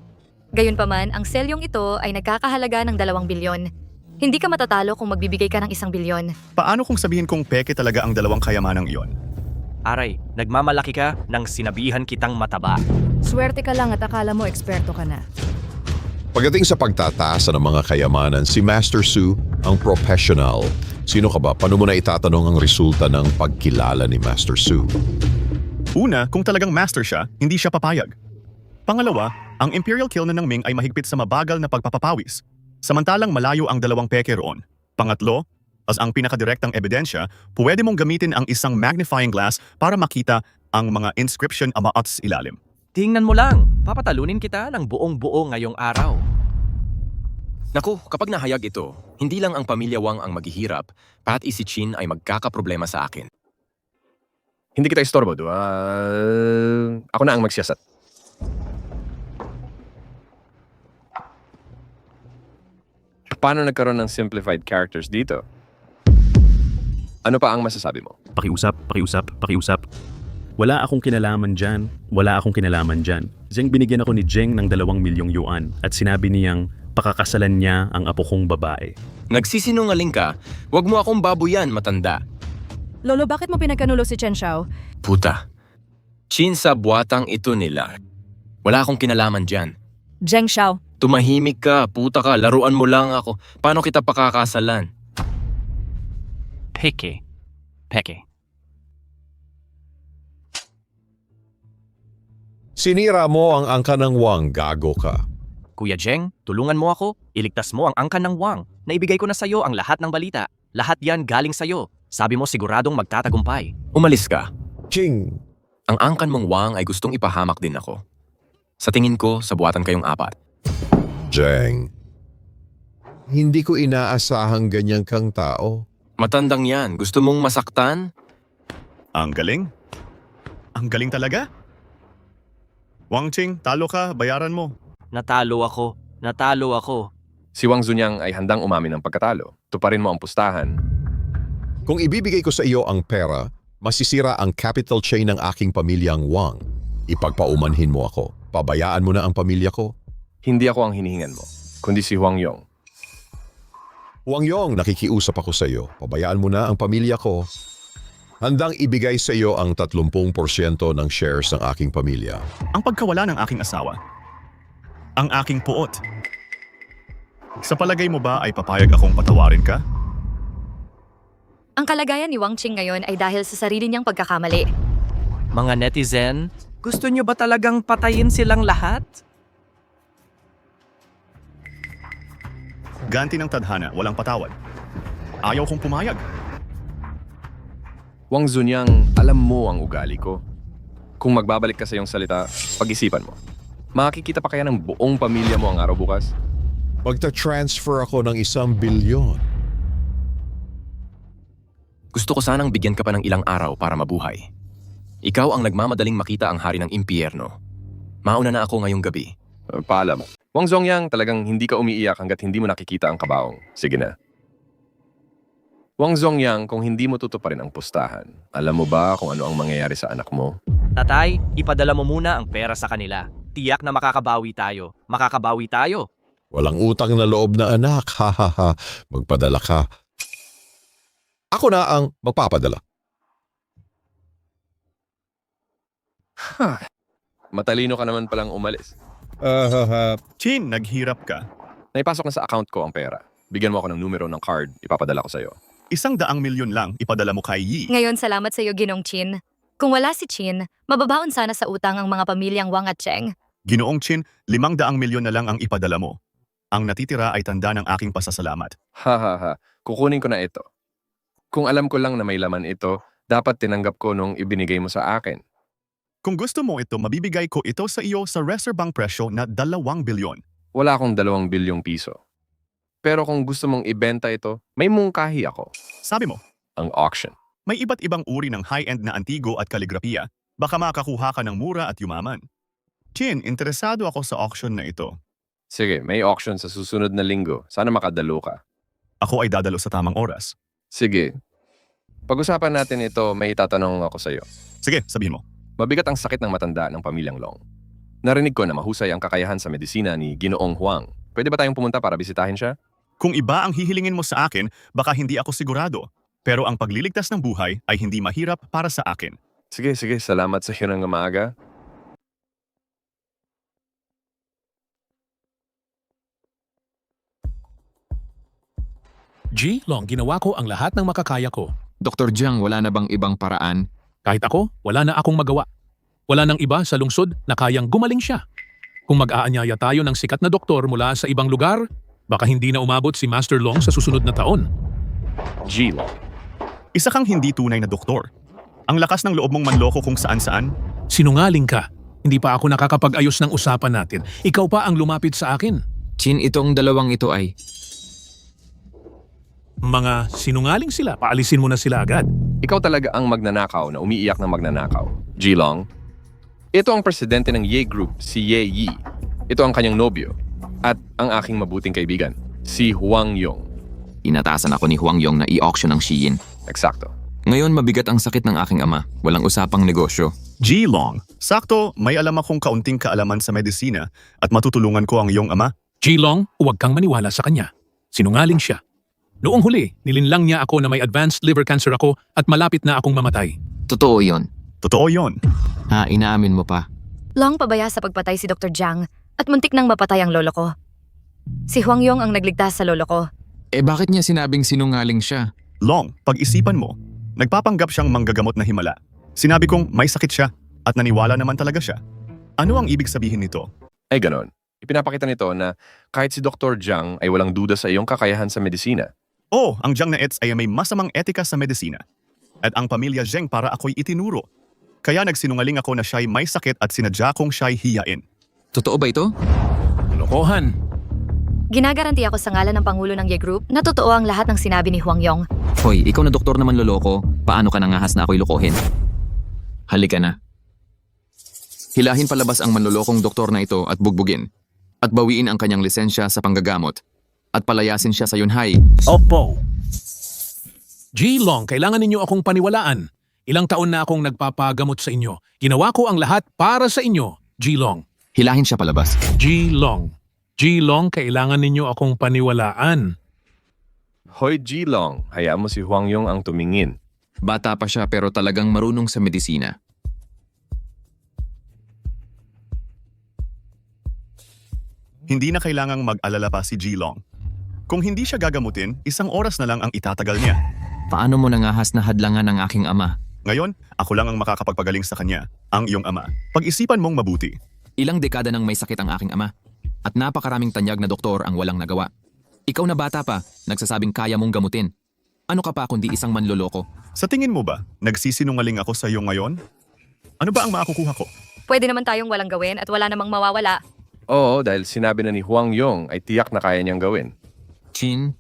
Gayunpaman, ang selyong ito ay nagkakahalaga ng 2 bilyon. Hindi ka matatalo kung magbibigay ka ng 1 bilyon. Paano kung sabihin kong peke talaga ang 2 kayamanang iyon? Aray, nagmamalaki ka nang sinabihan kitang mataba. Swerte ka lang at akala mo eksperto ka na. Pagdating sa pagtataas ng mga kayamanan, si Master Su ang professional. Sino ka ba? Paano mo na itatanong ang resulta ng pagkilala ni Master Su? Una, kung talagang master siya, hindi siya papayag. Pangalawa, ang Imperial Kiln ng Ming ay mahigpit sa mabagal na pagpapapawis. Samantalang malayo ang 2 peke roon. Pangatlo, as ang pinakadirektang ebidensya, pwede mong gamitin ang isang magnifying glass para makita ang mga inscription amaat sa ilalim. Tingnan mo lang, papatalunin kita ng buong-buo ngayong araw. Naku, kapag nahayag ito, hindi lang ang pamilya Wang ang maghihirap, pati si Chin ay magkakaproblema sa akin. Hindi kita istorbo, ako na ang magsiyasat. Paano nagkaroon ng simplified characters dito? Ano pa ang masasabi mo? Pakiusap. Wala akong kinalaman dyan. Zheng, binigyan ako ni Zheng ng 2 milyong yuan at sinabi niyang pakakasalan niya ang apo kong babae. Nagsisinungaling ka, wag mo akong babuyan, matanda. Lolo, bakit mo pinagkanulo si Chen Xiao? Puta. Chin sa buwatang ito nila. Wala akong kinalaman dyan. Zheng Xiao. Tumahimik ka, puta ka, laruan mo lang ako. Paano kita pakakasalan? Peke. Sinira mo ang angka ng Wang, gago ka. Kuya Zheng, tulungan mo ako. Iligtas mo ang angkan ng Wang. Naibigay ko na sa'yo ang lahat ng balita. Lahat yan galing sa'yo. Sabi mo siguradong magtatagumpay. Umalis ka. Ching! Ang angkan mong Wang ay gustong ipahamak din ako. Sa tingin ko, sa buwatan kayong 4. Zheng, hindi ko inaasahang ganyan kang tao. Matandang yan. Gusto mong masaktan? Ang galing. Ang galing talaga. Wang Ching, talo ka, bayaran mo. Natalo ako. Si Wang Zunyang ay handang umamin ng pagkatalo. Tuparin mo ang pustahan. Kung ibibigay ko sa iyo ang pera, masisira ang capital chain ng aking pamilyang Wang. Ipagpaumanhin mo ako. Pabayaan mo na ang pamilya ko. Hindi ako ang hinihingan mo, kundi si Huang Yong. Huang Yong, nakikiusap ako sa iyo. Pabayaan mo na ang pamilya ko. Handang ibigay sa iyo ang 30% ng shares ng aking pamilya. Ang pagkawala ng aking asawa. Ang aking puot. Sa palagay mo ba ay papayag akong patawarin ka? Ang kalagayan ni Wang Qing ngayon ay dahil sa sarili niyang pagkakamali. Mga netizen, gusto niyo ba talagang patayin silang lahat? Ganti ng tadhana, walang patawad. Ayaw kong pumayag. Wang Zunyang, alam mo ang ugali ko. Kung magbabalik ka sa iyong salita, pag-isipan mo. Makikita pa kaya ng buong pamilya mo ang araw bukas? Magta-transfer ako ng 1 bilyon. Gusto ko sanang bigyan ka pa ng ilang araw para mabuhay. Ikaw ang nagmamadaling makita ang hari ng impyerno. Mauna na ako ngayong gabi. Paalam. Wang Zongyang, talagang hindi ka umiiyak hanggat hindi mo nakikita ang kabaong. Sige na. Wang Zongyang, kung hindi mo tutuparin ang pustahan, alam mo ba kung ano ang mangyayari sa anak mo? Tatay, ipadala mo muna ang pera sa kanila. Tiyak na makakabawi tayo. Walang utang na loob na anak, hahaha. Magpadala ka. Ako na ang magpapadala. Matalino ka naman palang umalis. Chin, naghirap ka. Naipasok na sa account ko ang pera. Bigyan mo ako ng numero ng card, ipapadala ko sa'yo. 100 milyon lang ipadala mo kay Yi. Ngayon, salamat sa iyo, Ginong Chin. Kung wala si Chin, mababaon sana sa utang ang mga pamilyang Wang at Cheng. Ginoong Chin, 500 milyon na lang ang ipadala mo. Ang natitira ay tanda ng aking pasasalamat. Kukunin ko na ito. Kung alam ko lang na may laman ito, dapat tinanggap ko nung ibinigay mo sa akin. Kung gusto mo ito, mabibigay ko ito sa iyo sa reserbang presyo na 2 bilyon. Wala akong 2 bilyong piso. Pero kung gusto mong ibenta ito, may mungkahi ako. Sabi mo? Ang auction. May iba't ibang uri ng high-end na antigo at kaligrafiya. Baka makakuha ka ng mura at yumaman. Chin, interesado ako sa auction na ito. Sige, may auction sa susunod na linggo. Sana makadalo ka. Ako ay dadalo sa tamang oras. Sige. Pag-usapan natin ito, may tatanong ako sa iyo. Sige, sabihin mo. Mabigat ang sakit ng matanda ng pamilyang Long. Narinig ko na mahusay ang kakayahan sa medisina ni Ginoong Huang. Pwede ba tayong pumunta para bisitahin siya? Kung iba ang hihilingin mo sa akin, baka hindi ako sigurado. Pero ang pagliligtas ng buhay ay hindi mahirap para sa akin. Sige, salamat sa iyo ng maaga. Long, ginawa ko ang lahat ng makakaya ko. Dr. Jiang, wala na bang ibang paraan? Kahit ako, wala na akong magawa. Wala nang iba sa lungsod na kayang gumaling siya. Kung mag-aanyaya tayo ng sikat na doktor mula sa ibang lugar, baka hindi na umabot si Master Long sa susunod na taon. Long. Isa kang hindi tunay na doktor. Ang lakas ng loob mong manloko kung saan-saan. Sinungaling ka. Hindi pa ako nakakapag-ayos ng usapan natin. Ikaw pa ang lumapit sa akin. Chin, itong dalawang ito ay... Mga sinungaling sila. Paalisin mo na sila agad. Ikaw talaga ang magnanakaw na umiiyak ng magnanakaw. Long. Ito ang presidente ng Ye Group, si Ye Yi. Ito ang kanyang nobyo. At ang aking mabuting kaibigan, si Huang Yong. Inatasan ako ni Huang Yong na i-auction ang Xiyin. Eksakto. Ngayon mabigat ang sakit ng aking ama. Walang usapang negosyo. Long, sakto, may alam akong kaunting kaalaman sa medisina at matutulungan ko ang iyong ama. Long, huwag kang maniwala sa kanya. Sinungaling siya. Noong huli, nilinlang niya ako na may advanced liver cancer ako at malapit na akong mamatay. Totoo yon. Totoo yon. Ha, inaamin mo pa. Long pabaya sa pagpatay si Dr. Jiang at muntik nang mapatay ang lolo ko. Si Huang Yong ang nagligtas sa lolo ko. Bakit niya sinabing sinungaling siya? Long, pag-isipan mo. Nagpapanggap siyang manggagamot na himala. Sinabi kong may sakit siya at naniwala naman talaga siya. Ano ang ibig sabihin nito? Ay ganon. Ipinapakita nito na kahit si Dr. Jiang ay walang duda sa iyong kakayahan sa medisina. Ang Jiang na Ets ay may masamang etika sa medisina. At ang pamilya Zheng para ako'y itinuro. Kaya nagsinungaling ako na siya'y may sakit at sinadya kong siya'y hiyain. Totoo ba ito? Lokohan. Ginagaranti ako sa ngalan ng Pangulo ng Ye Group na totoo ang lahat ng sinabi ni Huang Yong. Hoy, ikaw na doktor naman loloko. Paano ka nangahas na ako'y lokohin? Halika na. Hilahin palabas ang manlolokong doktor na ito at bugbugin. At bawiin ang kanyang lisensya sa panggagamot. At palayasin siya sa Yunhai. Opo. Long, kailangan ninyo akong paniwalaan. Ilang taon na akong nagpapagamot sa inyo. Ginawa ko ang lahat para sa inyo, Long. Hilahin siya palabas. Long, kailangan ninyo akong paniwalaan. Hoy Long, hayaan mo si Huang Yong ang tumingin. Bata pa siya pero talagang marunong sa medisina. Hindi na kailangang mag-alala pa si Long. Kung hindi siya gagamutin, 1 oras na lang ang itatagal niya. Paano mo nangahas na hadlangan ng aking ama? Ngayon, ako lang ang makakapagpagaling sa kanya, ang iyong ama. Pag-isipan mong mabuti. Ilang dekada nang may sakit ang aking ama. At napakaraming tanyag na doktor ang walang nagawa. Ikaw na bata pa, nagsasabing kaya mong gamutin. Ano ka pa kundi isang manloloko? Sa tingin mo ba, nagsisinungaling ako sa iyo ngayon? Ano ba ang makukuha ko? Pwede naman tayong walang gawin at wala namang mawawala. Oo, dahil sinabi na ni Huang Yong ay tiyak na kaya niyang gawin. Chin,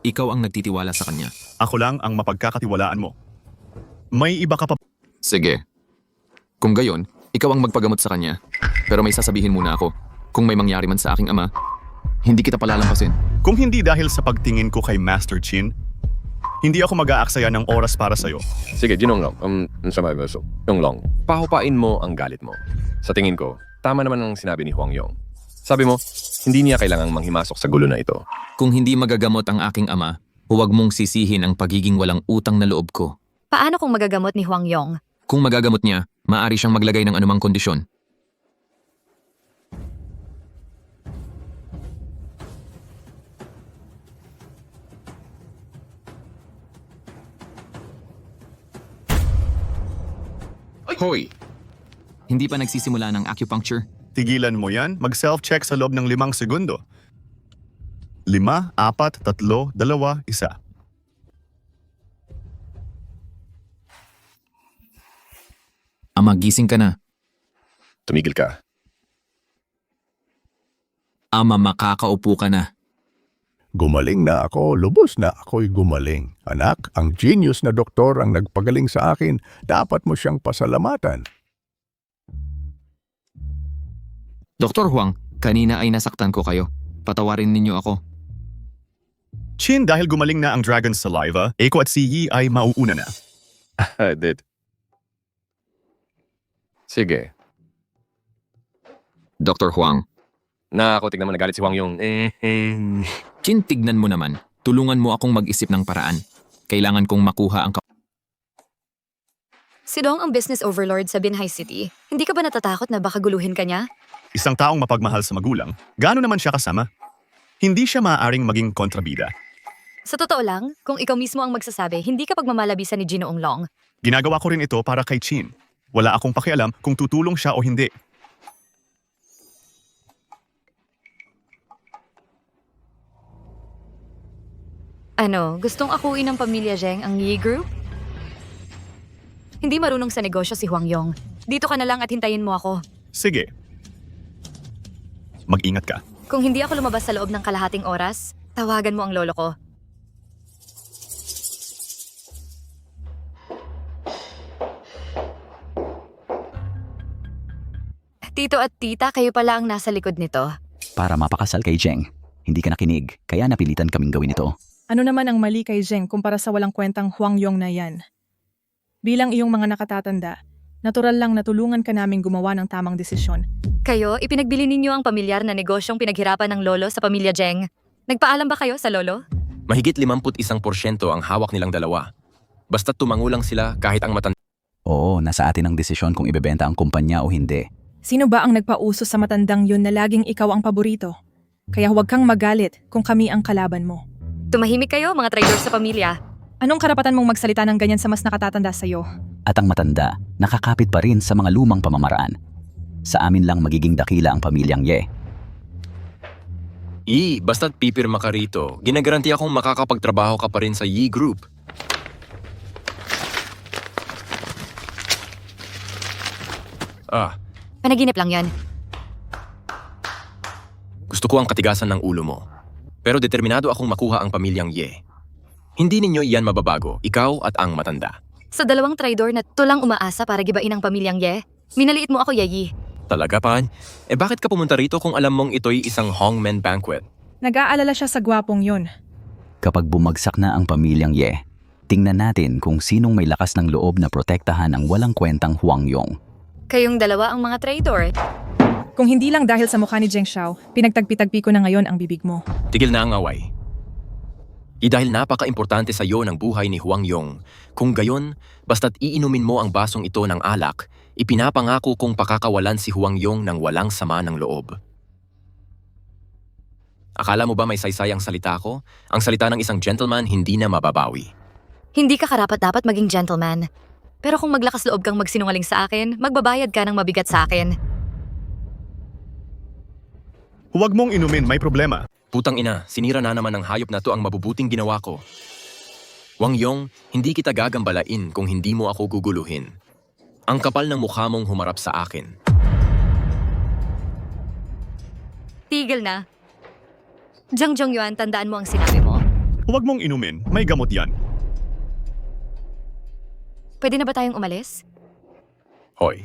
ikaw ang nagtitiwala sa kanya. Ako lang ang mapagkakatiwalaan mo. May iba ka pa... Sige. Kung gayon, ikaw ang magpagamot sa kanya. Pero may sasabihin muna ako. Kung may mangyari man sa aking ama, hindi kita palalampasin. Kung hindi dahil sa pagtingin ko kay Master Chin, hindi ako mag-aaksaya ng oras para sa'yo. Sige, Ginong Long. Long, pahupain mo ang galit mo. Sa tingin ko, tama naman ang sinabi ni Huang Yong. Sabi mo, hindi niya kailangang manghimasok sa gulo na ito. Kung hindi magagamot ang aking ama, huwag mong sisihin ang pagiging walang utang na loob ko. Paano kung magagamot ni Huang Yong? Kung magagamot niya, Maaari siyang maglagay ng anumang kondisyon. Hoy! Hindi pa nagsisimula ng acupuncture? Tigilan mo yan, mag-self-check sa loob ng 5 segundo. 5, 4, 3, 2, 1. Ama, gising ka na. Tumigil ka. Ama, makakaupo ka na. Gumaling na ako, lubos na ako'y gumaling. Anak, ang genius na doktor ang nagpagaling sa akin. Dapat mo siyang pasalamatan. Dr. Huang, kanina ay nasaktan ko kayo. Patawarin ninyo ako. Chin, dahil gumaling na ang dragon's saliva, Eiko at si Yi ay mauuna na. Did. Sige. Dr. Huang. Ako, tignan mo, nagalit si Hwang Yong. Chin, tignan mo naman. Tulungan mo akong mag-isip ng paraan. Kailangan kong makuha ang Si Dong ang business overlord sa Binhai City. Hindi ka ba natatakot na baka guluhin ka niya? Isang taong mapagmahal sa magulang, gaano naman siya kasama? Hindi siya maaaring maging kontrabida. Sa totoo lang, kung ikaw mismo ang magsasabi, hindi ka pagmamalabisan ni Ginoong Long. Ginagawa ko rin ito para kay Chin. Wala akong pakialam kung tutulong siya o hindi. Ano, gustong akuin ng pamilya Zheng ang Yi Group? Hindi marunong sa negosyo si Hwang Yong. Dito ka na lang at hintayin mo ako. Sige. Mag-ingat ka. Kung hindi ako lumabas sa loob ng kalahating oras, tawagan mo ang lolo ko. Tito at tita, kayo pala ang nasa likod nito. Para mapakasal kay Zheng. Hindi ka nakinig, kaya napilitan kaming gawin ito. Ano naman ang mali kay Zheng kumpara sa walang kwentang Hwang Yong na yan? Bilang iyong mga nakatatanda, natural lang na tulungan ka naming gumawa ng tamang desisyon. Kayo, ipinagbili ninyo ang pamilyar na negosyong pinaghirapan ng lolo sa pamilya Zheng. Nagpaalam ba kayo sa lolo? Mahigit 51% ang hawak nilang dalawa. Basta't tumango lang sila kahit ang matanda. Oo, nasa atin ang desisyon kung ibebenta ang kumpanya o hindi. Sino ba ang nagpauso sa matandang yun na laging ikaw ang paborito? Kaya huwag kang magalit kung kami ang kalaban mo. Tumahimik kayo, mga traidor sa pamilya. Anong karapatan mong magsalita ng ganyan sa mas nakatatanda sa'yo? At ang matanda, nakakapit pa rin sa mga lumang pamamaraan. Sa amin lang magiging dakila ang pamilyang Ye. Basta't pipirma ka rito, ginagaranti akong makakapagtrabaho ka pa rin sa Yi Group. Panaginip lang yan. Gusto ko ang katigasan ng ulo mo. Pero determinado akong makuha ang pamilyang Ye. Hindi ninyo iyan mababago, ikaw at ang matanda. Sa dalawang traidor na tulang umaasa para gibain ang pamilyang Ye, minaliit mo ako, Yayi. Talaga, Pan? Bakit ka pumunta rito kung alam mong ito'y isang Hongmen banquet? Nag-aalala siya sa gwapong yun. Kapag bumagsak na ang pamilyang Ye, tingnan natin kung sinong may lakas ng loob na protektahan ang walang kwentang Hwang Yong. Kayong dalawa ang mga traidor. Kung hindi lang dahil sa mukha ni Zheng Xiao, pinagtagpi-tagpi ko na ngayon ang bibig mo. Tigil na ang away. Dahil napaka-importante sa iyo ng buhay ni Hwang Yong, kung gayon, basta't iinumin mo ang basong ito ng alak, ipinapangako kong pakakawalan si Hwang Yong ng walang sama ng loob. Akala mo ba may saysay ang salita ko? Ang salita ng isang gentleman hindi na mababawi. Hindi ka karapat-dapat maging gentleman. Pero kung maglakas loob kang magsinungaling sa akin, magbabayad ka ng mabigat sa akin. Huwag mong inumin, may problema. Putang ina, sinira na naman ng hayop na to ang mabubuting ginawa ko. Hwang Yong, hindi kita gagambalain kung hindi mo ako guguluhin. Ang kapal ng mukha mong humarap sa akin. Tigil na. Zhang Zhongyuan, tandaan mo ang sinabi mo. Huwag mong inumin, may gamot yan. Pwede na ba tayong umalis? Hoy.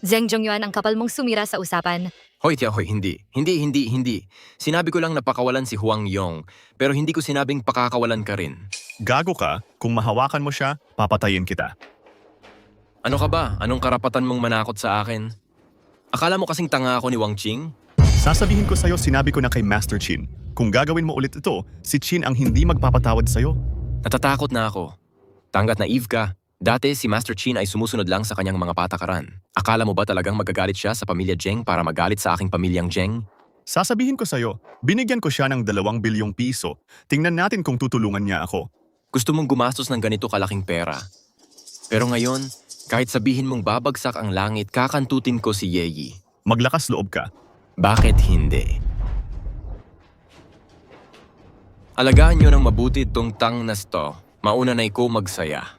Zhang Zhongyuan, ang kapal mong sumira sa usapan. Hoy, hindi. Hindi. Sinabi ko lang na pakawalan si Hwang Yong, pero hindi ko sinabing pakakawalan ka rin. Gago ka, kung mahawakan mo siya, papatayin kita. Ano ka ba? Anong karapatan mong manakot sa akin? Akala mo kasing tanga ako ni Wang Qing? Sasabihin ko sa'yo, sinabi ko na kay Master Qin. Kung gagawin mo ulit ito, si Qin ang hindi magpapatawad sa'yo. Natatakot na ako. Tanggat naive ka, Dati si Master Chin ay sumusunod lang sa kanyang mga patakaran. Akala mo ba talagang magagalit siya sa pamilya Zheng para magalit sa aking pamilyang Zheng? Sasabihin ko sa'yo, binigyan ko siya ng 2 bilyong piso. Tingnan natin kung tutulungan niya ako. Gusto mong gumastos ng ganito kalaking pera. Pero ngayon, kahit sabihin mong babagsak ang langit, kakantutin ko si Yeyi. Maglakas loob ka. Bakit hindi? Alagaan nyo ng mabuti itong tangnas to. Mauna na ko magsaya.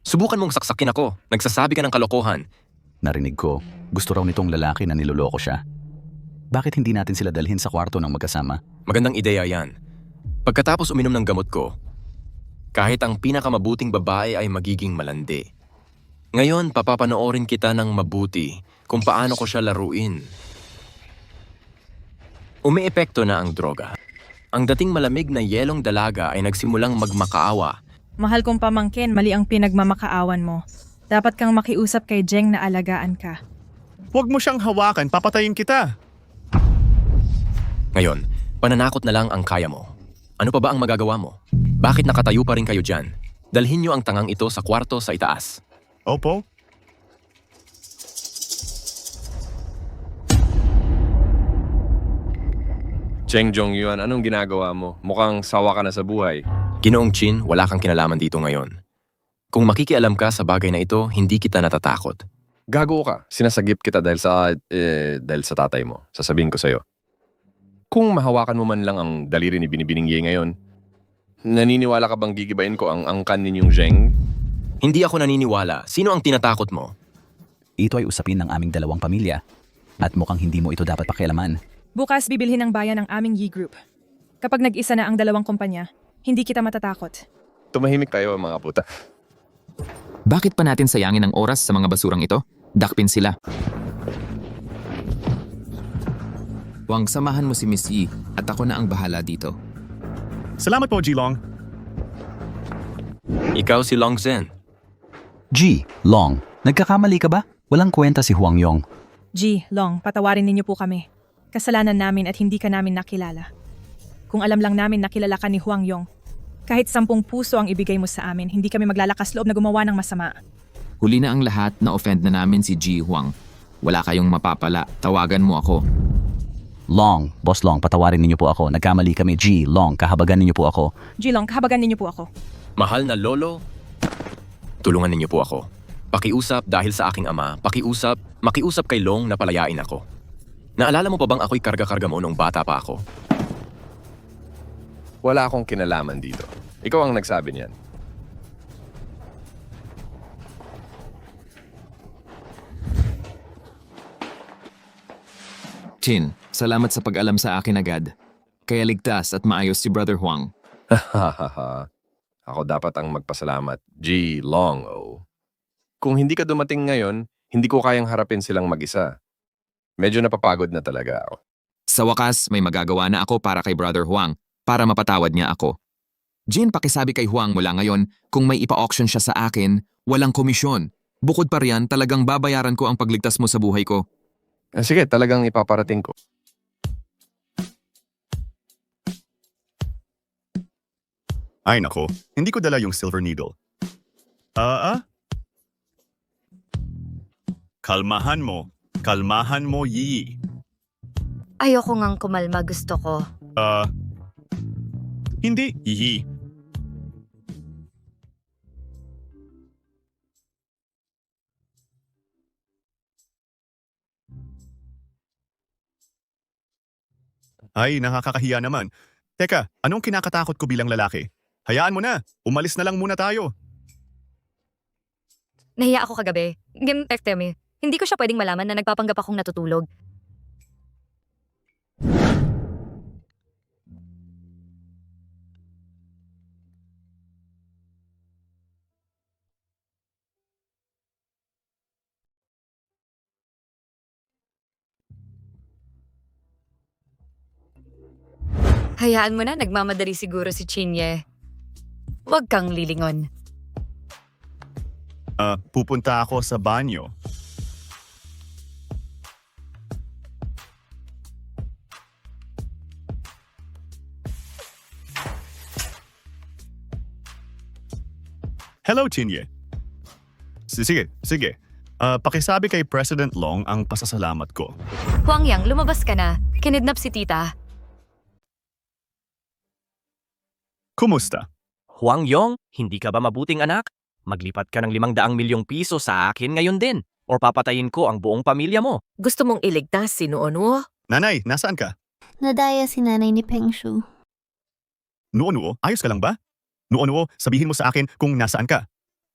Subukan mong saksakin ako. Nagsasabi ka ng kalokohan. Narinig ko, gusto raw nitong lalaki na niloloko siya. Bakit hindi natin sila dalhin sa kwarto ng magkasama? Magandang ideya yan. Pagkatapos uminom ng gamot ko, kahit ang pinakamabuting babae ay magiging malandi. Ngayon, papapanoorin kita ng mabuti kung paano ko siya laruin. Umiepekto na ang droga. Ang dating malamig na yelong dalaga ay nagsimulang magmakaawa. Mahal kong pamangkin, mali ang pinagmamakaawan mo. Dapat kang makiusap kay Zheng na alagaan ka. Huwag mo siyang hawakan, papatayin kita. Ngayon, pananakot na lang ang kaya mo. Ano pa ba ang magagawa mo? Bakit nakatayo pa rin kayo dyan? Dalhin niyo ang tangang ito sa kwarto sa itaas. Opo. Cheng Jongyuan, anong ginagawa mo? Mukhang sawa ka na sa buhay. Ginoong Chin, wala kang kinalaman dito ngayon. Kung makikialam ka sa bagay na ito, hindi kita natatakot. Gago ka. Sinasagip kita dahil sa tatay mo. Sasabihin ko sa'yo. Kung mahawakan mo man lang ang daliri ni Binibining Ye ngayon, naniniwala ka bang gigibain ko ang angkan ninyong Zheng? Hindi ako naniniwala. Sino ang tinatakot mo? Ito ay usapin ng aming 2 pamilya. At mukhang hindi mo ito dapat pakialaman. Bukas bibilhin ng bayan ang aming Yi Group. Kapag nag-isa na ang 2 kumpanya, hindi kita matatakot. Tumahimik kayo mga puta. Bakit pa natin sayangin ang oras sa mga basurang ito? Dakpin sila. Huwag samahan mo si Miss Yi at ako na ang bahala dito. Salamat po, Jilong. Ikaw si Long Zhen. G, Long, nagkakamali ka ba? Walang kwenta si Huang Yong. G, Long, patawarin ninyo po kami. Kasalanan namin at hindi ka namin nakilala. Kung alam lang namin nakilala ka ni Huang Yong, kahit 10 puso ang ibigay mo sa amin, hindi kami maglalakas loob na gumawa ng masama. Huli na ang lahat, na offend na namin si Ji Huang. Wala kayong mapapala, tawagan mo ako. Long, Boss Long, patawarin ninyo po ako. Nagkamali kami. G, Long, kahabagan ninyo po ako. G, Long, kahabagan ninyo po ako. Mahal na lolo, tulungan ninyo po ako. Pakiusap dahil sa aking ama, makiusap kay Long na palayain ako. Naalala mo pa bang ako'y karga-karga mo nung bata pa ako? Wala akong kinalaman dito. Ikaw ang nagsabi niyan. Chin, salamat sa pag-alam sa akin agad. Kaya ligtas at maayos si Brother Huang. Ako dapat ang magpasalamat. G, Long, O. Kung hindi ka dumating ngayon, hindi ko kayang harapin silang mag-isa. Medyo napapagod na talaga ako. Sa wakas, may magagawa na ako para kay Brother Huang para mapatawad niya ako. Jin, pakisabi kay Huang mula ngayon, kung may ipa-auction siya sa akin, walang komisyon. Bukod pa riyan, talagang babayaran ko ang pagligtas mo sa buhay ko. Sige, talagang ipaparating ko. Ay nako, hindi ko dala yung silver needle. Kalmahan mo, Yi. Ayoko ngang kumalma, gusto ko. Hindi, Yi. Ay, nakakahiya naman. Teka, anong kinakatakot ko bilang lalaki? Hayaan mo na, umalis na lang muna tayo. Nahiya ako kagabi. Teme, hindi ko siya pwedeng malaman na nagpapanggap akong natutulog. Hayaan mo na, nagmamadali siguro si Chinye. Huwag kang lilingon. Pupunta ako sa banyo. Hello, Chinye. Sige. Pakisabi kay President Long ang pasasalamat ko. Huang Yang, lumabas ka na. Kinidnap si tita. Kumusta? Huang Yong, hindi ka ba mabuting anak? Maglipat ka ng 500 milyong piso sa akin ngayon din. Or papatayin ko ang buong pamilya mo. Gusto mong iligtas si Nuonuo? Nanay, nasaan ka? Nadaya si nanay ni Peng Shu. Nuo, ayos ka lang ba? Nuo, sabihin mo sa akin kung nasaan ka.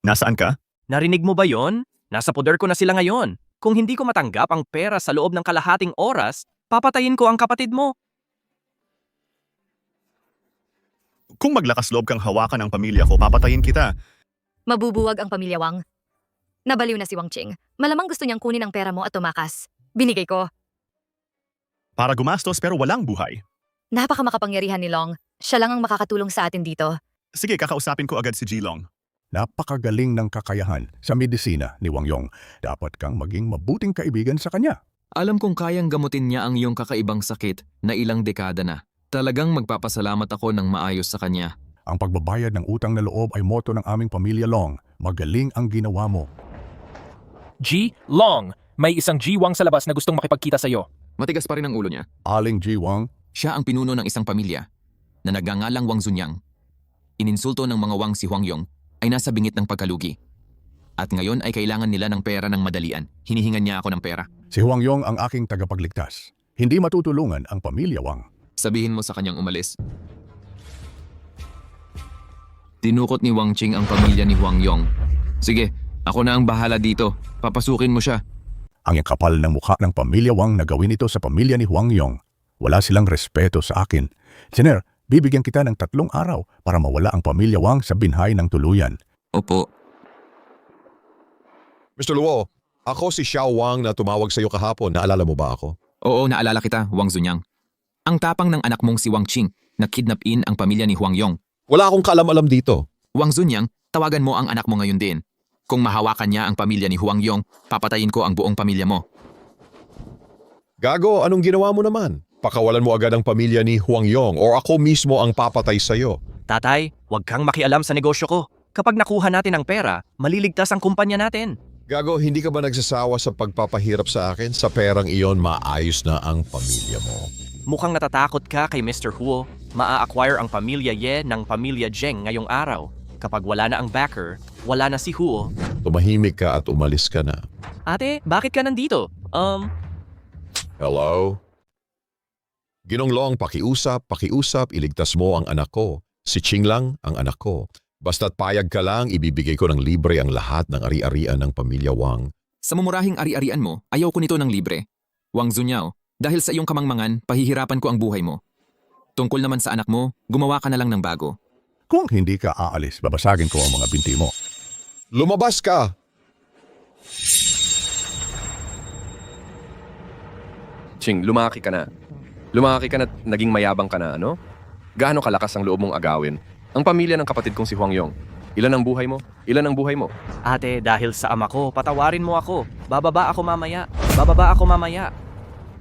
Nasaan ka? Narinig mo ba yon? Nasa poder ko na sila ngayon. Kung hindi ko matanggap ang pera sa loob ng kalahating oras, papatayin ko ang kapatid mo. Kung maglakas loob kang hawakan ang pamilya ko, papatayin kita. Mabubuwag ang pamilya Wang. Nabaliw na si Wang Qing. Malamang gusto niyang kunin ang pera mo at tumakas. Binigay ko. Para gumastos pero walang buhay. Napakamakapangyarihan ni Long. Siya lang ang makakatulong sa atin dito. Sige, kakausapin ko agad si Jilong. Napakagaling ng kakayahan sa medisina ni Wang Yong. Dapat kang maging mabuting kaibigan sa kanya. Alam kong kayang gamutin niya ang iyong kakaibang sakit na ilang dekada na. Talagang magpapasalamat ako ng maayos sa kanya. Ang pagbabayad ng utang na loob ay moto ng aming pamilya Long. Magaling ang ginawa mo. G. Long, may isang G Wang sa labas na gustong makipagkita sa iyo. Matigas pa rin ang ulo niya. Aling G Wang? Siya ang pinuno ng isang pamilya na nagngangalang Wang Zunyang. Ininsulto ng mga Wang si Huang Yong ay nasa bingit ng pagkalugi. At ngayon ay kailangan nila ng pera ng madalian. Hinihingan niya ako ng pera. Si Huang Yong ang aking tagapagligtas. Hindi matutulungan ang pamilya Wang. Sabihin mo sa kanyang umalis. Tinukot ni Wang Qing ang pamilya ni Huang Yong. Sige, ako na ang bahala dito. Papasukin mo siya. Ang kapal ng mukha ng pamilya Wang na gawin ito sa pamilya ni Huang Yong. Wala silang respeto sa akin. Siner, bibigyan kita ng 3 araw para mawala ang pamilya Wang sa binhay ng tuluyan. Opo. Mr. Luo, ako si Xiao Wang na tumawag sa iyo kahapon. Naalala mo ba ako? Oo, naalala kita, Wang Zunyang. Ang tapang ng anak mong si Wang Qing na kidnapin ang pamilya ni Huang Yong. Wala akong kaalam-alam dito. Wang Zunyang, tawagan mo ang anak mo ngayon din. Kung mahawakan niya ang pamilya ni Huang Yong, papatayin ko ang buong pamilya mo. Gago, anong ginawa mo naman? Pakawalan mo agad ang pamilya ni Huang Yong o ako mismo ang papatay sa iyo. Tatay, huwag kang makialam sa negosyo ko. Kapag nakuha natin ang pera, maliligtas ang kumpanya natin. Gago, hindi ka ba nagsasawa sa pagpapahirap sa akin? Sa perang iyon, maayos na ang pamilya mo. Mukhang natatakot ka kay Mr. Huo. Maa-acquire ang pamilya Ye ng pamilya Zheng ngayong araw. Kapag wala na ang backer, wala na si Huo. Tumahimik ka at umalis ka na. Ate, bakit ka nandito? Hello? Ginonglong, pakiusap, iligtas mo ang anak ko. Si Ching lang ang anak ko. Basta't payag ka lang, ibibigay ko ng libre ang lahat ng ari-arian ng pamilya Wang. Sa mumurahing ari-arian mo, ayaw ko nito ng libre. Wang Zunyao, dahil sa iyong kamangmangan, pahihirapan ko ang buhay mo. Tungkol naman sa anak mo, gumawa ka na lang ng bago. Kung hindi ka aalis, babasagin ko ang mga binti mo. Lumabas ka! Ching, lumaki ka na. Lumaki ka na at naging mayabang ka na, ano? Gaano kalakas ang loob mong agawin? Ang pamilya ng kapatid kong si Huang Yong. Ilan ang buhay mo? Ilan ang buhay mo? Ate, dahil sa ama ko, patawarin mo ako. Bababa ako mamaya.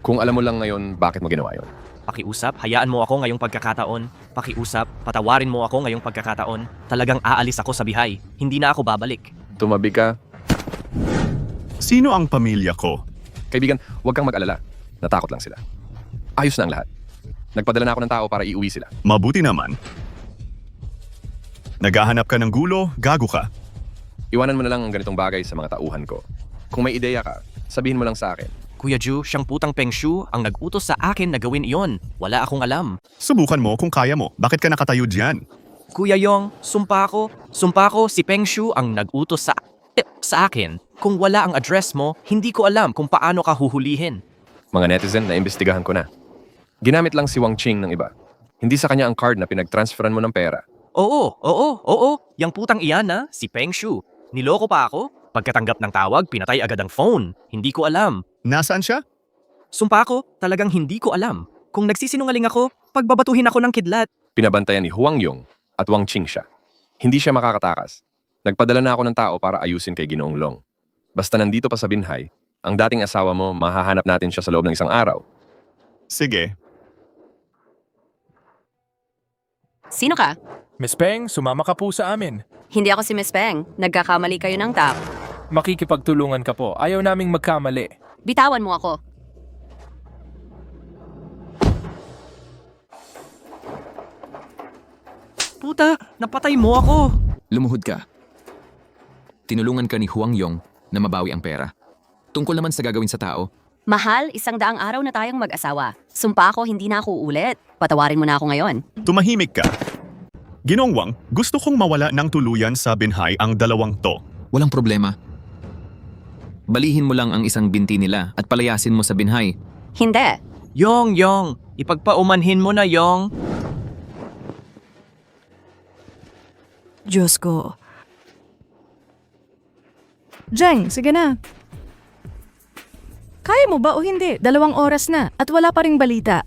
Kung alam mo lang ngayon, bakit mo ginawa yun? Pakiusap, hayaan mo ako ngayong pagkakataon. Pakiusap, patawarin mo ako ngayong pagkakataon. Talagang aalis ako sa bihay. Hindi na ako babalik. Tumabi ka. Sino ang pamilya ko? Kaibigan, huwag kang mag-alala. Natakot lang sila. Ayos na ang lahat. Nagpadala na ako ng tao para iuwi sila. Mabuti naman. Naghahanap ka ng gulo, gago ka. Iwanan mo na lang ang ganitong bagay sa mga tauhan ko. Kung may ideya ka, sabihin mo lang sa akin. Kuya Ju, siyang putang Peng Shu ang nag-utos sa akin na gawin iyon. Wala akong alam. Subukan mo kung kaya mo. Bakit ka nakatayo diyan? Kuya Yong, sumpa ko si Peng Shu ang nag-utos sa akin. Kung wala ang address mo, hindi ko alam kung paano ka huhulihin. Mga netizen, naimbestigahan ko na. Ginamit lang si Wang Qing ng iba. Hindi sa kanya ang card na pinag-transferan mo ng pera. Oo. Yang putang iyan na, si Peng Shu. Niloko pa ako? Pagkatanggap ng tawag, pinatay agad ang phone. Hindi ko alam. Nasaan siya? Sumpa ko, talagang hindi ko alam. Kung nagsisinungaling ako, pagbabatuhin ako ng kidlat. Pinabantayan ni Huang Yong at Wang Qing siya. Hindi siya makakatakas. Nagpadala na ako ng tao para ayusin kay Ginoong Long. Basta nandito pa sa binhay, ang dating asawa mo, mahahanap natin siya sa loob ng 1 araw. Sige. Sino ka? Miss Peng, sumama ka po sa amin. Hindi ako si Miss Peng. Nagkakamali kayo ng tap. Makikipagtulungan ka po. Ayaw naming magkamali. Bitawan mo ako. Puta, napatay mo ako. Lumuhod ka. Tinulungan ka ni Huang Yong na mabawi ang pera. Tungkol naman sa gagawin sa tao, Mahal, 100 araw na tayong mag-asawa. Sumpa ako, hindi na ako uulit. Patawarin mo na ako ngayon. Tumahimik ka. Ginoong Wang, gusto kong mawala ng tuluyan sa binhay ang dalawang to. walang problema. Balihin mo lang ang isang binti nila at palayasin mo sa binhay. Hindi. Yong, ipagpaumanhin mo na, Yong. Diyos ko. Jeng, sige na. Kaya mo ba o hindi? 2 oras na at wala pa ring balita.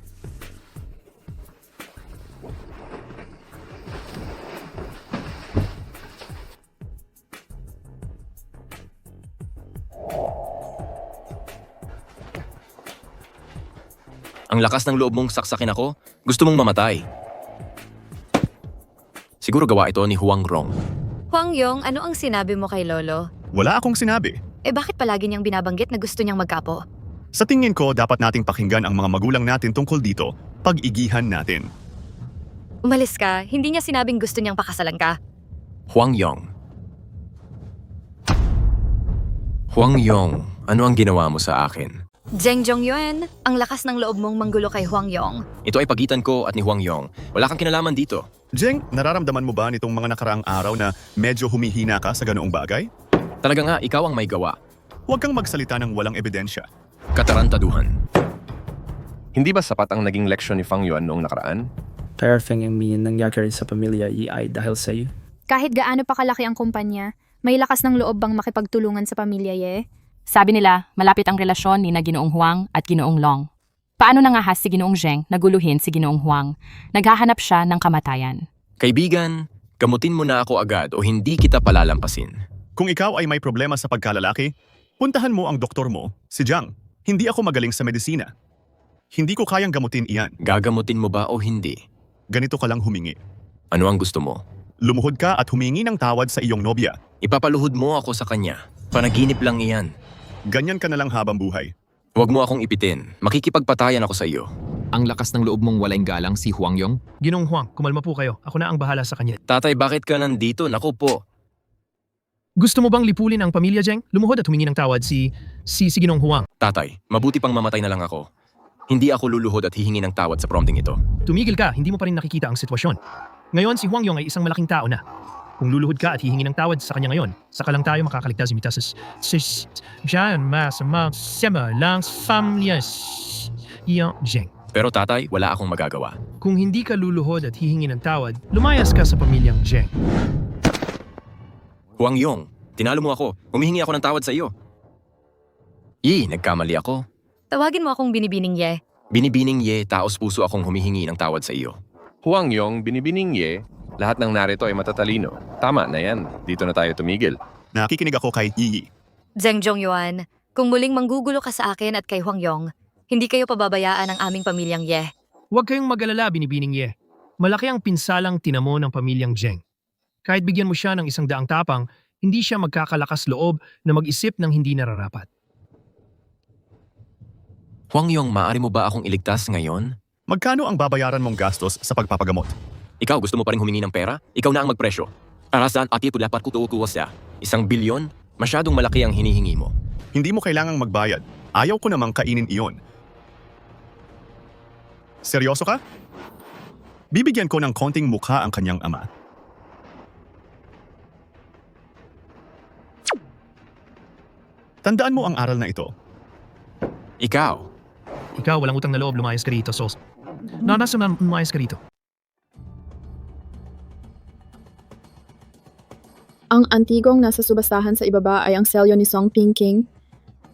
Ang lakas ng loob mong saksakin ako, gusto mong mamatay. Siguro gawa ito ni Huang Rong. Huang Yong, ano ang sinabi mo kay Lolo? Wala akong sinabi. Bakit palagi niyang binabanggit na gusto niyang magkapo? Sa tingin ko, dapat nating pakinggan ang mga magulang natin tungkol dito. Pag-igihan natin. Umalis ka, hindi niya sinabing gusto niyang pakasalan ka. Huang Yong. Huang Yong, ano ang ginawa mo sa akin? Zheng Zhongyuan, ang lakas ng loob mong manggulo kay Huang Yong. Ito ay pagitan ko at ni Huang Yong. Wala kang kinalaman dito. Jeng, nararamdaman mo ba nitong mga nakaraang araw na medyo humihina ka sa ganoong bagay? Talaga nga, ikaw ang may gawa. Huwag kang magsalita ng walang ebidensya. Katarantaduhan. Hindi ba sapat ang naging leksyon ni Fang Yuan noong nakaraan? Perfect yung nangyari sa pamilya ay dahil sa iyo. Kahit gaano pa kalaki ang kumpanya, may lakas ng loob bang makipagtulungan sa pamilya, Ye? Sabi nila, malapit ang relasyon ni na Ginoong Huang at Ginoong Long. Paano nangahas si Ginoong Zheng na guluhin si Ginoong Huang? Naghahanap siya ng kamatayan. Kaibigan, gamutin mo na ako agad o hindi kita palalampasin. Kung ikaw ay may problema sa pagkalalaki, puntahan mo ang doktor mo, si Jiang. Hindi ako magaling sa medisina. Hindi ko kayang gamutin iyan. Gagamutin mo ba o hindi? Ganito ka lang humingi. Ano ang gusto mo? Lumuhod ka at humingi ng tawad sa iyong nobya. Ipapaluhod mo ako sa kanya. Panaginip lang iyan. Ganyan ka na lang habang buhay. Huwag mo akong ipitin. Makikipagpatayan ako sa iyo. Ang lakas ng loob mong walang galang si Huang Yong? Ginong Huang, kumalma po kayo. Ako na ang bahala sa kanya. Tatay, bakit ka nandito? Naku po. Gusto mo bang lipulin ang pamilya, Zheng? Lumuhod at humingi ng tawad si Ginong Huang. Tatay, mabuti pang mamatay na lang ako. Hindi ako luluhod at hihingi ng tawad sa prompting ito. Tumigil ka, hindi mo pa rin nakikita ang sitwasyon. Ngayon, si Huang Yong ay isang malaking tao na. Kung luluhod ka at hihingi ng tawad sa kanya ngayon, saka lang tayo makakaligtas imitas Diyan, mas sema lang familias yung Zheng. Pero tatay, wala akong magagawa. Kung hindi ka luluhod at hihingi ng tawad, lumayas ka sa pamilyang Zheng. Huang Yong, tinalo mo ako. Humihingi ako ng tawad sa iyo. Nagkamali ako. Tawagin mo akong binibining Ye. Binibining Ye, taos puso akong humihingi ng tawad sa iyo. Huang Yong, binibining Ye, lahat ng narito ay matatalino. Tama na yan. Dito na tayo tumigil. Nakikinig ako kay Yi. Zheng Zhongyuan, kung muling manggugulo ka sa akin at kay Huang Yong, hindi kayo pababayaan ng aming pamilyang Ye. Huwag kayong mag-alala, binibining Ye. Malaki ang pinsalang tinamo ng pamilyang Zheng. Kahit bigyan mo siya ng 100 tapang, hindi siya magkakalakas loob na mag-isip ng hindi nararapat. Huang Yong, maaari mo ba akong iligtas ngayon? Magkano ang babayaran mong gastos sa pagpapagamot? Ikaw, gusto mo pa rin humingi ng pera? Ikaw na ang magpresyo. Arasan at ito dapat kutuwa siya. 1 bilyon? Masyadong malaki ang hinihingi mo. Hindi mo kailangang magbayad. Ayaw ko namang kainin iyon. Seryoso ka? Bibigyan ko ng konting mukha ang kanyang ama. Tandaan mo ang aral na ito. Ikaw, walang utang na loob, lumayas ka rito, Sos. Nasa lumayas ka rito. Ang antigong nasa subastahan sa ibaba ay ang selyo ni Song Ping King.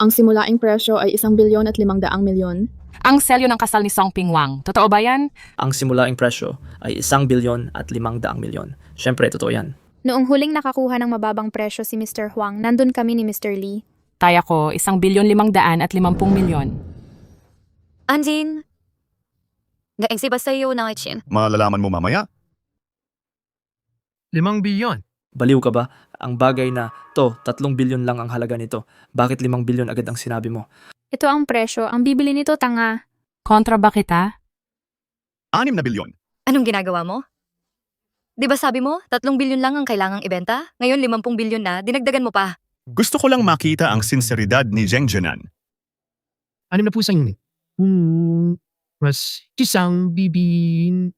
Ang simulaing presyo ay 1 bilyon at 500 milyon. Ang selyo ng kasal ni Song Ping Wang. Totoo ba yan? Ang simulaing presyo ay 1 bilyon at 500 milyon. Siyempre, totoo yan. Noong huling nakakuha ng mababang presyo si Mr. Huang, nandun kami ni Mr. Lee. Taya ko, 1 bilyon 500 at 50 milyon. Anjin, naengsi ba sa iyo na Chin? Malalaman mo mamaya. 5 bilyon. Baliw ka ba? Ang bagay na to, 3 bilyon lang ang halaga nito. Bakit 5 bilyon agad ang sinabi mo? Ito ang presyo. Ang bibili nito, tanga. Kontra ba kita? 6 na bilyon. Anong ginagawa mo? Di ba sabi mo, 3 bilyon lang ang kailangang ibenta? Ngayon 50 bilyon na, dinagdagan mo pa. Gusto ko lang makita ang sinseridad ni Zheng Jianan. 6 na pusang unit. Mas isang bibin...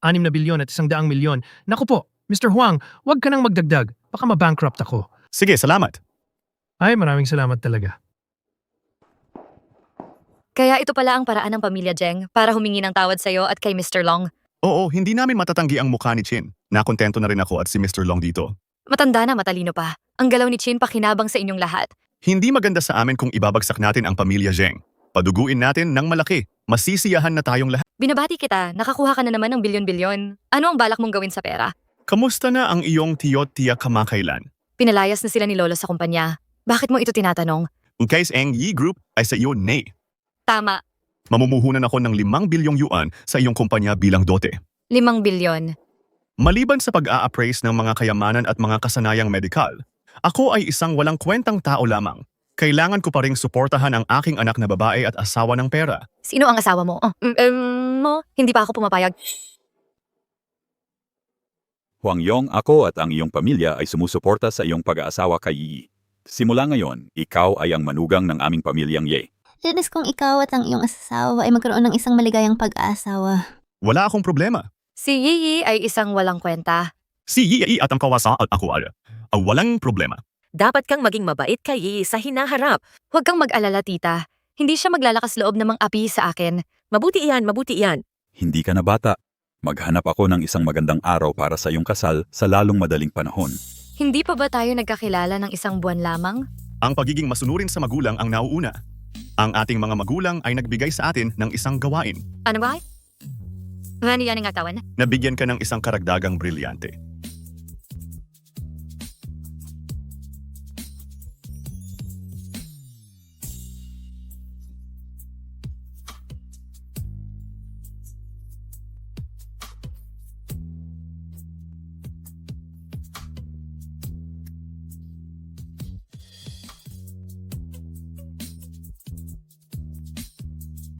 6 na bilyon at 100 milyon. Naku po, Mr. Huang, huwag ka nang magdagdag. Baka mabankrupt ako. Sige, salamat. Ay, maraming salamat talaga. Kaya ito pala ang paraan ng pamilya Zheng para humingi ng tawad sa'yo at kay Mr. Long. Oo, hindi namin matatanggi ang mukha ni Chin. Nakontento na rin ako at si Mr. Long dito. Matanda na matalino pa. Ang galaw ni Chin pakinabang sa inyong lahat. Hindi maganda sa amin kung ibabagsak natin ang pamilya Zheng. Paduguin natin ng malaki. Masisiyahan na tayong lahat. Binabati kita, nakakuha ka na naman ng bilyon-bilyon. Ano ang balak mong gawin sa pera? Kamusta na ang iyong tiyo't tiya kamakailan? Pinalayas na sila ni Lolo sa kumpanya. Bakit mo ito tinatanong? Ang case ang Yi Group ay sa iyo, nay. Tama, Mamumuhunan ako ng 5 bilyong yuan sa iyong kumpanya bilang dote. 5 bilyon. Maliban sa pag-a-appraise ng mga kayamanan at mga kasanayang medikal, ako ay isang walang kwentang tao lamang. Kailangan ko pa ring suportahan ang aking anak na babae at asawa ng pera. Sino ang asawa mo? Hindi pa ako pumapayag. Huang Yong, ako at ang iyong pamilya ay sumusuporta sa iyong pag-aasawa kay Yi. Simula ngayon, ikaw ay ang manugang ng aming pamilyang Ye. Linis kung ikaw at ang iyong asawa ay magkaroon ng isang maligayang pag-aasawa. Wala akong problema. Si Yi ay isang walang kwenta. Si Yi at ang kawasa at ako ay walang problema. Dapat kang maging mabait kay Yi sa hinaharap. Huwag kang mag-alala, tita. Hindi siya maglalakas loob ng mga api sa akin. Mabuti iyan, mabuti iyan. Hindi ka na bata. Maghanap ako ng isang magandang araw para sa iyong kasal sa lalong madaling panahon. Hindi pa ba tayo nagkakilala ng isang buwan lamang? Ang pagiging masunurin sa magulang ang nauuna. Ang ating mga magulang ay nagbigay sa atin ng isang gawain. Ano ba? Ano yan ang atawan? Nabigyan ka ng isang karagdagang brilyante.